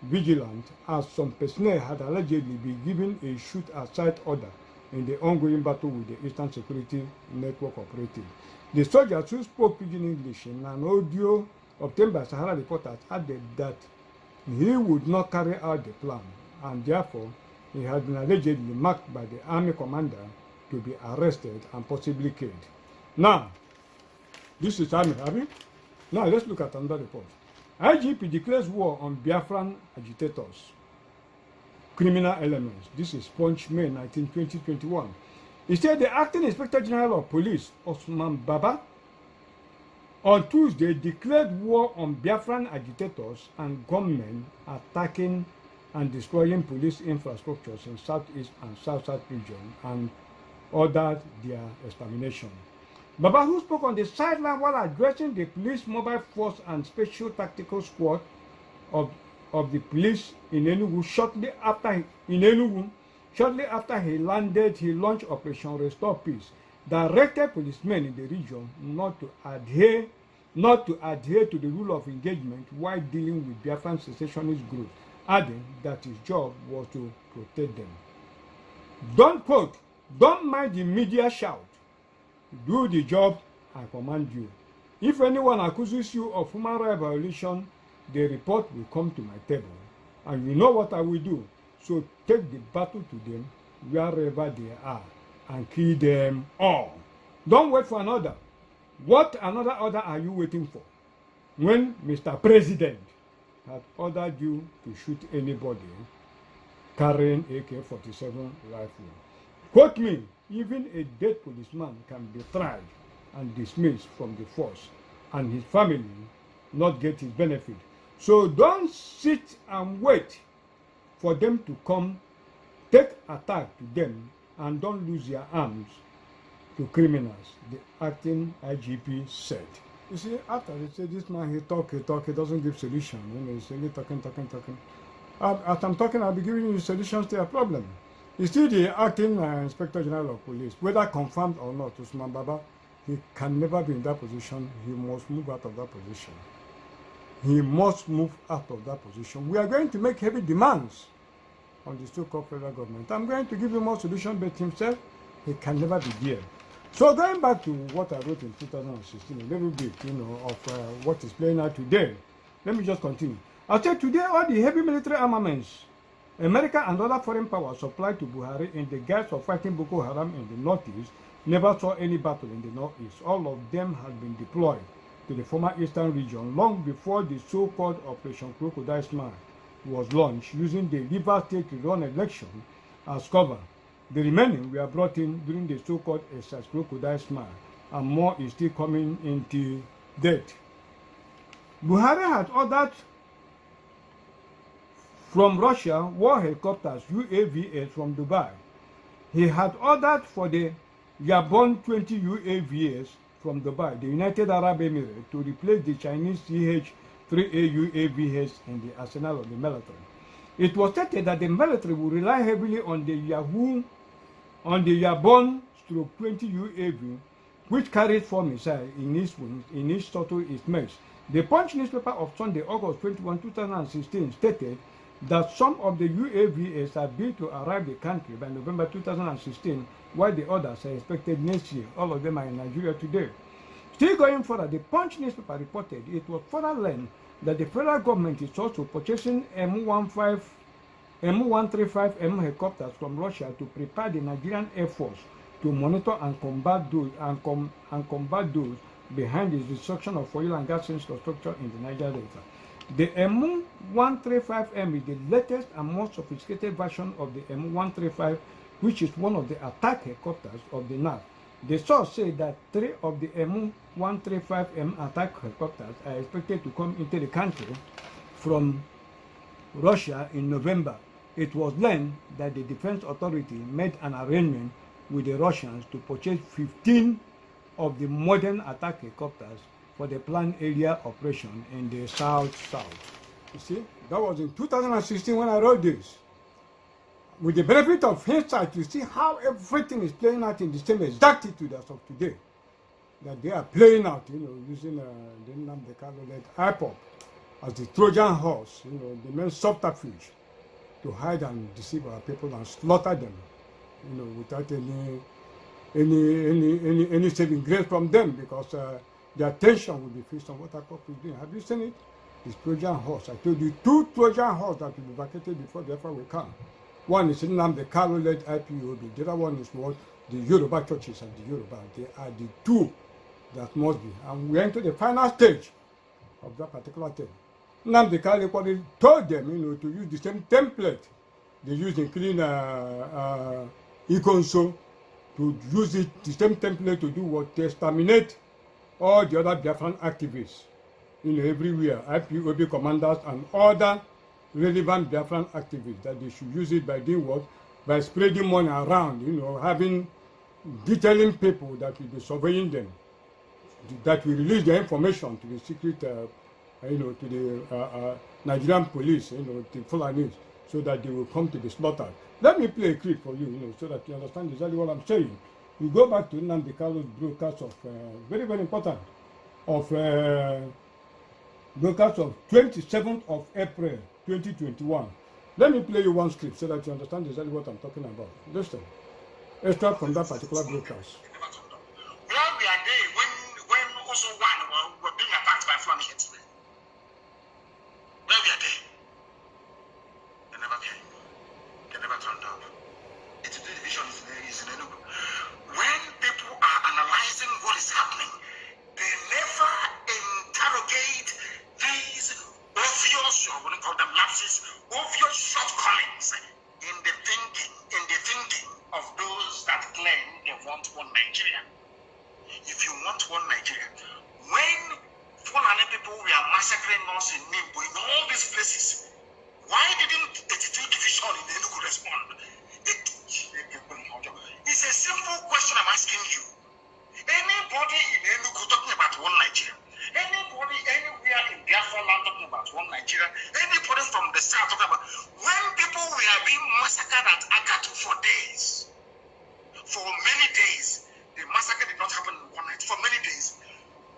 [SPEAKER 1] vigilant, as some personnel had allegedly been given a shoot at site order in the ongoing battle with the Eastern Security Network operative. The soldiers who spoke pidgin English in an audio obtained by Sahara Reporters added that he would not carry out the plan, and therefore he had been allegedly marked by the army commander to be arrested and possibly killed. Now, this is army, Now let's look at another report. IGP declares war on Biafran agitators, criminal elements. This is Punch, May 19, 2021. He said the acting Inspector General of Police, Osman Baba, on Tuesday declared war on Biafran agitators and gunmen attacking and destroying police infrastructures in Southeast and South-South region and ordered their extermination. Baba, who spoke on the sideline while addressing the police mobile force and special tactical squad of the police in Enugu shortly after he landed, he launched Operation Restore Peace, directed policemen in the region not to adhere to the rule of engagement while dealing with Biafran secessionist groups, adding that his job was to protect them. Don't mind the media shout. Do the job I command you. If anyone accuses you of human rights violation, the report will come to my table, and you know what I will do. So take the battle to them wherever they are and kill them all. Don't wait for another. What another order are you waiting for? When Mr. President had ordered you to shoot anybody carrying AK-47 rifle. Quote me, even a dead policeman can be tried and dismissed from the force and his family not get his benefit. So don't sit and wait for them to come, take attack to them, and don't lose your arms to criminals, the acting IGP said. You see, after they say this man, he talk, he doesn't give solution. You know, he's only talking. As I'm talking, I'll be giving you solutions to your problem. You see, the acting Inspector General of Police, whether confirmed or not, Usman Baba, he can never be in that position. He must move out of that position. He must move out of that position. We are going to make heavy demands on the so-called federal government. I'm going to give him more solution, but himself, he can never be there. So going back to what I wrote in 2016, a little bit, you know, of what is playing out today, let me just continue. I said today all the heavy military armaments America and other foreign powers supplied to Buhari in the guise of fighting Boko Haram in the northeast never saw any battle in the northeast. All of them had been deployed to the former eastern region long before the so-called Operation Crocodile Smile was launched, using the River State rerun election as cover. The remaining were brought in during the so-called exercise Crocodile Smile, and more is still coming into date. Buhari had ordered from Russia war helicopters, UAVs from Dubai. He had ordered for the Gabon 20 UAVs from Dubai, the United Arab Emirates, to replace the Chinese CH-3A UAVs in the arsenal of the military. It was stated that the military would rely heavily on the Gabon-20 UAV, which carried 4 missiles in its wings, in each shuttle it makes. The Punch newspaper of Sunday, August 21, 2016 stated that some of the UAVs are due to arrive the country by November 2016, while the others are expected next year. All of them are in Nigeria today. Still going further, the Punch newspaper reported it was further learned that the federal government is also purchasing M135M helicopters from Russia to prepare the Nigerian Air Force to monitor and combat those behind the destruction of oil and gas infrastructure in the Niger Delta. The M135M is the latest and more sophisticated version of the M135, which is one of the attack helicopters of the NAV. The source said that 3 of the M135M attack helicopters are expected to come into the country from Russia in November. It was learned that the Defense Authority made an arrangement with the Russians to purchase 15 of the modern attack helicopters for the planned area operation in the south. You see, that was in 2016 when I wrote this. With the benefit of hindsight, you see how everything is playing out in the same exactitude as of today. That they are playing out, you know, using the IPOP as the Trojan horse, you know, the main subterfuge to hide and deceive our people and slaughter them, you know, without any saving grace from them, because their attention will be fixed on what IPOP is doing. Have you seen it? It's Trojan horse. I told you 2 Trojan horse that will be vacated before Biafra will come. One is Nnamdi Kanu-led IPOB. The other one is what? The Yoruba churches and the Yoruba. They are the 2 that must be. And we enter the final stage of that particular thing. Nnamdi Kanu told them, to use the same template they used in killing Ikonso, to use the same template to do what? To exterminate all the other Biafran activists, everywhere, IPOB commanders and other relevant Biafran activists, that they should use it by doing what? By spreading money around, having detailing people that will be surveying them, that will release the information to the secret, to the Nigerian police, the Fulanis, so that they will come to be slaughtered. Let me play a clip for you, so that you understand exactly what I'm saying. We go back to Nnamdi Kanu's broadcast of, very, very important, of broadcast of 27th of April 2021. Let me play you one script so that you understand exactly what I'm talking about. Listen. Extract from that particular broadcast.
[SPEAKER 2] Where we are there when also one were being attacked by Fulani headsmen. Where we are there. They never came. They never turned up. It's a division is in Enugu. When people are analyzing what is happening, they never interrogate these obvious, or what do you call them, lapses, obvious shortcomings in the thinking of those that claim they want one Nigeria. If you want one Nigeria, when Fulani people were massacring us in Nimbo, in all these places, why didn't 82 Division in Enugu respond? It's a simple question I'm asking you. Anybody in Enugu talking about one Nigeria? Anybody anywhere in Biafra land talking about one Nigeria? Anybody from the south talking about when people were being massacred at Agatu for days? For many days, the massacre did not happen one night. For many days,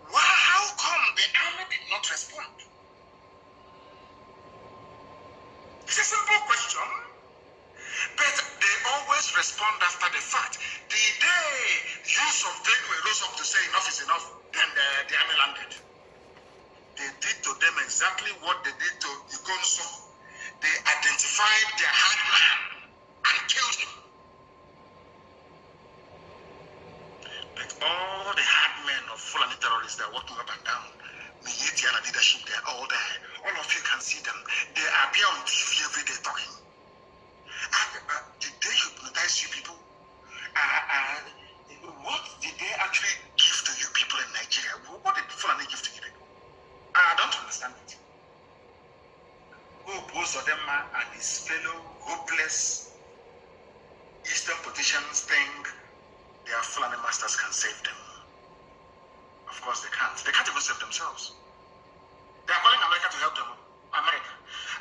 [SPEAKER 2] how come the army did not respond? It's a simple question, but they always respond after the fact. The day Yusuf Degwe rose up to say enough is enough, then the army landed. They did to them exactly what they did to Ikonso. They identified their hard man and killed him. But all the hard men of Fulani terrorists that are walking up and down, Miyeti and leadership, they are all there. All of you can see them. They appear on TV every day talking. Did they hypnotize you people? What did they actually give to you people in Nigeria? What did Fulani give to you people? I don't understand it. Who both of them and his fellow hopeless Eastern politicians think their Fulani masters can save them? Of course they can't. They can't even save themselves. They are calling America to help them. America.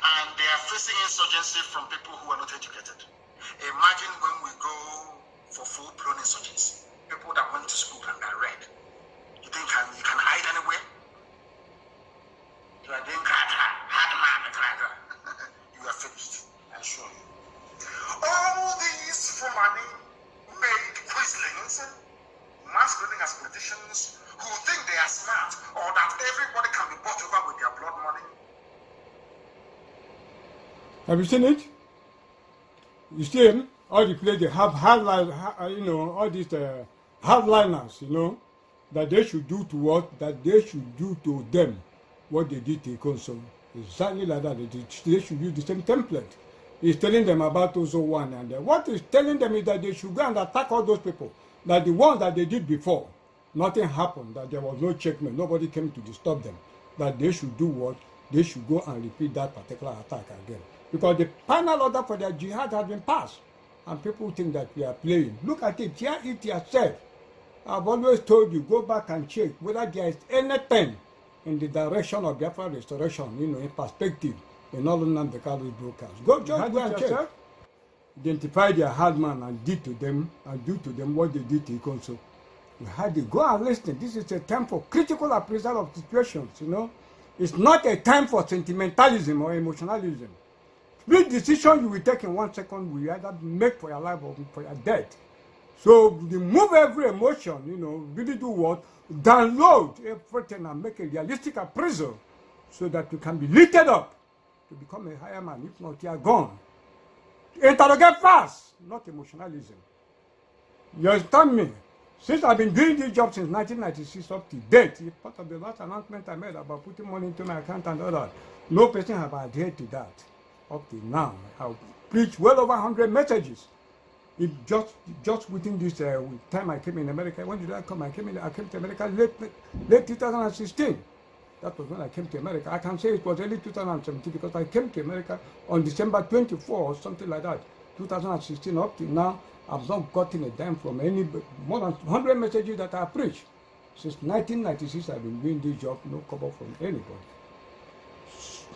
[SPEAKER 2] And they are facing insurgency from people who are not educated. Imagine when we go for full-blown insurgency. People that went to school and are read. You think you can hide anywhere? You are doing hard man. You are finished. I assure you. All these Fulani made quislings, masquerading as politicians who think they are smart, or that everybody can be bought over with their blood money.
[SPEAKER 1] Have you seen it? You see him? All the place they have all these hardliners, that they should do to what? That they should do to them what they did to Ikonso. Exactly like that. They should use the same template. He's telling them about Ozo 1 and what he's telling them is that they should go and attack all those people. That the ones that they did before, nothing happened, that there was no checkmate, nobody came to disturb them. That they should do what? They should go and repeat that particular attack again. Because the final order for their jihad has been passed. And people think that we are playing. Look at it, hear it yourself. I've always told you, go back and check whether there is anything in the direction of Biafra restoration, in perspective, in all Nnamdi Kanu's broadcast. Go and check. Identify their hard man and do to them what they did to Ikonso. You had to go and listen. This is a time for critical appraisal of situations, It's not a time for sentimentalism or emotionalism. Big decision you will take in 1 second will either make for your life or for your death. So remove every emotion, really do what? Download everything and make a realistic appraisal so that you can be lifted up to become a higher man. If not, you are gone. Interrogate fast, not emotionalism. You understand me? Since I've been doing this job since 1996 up to date, it's part of the last announcement I made about putting money into my account and all that. No person have adhered to that up to now. I've preached well over 100 messages. It just within this time I came in America. When did I come? I came to America late 2016. That was when I came to America. I can say it was early 2017 because I came to America on December 24 or something like that. 2016 up to now, I've not gotten a dime from any, more than 100 messages that I preached. Since 1996, I've been doing this job, no cover from anybody.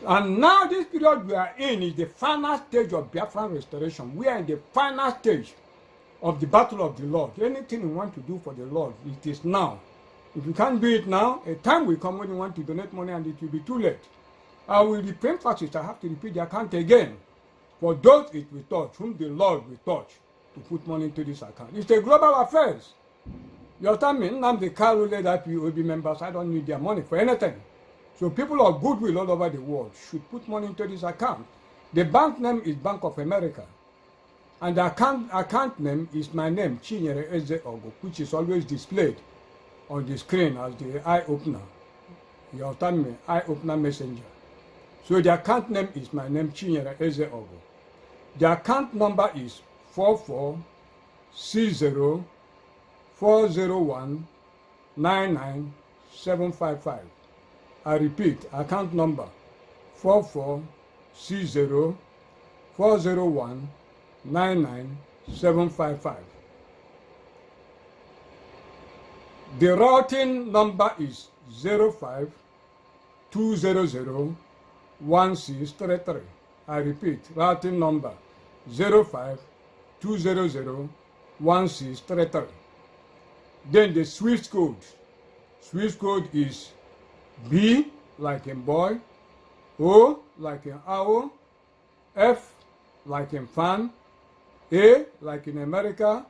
[SPEAKER 1] And now this period we are in is the final stage of Biafran restoration. We are in the final stage of the battle of the Lord. Anything you want to do for the Lord, it is now. If you can't do it now, a time will come when you want to donate money and it will be too late. I will repeat emphasis, I have to repeat the account again. For those it will touch, whom the Lord will touch, to put money into this account. It's a global affair. You understand me? Now the Kalu led IPOB members, I don't need their money for anything. So people of goodwill all over the world should put money into this account. The bank name is Bank of America. And the account name is my name, Chinyere Eze Ogo, which is always displayed on the screen as the eye opener. You understand me? Eye opener messenger. So the account name is my name, Chinyere Eze Ogo. The account number is 4460401997555. I repeat, account number 4460401997555. The routing number is 05200163. I repeat, routing number 05200163. Then the Swift code. Swift code is B like in boy, O like in owl, F like in fan, A like in America,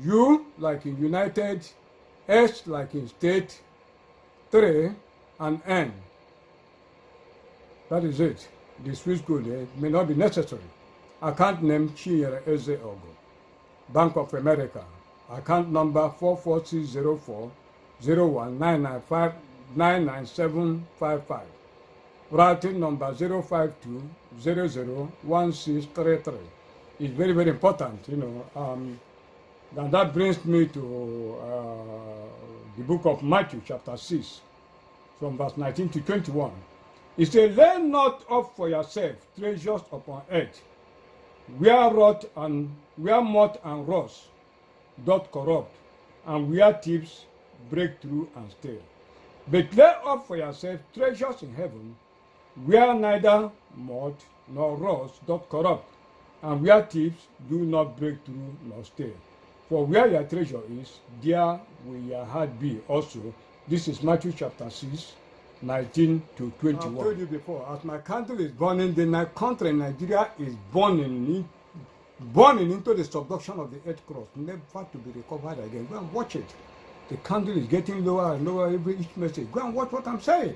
[SPEAKER 1] U like in United, S like in state, 3 and N. That is it. The Swiss code may not be necessary. Account name Chinyere Eze Ogo. Bank of America. Account number 4460401997555. Routing number 052001633. It's very, very important, you know. And that brings me to the book of Matthew, chapter 6, from verse 19 to 21. It says, lay not up for yourself treasures upon earth, where moth and rust doth corrupt, and where thieves break through and steal. But lay up for yourself treasures in heaven, where neither moth nor rust doth corrupt, and where thieves do not break through nor steal. For where your treasure is, there will your heart be also. This is Matthew chapter 6, 19 to 21. I've told you before, as my candle is burning, then my country, Nigeria, is burning into the subduction of the earth crust, never to be recovered again. Go and watch it. The candle is getting lower and lower each message. Go and watch what I'm saying.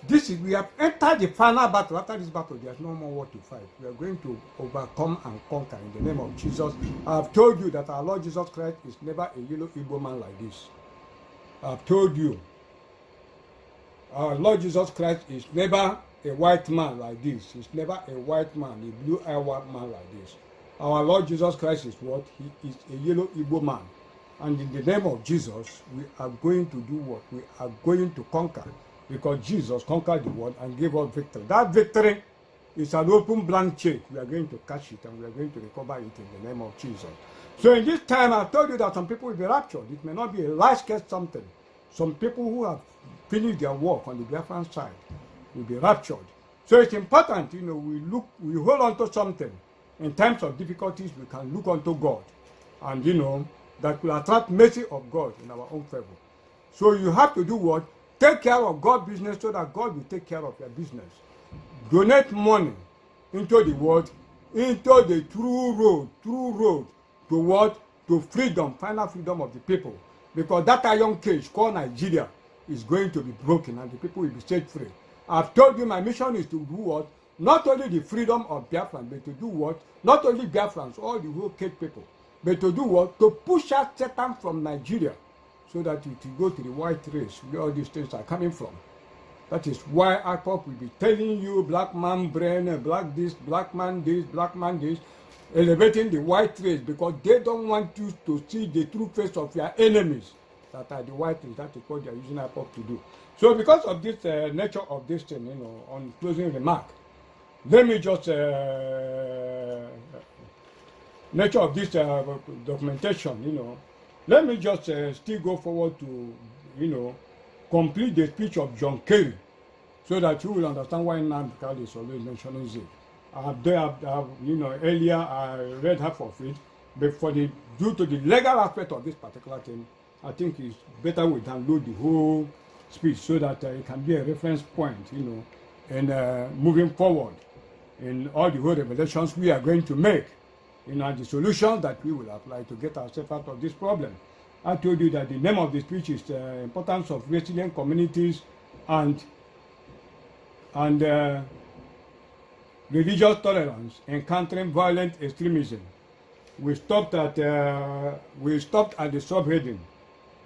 [SPEAKER 1] We have entered the final battle. After this battle, there's no more war to fight. We are going to overcome and conquer in the name of Jesus. I have told you that our Lord Jesus Christ is never a yellow Igbo man like this. I have told you. Our Lord Jesus Christ is never a white man like this. He's never a white man, a blue-eyed white man like this. Our Lord Jesus Christ is what? He is a yellow Igbo man. And in the name of Jesus, we are going to do what? We are going to conquer. Because Jesus conquered the world and gave us victory. That victory is an open blank check. We are going to catch it and we are going to recover it in the name of Jesus. So in this time, I told you that some people will be raptured. It may not be a large-scale something. Some people who have finished their work on the Biafran side will be raptured. So it's important, you know, we hold on to something. In times of difficulties, we can look unto God. And, you know, that will attract mercy of God in our own favor. So you have to do what? Take care of God's business so that God will take care of your business. Donate money into the world, into the true road to what? To freedom, final freedom of the people. Because that iron cage called Nigeria is going to be broken and the people will be set free. I've told you my mission is to do what? Not only the freedom of Biafran, but to do what? Not only Biafrans, all the whole Cape people, but to do what? To push out Satan from Nigeria so that it will go to the white race where all these things are coming from. That is why IPOP will be telling you black man brain, black this, black man this, elevating the white race because they don't want you to see the true face of your enemies that are the white race. That is what they are using IPOP to do. So because of this nature of this thing, you know, on closing remark, let me just nature of this documentation, you know, let me just still go forward to, you know, complete the speech of John Kerry, so that you will understand why Nnamdi is always mentioning it. You know, earlier I read half of it, but due to the legal aspect of this particular thing, I think it's better we download the whole speech so that it can be a reference point, you know, and moving forward in all the whole revelations we are going to make, you know, the solutions that we will apply to get ourselves out of this problem. I told you that the name of the speech is the importance of resilient communities and religious tolerance encountering violent extremism. We stopped at the subheading,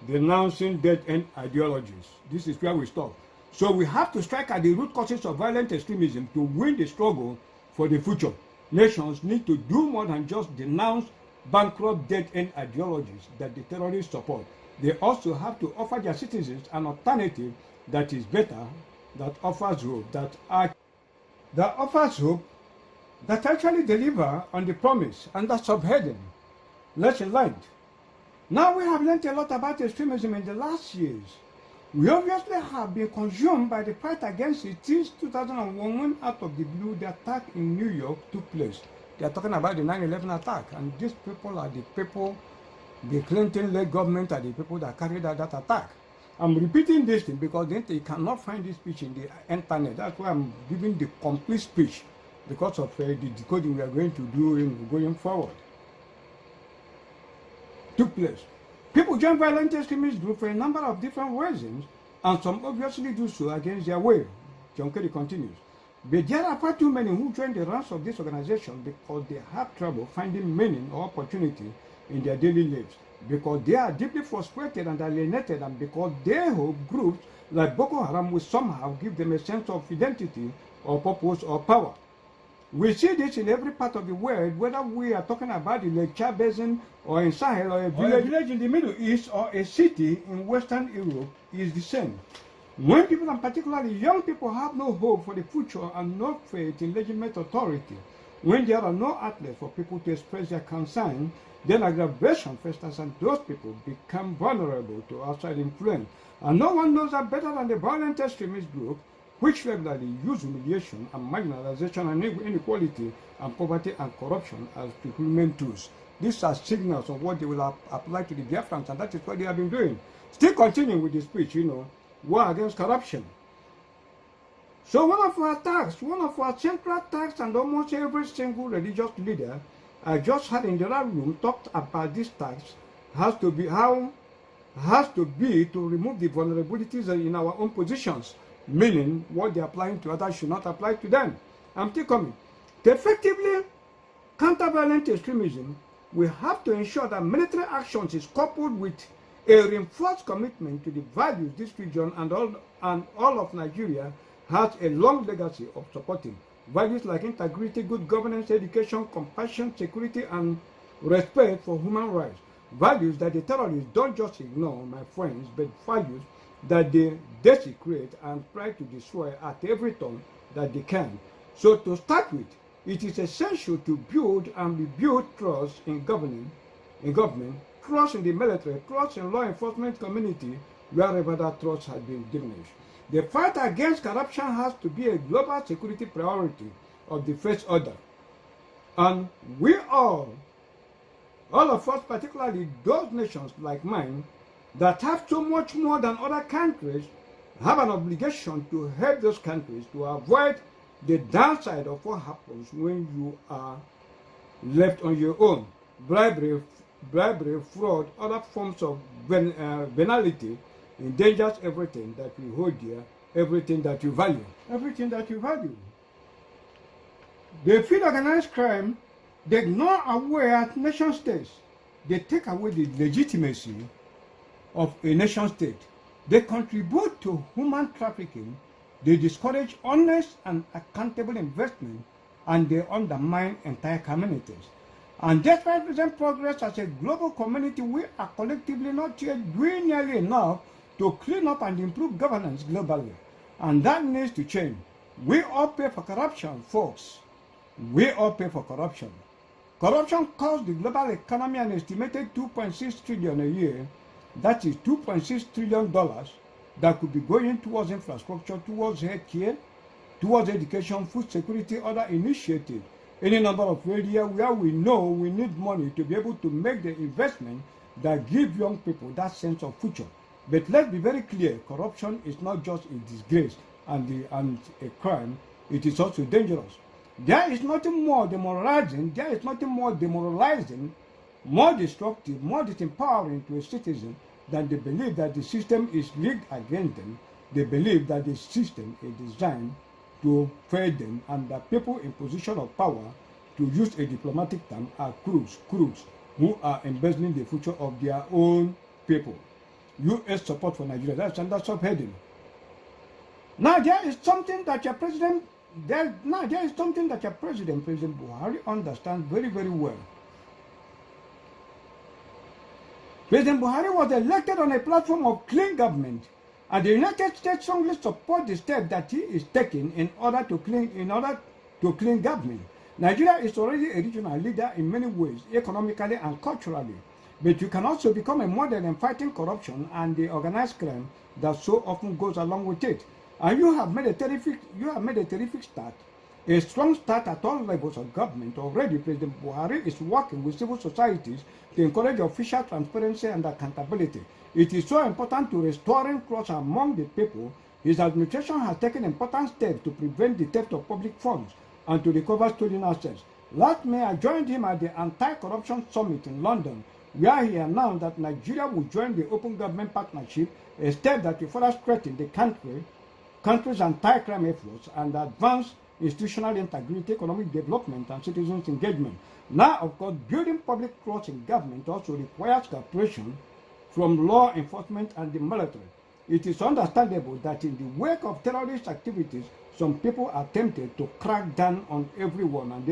[SPEAKER 1] denouncing dead-end ideologies. This is where we stop. So we have to strike at the root causes of violent extremism to win the struggle for the future. Nations need to do more than just denounce bankrupt dead-end ideologies that the terrorists support. They also have to offer their citizens an alternative that is better, that offers hope, that actually deliver on the promise and the subheading. Lesson learned. Now we have learned a lot about extremism in the last years. We obviously have been consumed by the fight against it since 2001 when out of the blue the attack in New York took place. They are talking about the 9/11 attack, and these people are the people, the Clinton-led government are the people that carried out that attack. I'm repeating this thing because then they cannot find this speech in the internet. That's why I'm giving the complete speech because of the decoding we are going to do in going forward. Took place. People join violent extremist groups for a number of different reasons, and some obviously do so against their will. John Kerry continues. But there are far too many who join the ranks of this organization because they have trouble finding meaning or opportunity in their daily lives, because they are deeply frustrated and alienated, and because they hope groups like Boko Haram will somehow give them a sense of identity or purpose or power. We see this in every part of the world, whether we are talking about the Lake Chad Basin or in Sahel or a village in the Middle East or a city in Western Europe is the same. When people, and particularly young people, have no hope for the future and no faith in legitimate authority, when there are no outlets for people to express their concern, then aggravation festers and those people become vulnerable to outside influence. And no one knows that better than the violent extremist group, which regularly use humiliation and marginalization and inequality and poverty and corruption as recruitment tools. These are signals of what they will apply to the Biafrans, and that is what they have been doing. Still continuing with the speech, you know, war against corruption. So one of our central tasks, and almost every single religious leader I just had in the other room talked about this task, has to be to remove the vulnerabilities in our own positions, meaning what they are applying to others should not apply to them. I'm still coming. To effectively counter violent extremism, we have to ensure that military actions is coupled with a reinforced commitment to the values this region and all of Nigeria has a long legacy of supporting. Values like integrity, good governance, education, compassion, security, and respect for human rights. Values that the terrorists don't just ignore, my friends, but values that they desecrate and try to destroy at every turn that they can. So to start with, it is essential to build and rebuild trust in government, trust in the military, trust in law enforcement community, wherever that trust has been diminished. The fight against corruption has to be a global security priority of the first order. And we all of us, particularly those nations like mine, that have so much more than other countries, have an obligation to help those countries to avoid the downside of what happens when you are left on your own. Bribery, fraud, other forms of venality endangers everything that we hold dear everything that you value. Everything that you value. They feed organized crime. They ignore aware nation states. They take away the legitimacy of a nation state. They contribute to human trafficking. They discourage honest and accountable investment, and they undermine entire communities. And despite recent progress as a global community, we are collectively not yet doing nearly enough to clean up and improve governance globally. And that needs to change. We all pay for corruption, folks. We all pay for corruption. Corruption costs the global economy an estimated $2.6 trillion a year. That is $2.6 trillion that could be going towards infrastructure, towards healthcare, towards education, food security, other initiatives. Any number of areas where we know we need money to be able to make the investment that give young people that sense of future. But let's be very clear, corruption is not just a disgrace and a crime, it is also dangerous. There is nothing more demoralizing, there is nothing more demoralizing, more destructive, more disempowering to a citizen than the belief that the system is rigged against them. They believe that the system is designed to fail them, and that people in position of power, to use a diplomatic term, are crooks who are embezzling the future of their own people. U.S. support for Nigeria, that's under subheading. Now there is something that your president, President Buhari understands very, very well. President Buhari was elected on a platform of clean government, and the United States strongly support the step that he is taking in order to clean government. Nigeria is already a regional leader in many ways, economically and culturally, but you can also become a model in fighting corruption and the organized crime that so often goes along with it. And you have made a terrific start, a strong start at all levels of government. Already, President Buhari is working with civil societies to encourage official transparency and accountability. It is so important to restoring trust among the people. His administration has taken important steps to prevent the theft of public funds and to recover stolen assets. Last May, I joined him at the Anti-Corruption Summit in London, where he announced that Nigeria will join the Open Government Partnership, a step that will further strengthen the country's anti-crime efforts and advance institutional integrity, economic development, and citizens' engagement. Now, of course, building public trust in government also requires cooperation from law enforcement and the military. It is understandable that in the wake of terrorist activities, some people are tempted to crack down on everyone and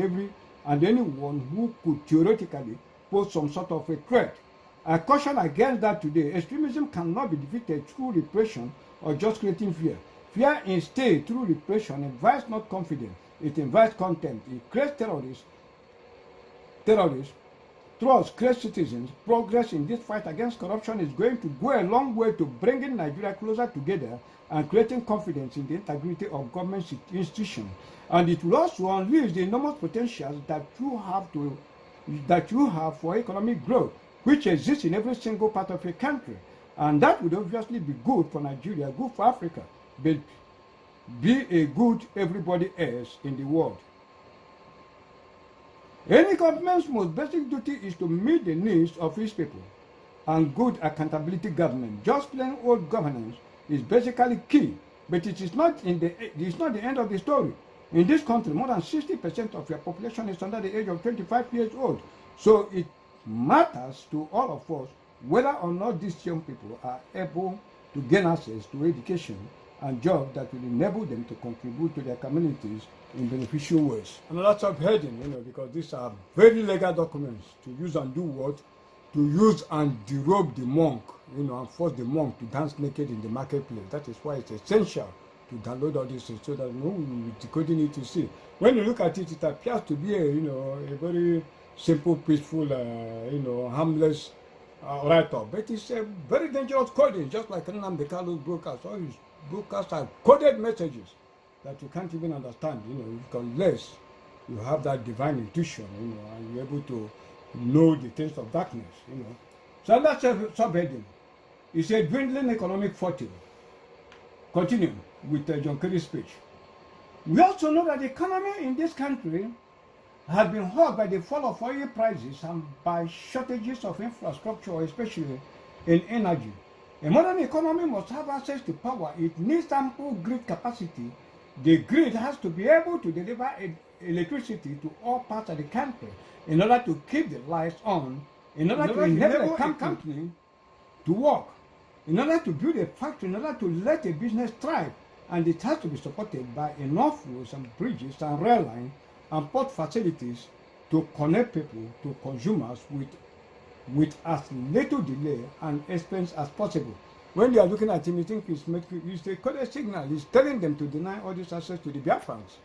[SPEAKER 1] anyone who could theoretically pose some sort of a threat. I caution against that today. Extremism cannot be defeated through repression or just creating fear. Fear instead, through repression, invites not confidence, it invites contempt. It creates terrorists, trust creates citizens. Progress in this fight against corruption is going to go a long way to bringing Nigeria closer together and creating confidence in the integrity of government institutions. And it will also unleash the enormous potentials that you have for economic growth, which exists in every single part of a country. And that would obviously be good for Nigeria, good for Africa, but be a good everybody else in the world. Any government's most basic duty is to meet the needs of its people, and good accountability government, just plain old governance, is basically key. But it is not the end of the story. In this country, more than 60% of your population is under the age of 25 years old. So it matters to all of us whether or not these young people are able to gain access to education and jobs that will enable them to contribute to their communities in beneficial ways. Another subheading, because these are very legal documents to use and do what? To use and derobe the monk, and force the monk to dance naked in the marketplace. That is why it's essential to download all this so that we will be decoding it to see. When you look at it, it appears to be a very simple, peaceful, harmless write-up. But it's a very dangerous coding, just like Nnamdi Kalu's broadcast. All his broadcasts are coded messages that you can't even understand, unless you have that divine intuition, and you're able to know the things of darkness, So that's a subheading. It's a dwindling economic fortune. Continue with John Kerry's speech. We also know that the economy in this country has been hurt by the fall of oil prices and by shortages of infrastructure, especially in energy. A modern economy must have access to power. It needs ample grid capacity. The grid has to be able to deliver electricity to all parts of the country in order to keep the lights on, in order to enable a company to work, in order to build a factory, in order to let a business thrive. And it has to be supported by enough roads and bridges and rail lines and port facilities to connect people to consumers with as little delay and expense as possible. When they are looking at him, you think it's a coded signal. He's telling them to deny all this access to the Biafrans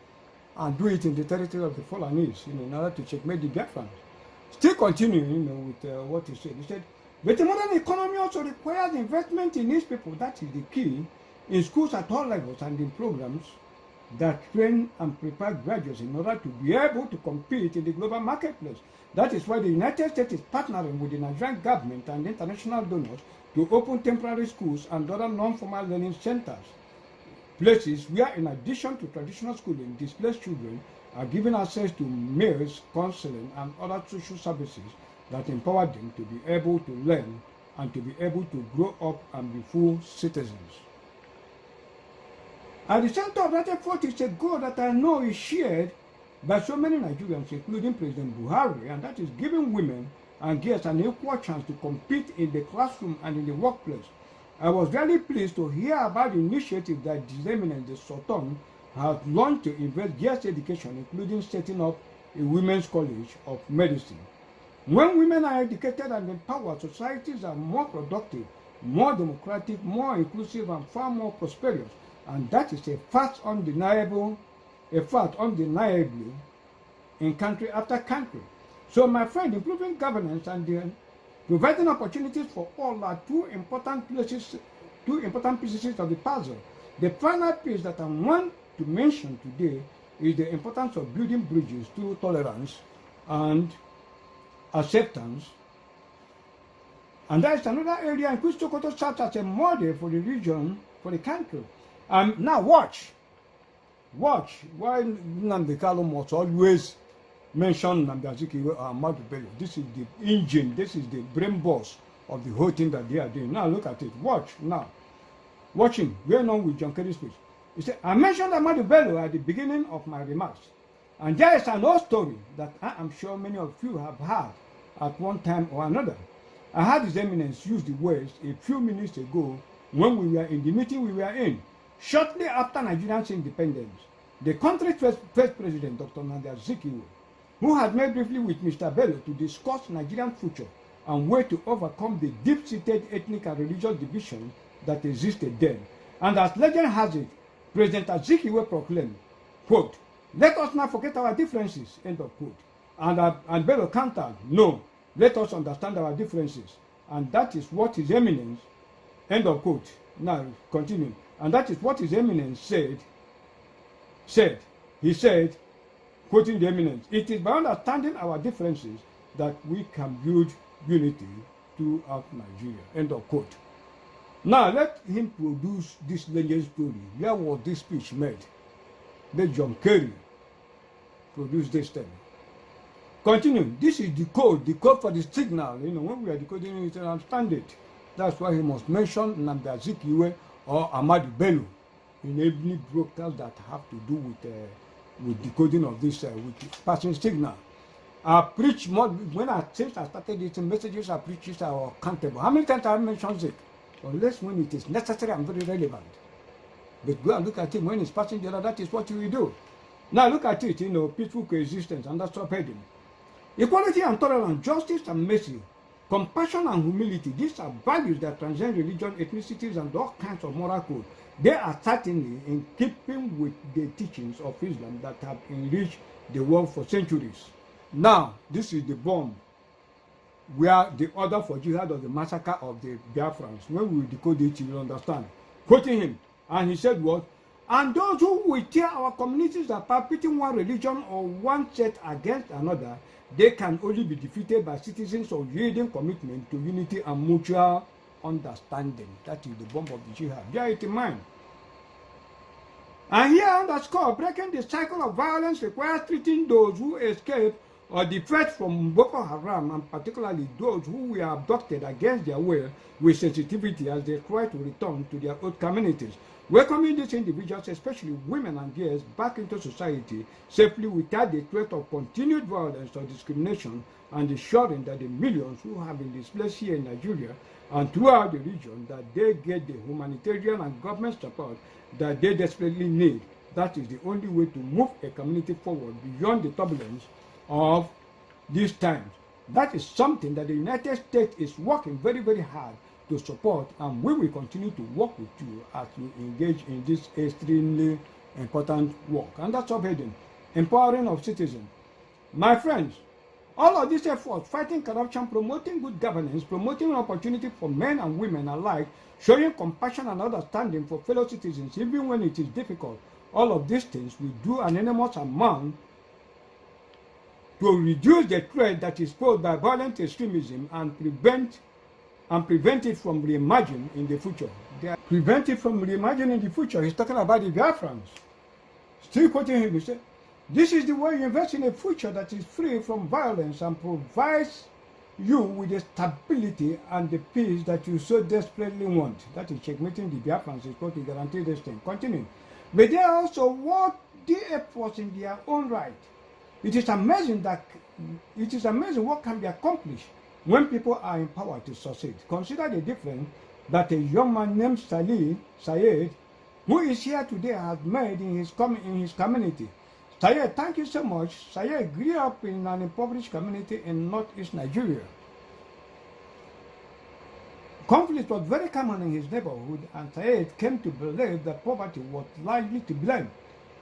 [SPEAKER 1] and do it in the territory of the Fulanese, in order to checkmate the Biafrans. Still continuing, with what he said. He said, but the modern economy also requires investment in these people. That is the key, in schools at all levels and in programs that train and prepare graduates in order to be able to compete in the global marketplace. That is why the United States is partnering with the Nigerian government and international donors to open temporary schools and other non-formal learning centers, places where, in addition to traditional schooling, displaced children are given access to meals, counseling, and other social services that empower them to be able to learn and to be able to grow up and be full citizens. At the center of that effort is a goal that I know is shared by so many Nigerians, including President Buhari, and that is giving women and girls an equal chance to compete in the classroom and in the workplace. I was really pleased to hear about the initiative that His Eminence the Sultan has launched to invest girls' education, including setting up a women's college of medicine. When women are educated and empowered, societies are more productive, more democratic, more inclusive, and far more prosperous. And that is a fact undeniably in country after country. So, my friend, improving governance and providing opportunities for all are two important pieces of the puzzle. The final piece that I want to mention today is the importance of building bridges to tolerance and acceptance. And that is another area in which Sokoto serves as a model for the region, for the country. Now watch why Nnamdi Kanu must always mention Nnamdi Azikiwe or Ahmadu Bello. This is the engine, this is the brain boss of the whole thing that they are doing. Now look at it, watch now. Watching, going on with John Kerry's speech. He said, I mentioned Ahmadu Bello at the beginning of my remarks. And there is an old story that I am sure many of you have heard at one time or another. I heard His Eminence use the words a few minutes ago when we were in the meeting we were in. Shortly after Nigeria's independence, the country's first president, Dr. Nnamdi Azikiwe, who had met briefly with Mr. Bello to discuss Nigerian future and way to overcome the deep-seated ethnic and religious division that existed then. And as legend has it, President Azikiwe proclaimed, quote, let us not forget our differences, end of quote. And Bello countered, no, let us understand our differences. And that is what His Eminence, end of quote. Now, continue. And that is what His Eminence said. He said, quoting the Eminence, it is by understanding our differences that we can build unity throughout Nigeria, end of quote. Now, let him produce this legend story. Where was this speech made? Let John Kerry produce this thing. Continue. This is the code for the signal. When we are decoding it, understand it. That's why he must mention Nnamdi Azikiwe or Ahmadu Bello in every broadcast that have to do with decoding of this with passing signal. I preach more since I started these messages. I preach are accountable. How many times I mentioned it? Unless when it is necessary and very relevant. But go and look at it when it's passing the other. That is what you will do. Now look at it. Peaceful coexistence and that's subheading. Equality and tolerance, justice and mercy, compassion and humility. These are values that transcend religion, ethnicities, and all kinds of moral code. They are certainly in keeping with the teachings of Islam that have enriched the world for centuries. Now, this is the bomb where the order for jihad or the massacre of the Biafrans, when we decode it, you will understand. Quoting him, and he said what? And those who will tear our communities apart, pitting one religion or one sect against another, they can only be defeated by citizens of yielding commitment to unity and mutual understanding. That is the bomb of the jihad. Bear it in mind. And here underscore, breaking the cycle of violence requires treating those who escape or the threat from Boko Haram, and particularly those who were abducted against their will with sensitivity as they try to return to their old communities. Welcoming these individuals, especially women and girls, back into society safely without the threat of continued violence or discrimination, and ensuring that the millions who have been displaced here in Nigeria and throughout the region, that they get the humanitarian and government support that they desperately need. That is the only way to move a community forward beyond the turbulence of these times. That is something that the United States is working very, very hard to support, and we will continue to work with you as you engage in this extremely important work. And that's subheading, empowering of citizens. My friends, all of these efforts, fighting corruption, promoting good governance, promoting opportunity for men and women alike, showing compassion and understanding for fellow citizens, even when it is difficult, all of these things will do an enormous amount to reduce the threat that is posed by violent extremism and prevent it from re-emerging in the future. Prevent it from re-emerging in the future. He's talking about the Biafrans. Still quoting him, he said, this is the way you invest in a future that is free from violence and provides you with the stability and the peace that you so desperately want. That is checkmating the Biafrans, is what he guaranteed this thing. Continue. But they also work the efforts in their own right. It is amazing what can be accomplished when people are empowered to succeed. Consider the difference that a young man named Sayed, who is here today, has made in his community. Sayed, thank you so much. Sayed grew up in an impoverished community in northeast Nigeria. Conflict was very common in his neighborhood, and Sayed came to believe that poverty was largely to blame.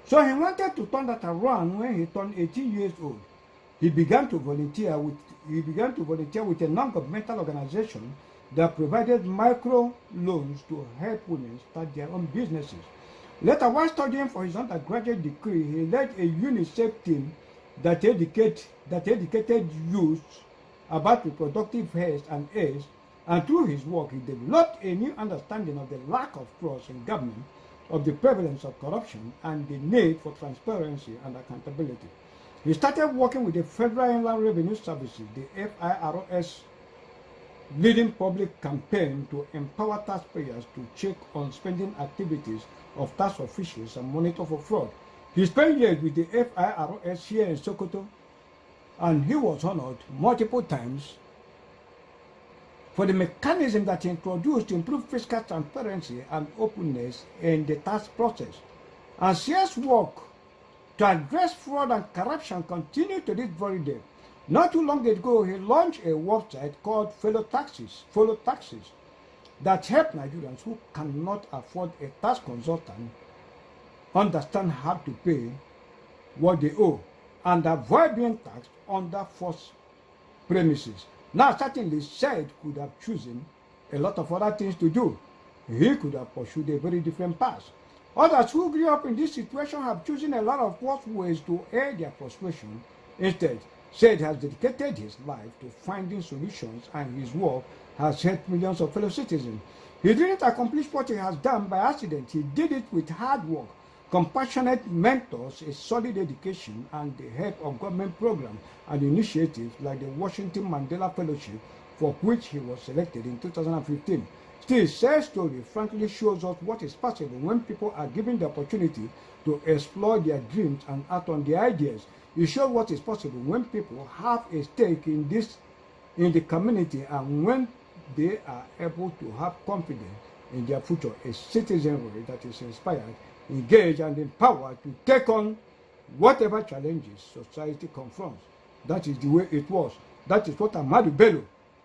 [SPEAKER 1] So he wanted to turn that around when he turned 18 years old. He began to volunteer with a non-governmental organization that provided micro loans to help women start their own businesses. Later, while studying for his undergraduate degree, he led a UNICEF team that educated youth about reproductive health and AIDS, and through his work, he developed a new understanding of the lack of trust in government, of the prevalence of corruption, and the need for transparency and accountability. He started working with the Federal Inland Revenue Services, the FIRS, leading public campaign to empower taxpayers to check on spending activities of tax officials and monitor for fraud. He spent years with the FIRS here in Sokoto, and he was honored multiple times for the mechanism that he introduced to improve fiscal transparency and openness in the tax process. And CS work to address fraud and corruption continued to this very day. Not too long ago, he launched a website called Follow Taxes, that help Nigerians who cannot afford a tax consultant understand how to pay what they owe and avoid being taxed under false premises. Now, certainly, Said could have chosen a lot of other things to do. He could have pursued a very different path. Others who grew up in this situation have chosen a lot of worse ways to air their frustration. Instead, Said has dedicated his life to finding solutions, and his work has helped millions of fellow citizens. He didn't accomplish what he has done by accident. He did it with hard work, compassionate mentors, a solid education, and the help of government programs and initiatives like the Washington Mandela Fellowship, for which he was selected in 2015. Still, Said's story frankly shows us what is possible when people are given the opportunity to explore their dreams and act on their ideas. It shows what is possible when people have a stake in the community, and when they are able to have confidence in their future, a citizenry that is inspired, engaged, and empowered to take on whatever challenges society confronts. That is the way it was. That is what Ahmadu Bello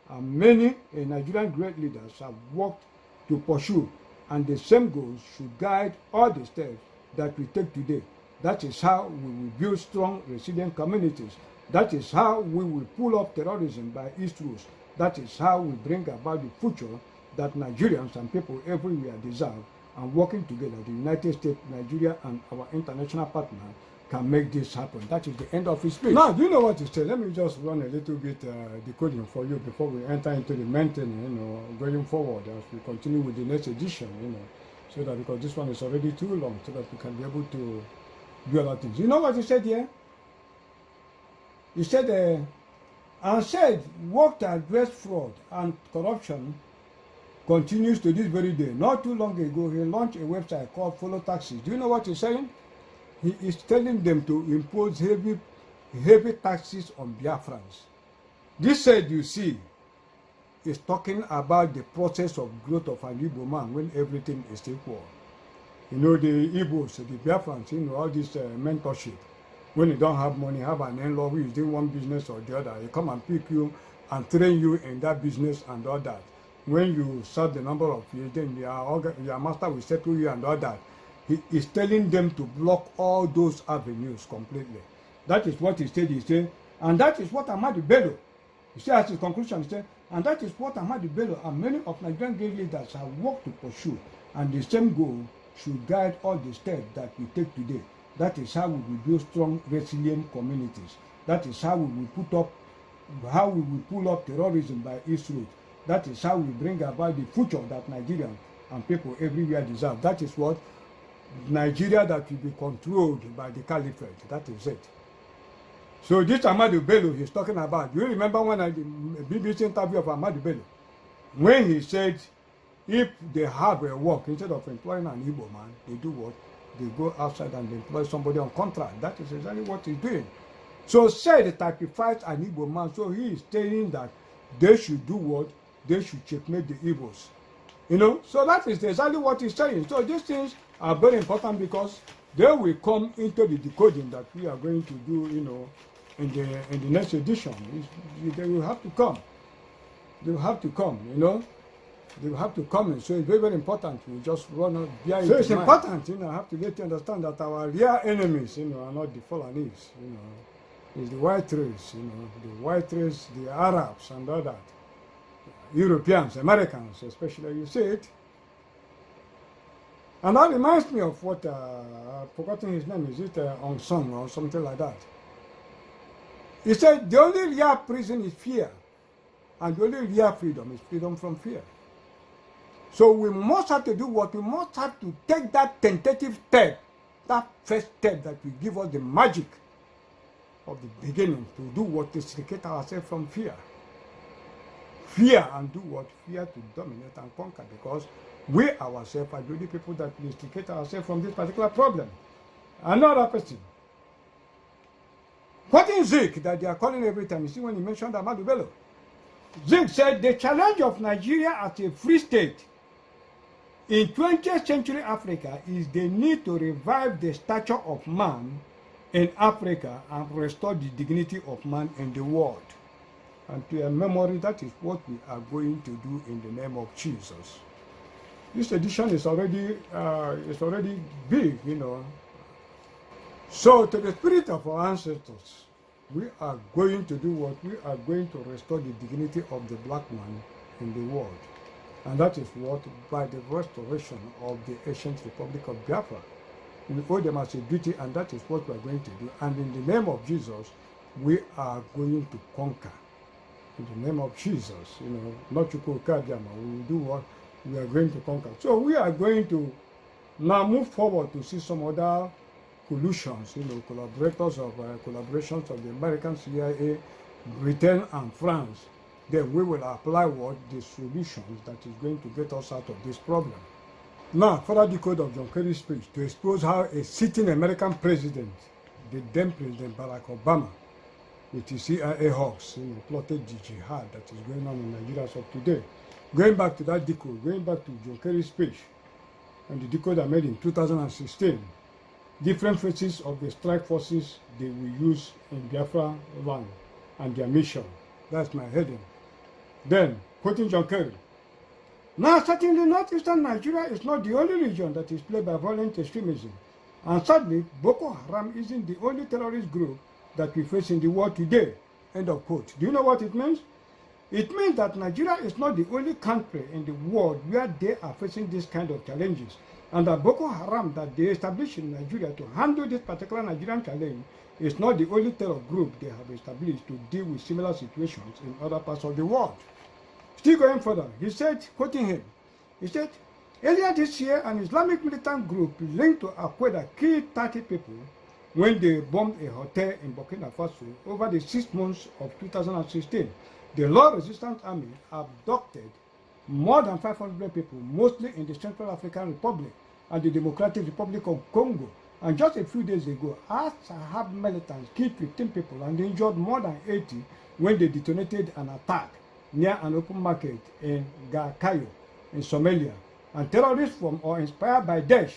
[SPEAKER 1] and many Nigerian great leaders have worked to pursue, and the same goals should guide all the steps that we take today. That is how we will build strong, resilient communities. That is how we will pull off terrorism by its roots. That is how we bring about the future that Nigerians and people everywhere deserve. And working together, the United States, Nigeria, and our international partners can make this happen. That is the end of his speech. Now, do you know what to say? Let me just run a little bit decoding for you before we enter into the main thing, going forward as we continue with the next edition, so that, because this one is already too long, so that we can be able to do a lot of things. You know what he said here? He said, and said work to address fraud and corruption continues to this very day. Not too long ago, he launched a website called Follow Taxes. Do you know what he's saying? He is telling them to impose heavy taxes on Biafrans. This said, you see, is talking about the process of growth of an Igbo man when everything is equal. You know, the Igbos, the Biafrans, you know, all this mentorship. When you don't have money, have an in-law who is doing one business or the other, he come and pick you and train you in that business and all that. When you serve the number of years, then your master will settle you and all that. He is telling them to block all those avenues completely. That is what he said, and that is what Ahmadu Bello, he said as his conclusion, he said, and that is what Ahmadu Bello and many of Nigerian great leaders have worked to pursue, and the same goal should guide all the steps that we take today. That is how we will build strong, resilient communities. That is how we will pull up terrorism by its root. That is how we bring about the future that Nigerians and people everywhere deserve. That is what Nigeria that will be controlled by the caliphate. That is it. So this Ahmadu Bello he's talking about. Do you remember when I did a BBC interview of Ahmadu Bello? When he said, if they have a work, instead of employing an Igbo man, they do what? They go outside and employ somebody on contract. That is exactly what he's doing. So said sacrifice an Igbo man. So he is saying that they should do what? They should checkmate the Igbos. You know, so that is exactly what he's saying. So these things are very important because they will come into the decoding that we are going to do, you know, in the next edition. They will have to come. They will have to come, you know. They will have to come in. So it's very, very important. We just run out behind. So it's important, you know, I have to let you understand that our real enemies, you know, are not the Fulanese, you know. It's the white race, you know, the white race, the Arabs and all that. Europeans, Americans, especially, you see it. And that reminds me of what, I've forgotten his name, is it Aung San or something like that? He said, the only real prison is fear, and the only real freedom is freedom from fear. So we must have to do what? We must have to take that tentative step, that first step that will give us the magic of the beginning to do what? To extricate ourselves from fear. Fear and do what? Fear to dominate and conquer, because we ourselves are the only people that will extricate ourselves from this particular problem. Another person. What is Zik that they are calling every time? You see when he mentioned Ahmadu Bello. Zik said the challenge of Nigeria as a free state in 20th century Africa is the need to revive the stature of man in Africa and restore the dignity of man in the world. And to your memory, that is what we are going to do in the name of Jesus. This edition is already big, you know. So to the spirit of our ancestors, we are going to do what? We are going to restore the dignity of the black man in the world. And that is what, by the restoration of the ancient Republic of Biafra, we owe them as a duty, and that is what we are going to do. And in the name of Jesus, we are going to conquer. In the name of Jesus, you know, not to call Kadiama, we will do what? We are going to conquer. So we are going to now move forward to see some other collusions, you know, collaborations of the American CIA, Britain and France. Then we will apply what? The solutions that is going to get us out of this problem. Now, further decode of John Kerry's speech to expose how a sitting American president, the then President Barack Obama, with his CIA hawks, you know, plotted the jihad that is going on in Nigeria as of today. Going back to that decode, going back to John Kerry's speech, and the decode I made in 2016, different phases of the strike forces they will use in Biafra land and their mission. That's my heading. Then, quoting John Kerry, now certainly northeastern Nigeria is not the only region that is plagued by violent extremism. And sadly, Boko Haram isn't the only terrorist group that we face in the world today. End of quote. Do you know what it means? It means that Nigeria is not the only country in the world where they are facing this kind of challenges. And that Boko Haram that they established in Nigeria to handle this particular Nigerian challenge is not the only terror group they have established to deal with similar situations in other parts of the world. Still going further, he said, quoting him, he said, earlier this year, an Islamic militant group linked to Al-Qaeda killed 30 people when they bombed a hotel in Burkina Faso over the 6 months of 2016. The Law Resistance Army abducted more than 500 people, mostly in the Central African Republic and the Democratic Republic of Congo. And just a few days ago, Al-Sahab militants killed 15 people and injured more than 80 when they detonated an attack near an open market in Gakayo in Somalia. And terrorists from or inspired by Daesh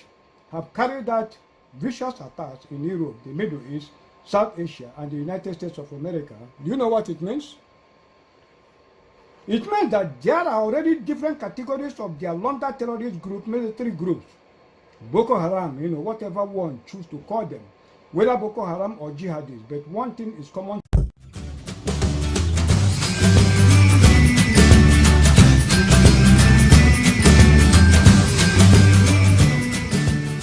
[SPEAKER 1] have carried out vicious attacks in Europe, the Middle East, South Asia, and the United States of America. Do you know what it means? It means that there are already different categories of their London terrorist group, military groups. Boko Haram, whatever one choose to call them, whether Boko Haram or Jihadist, but one thing is common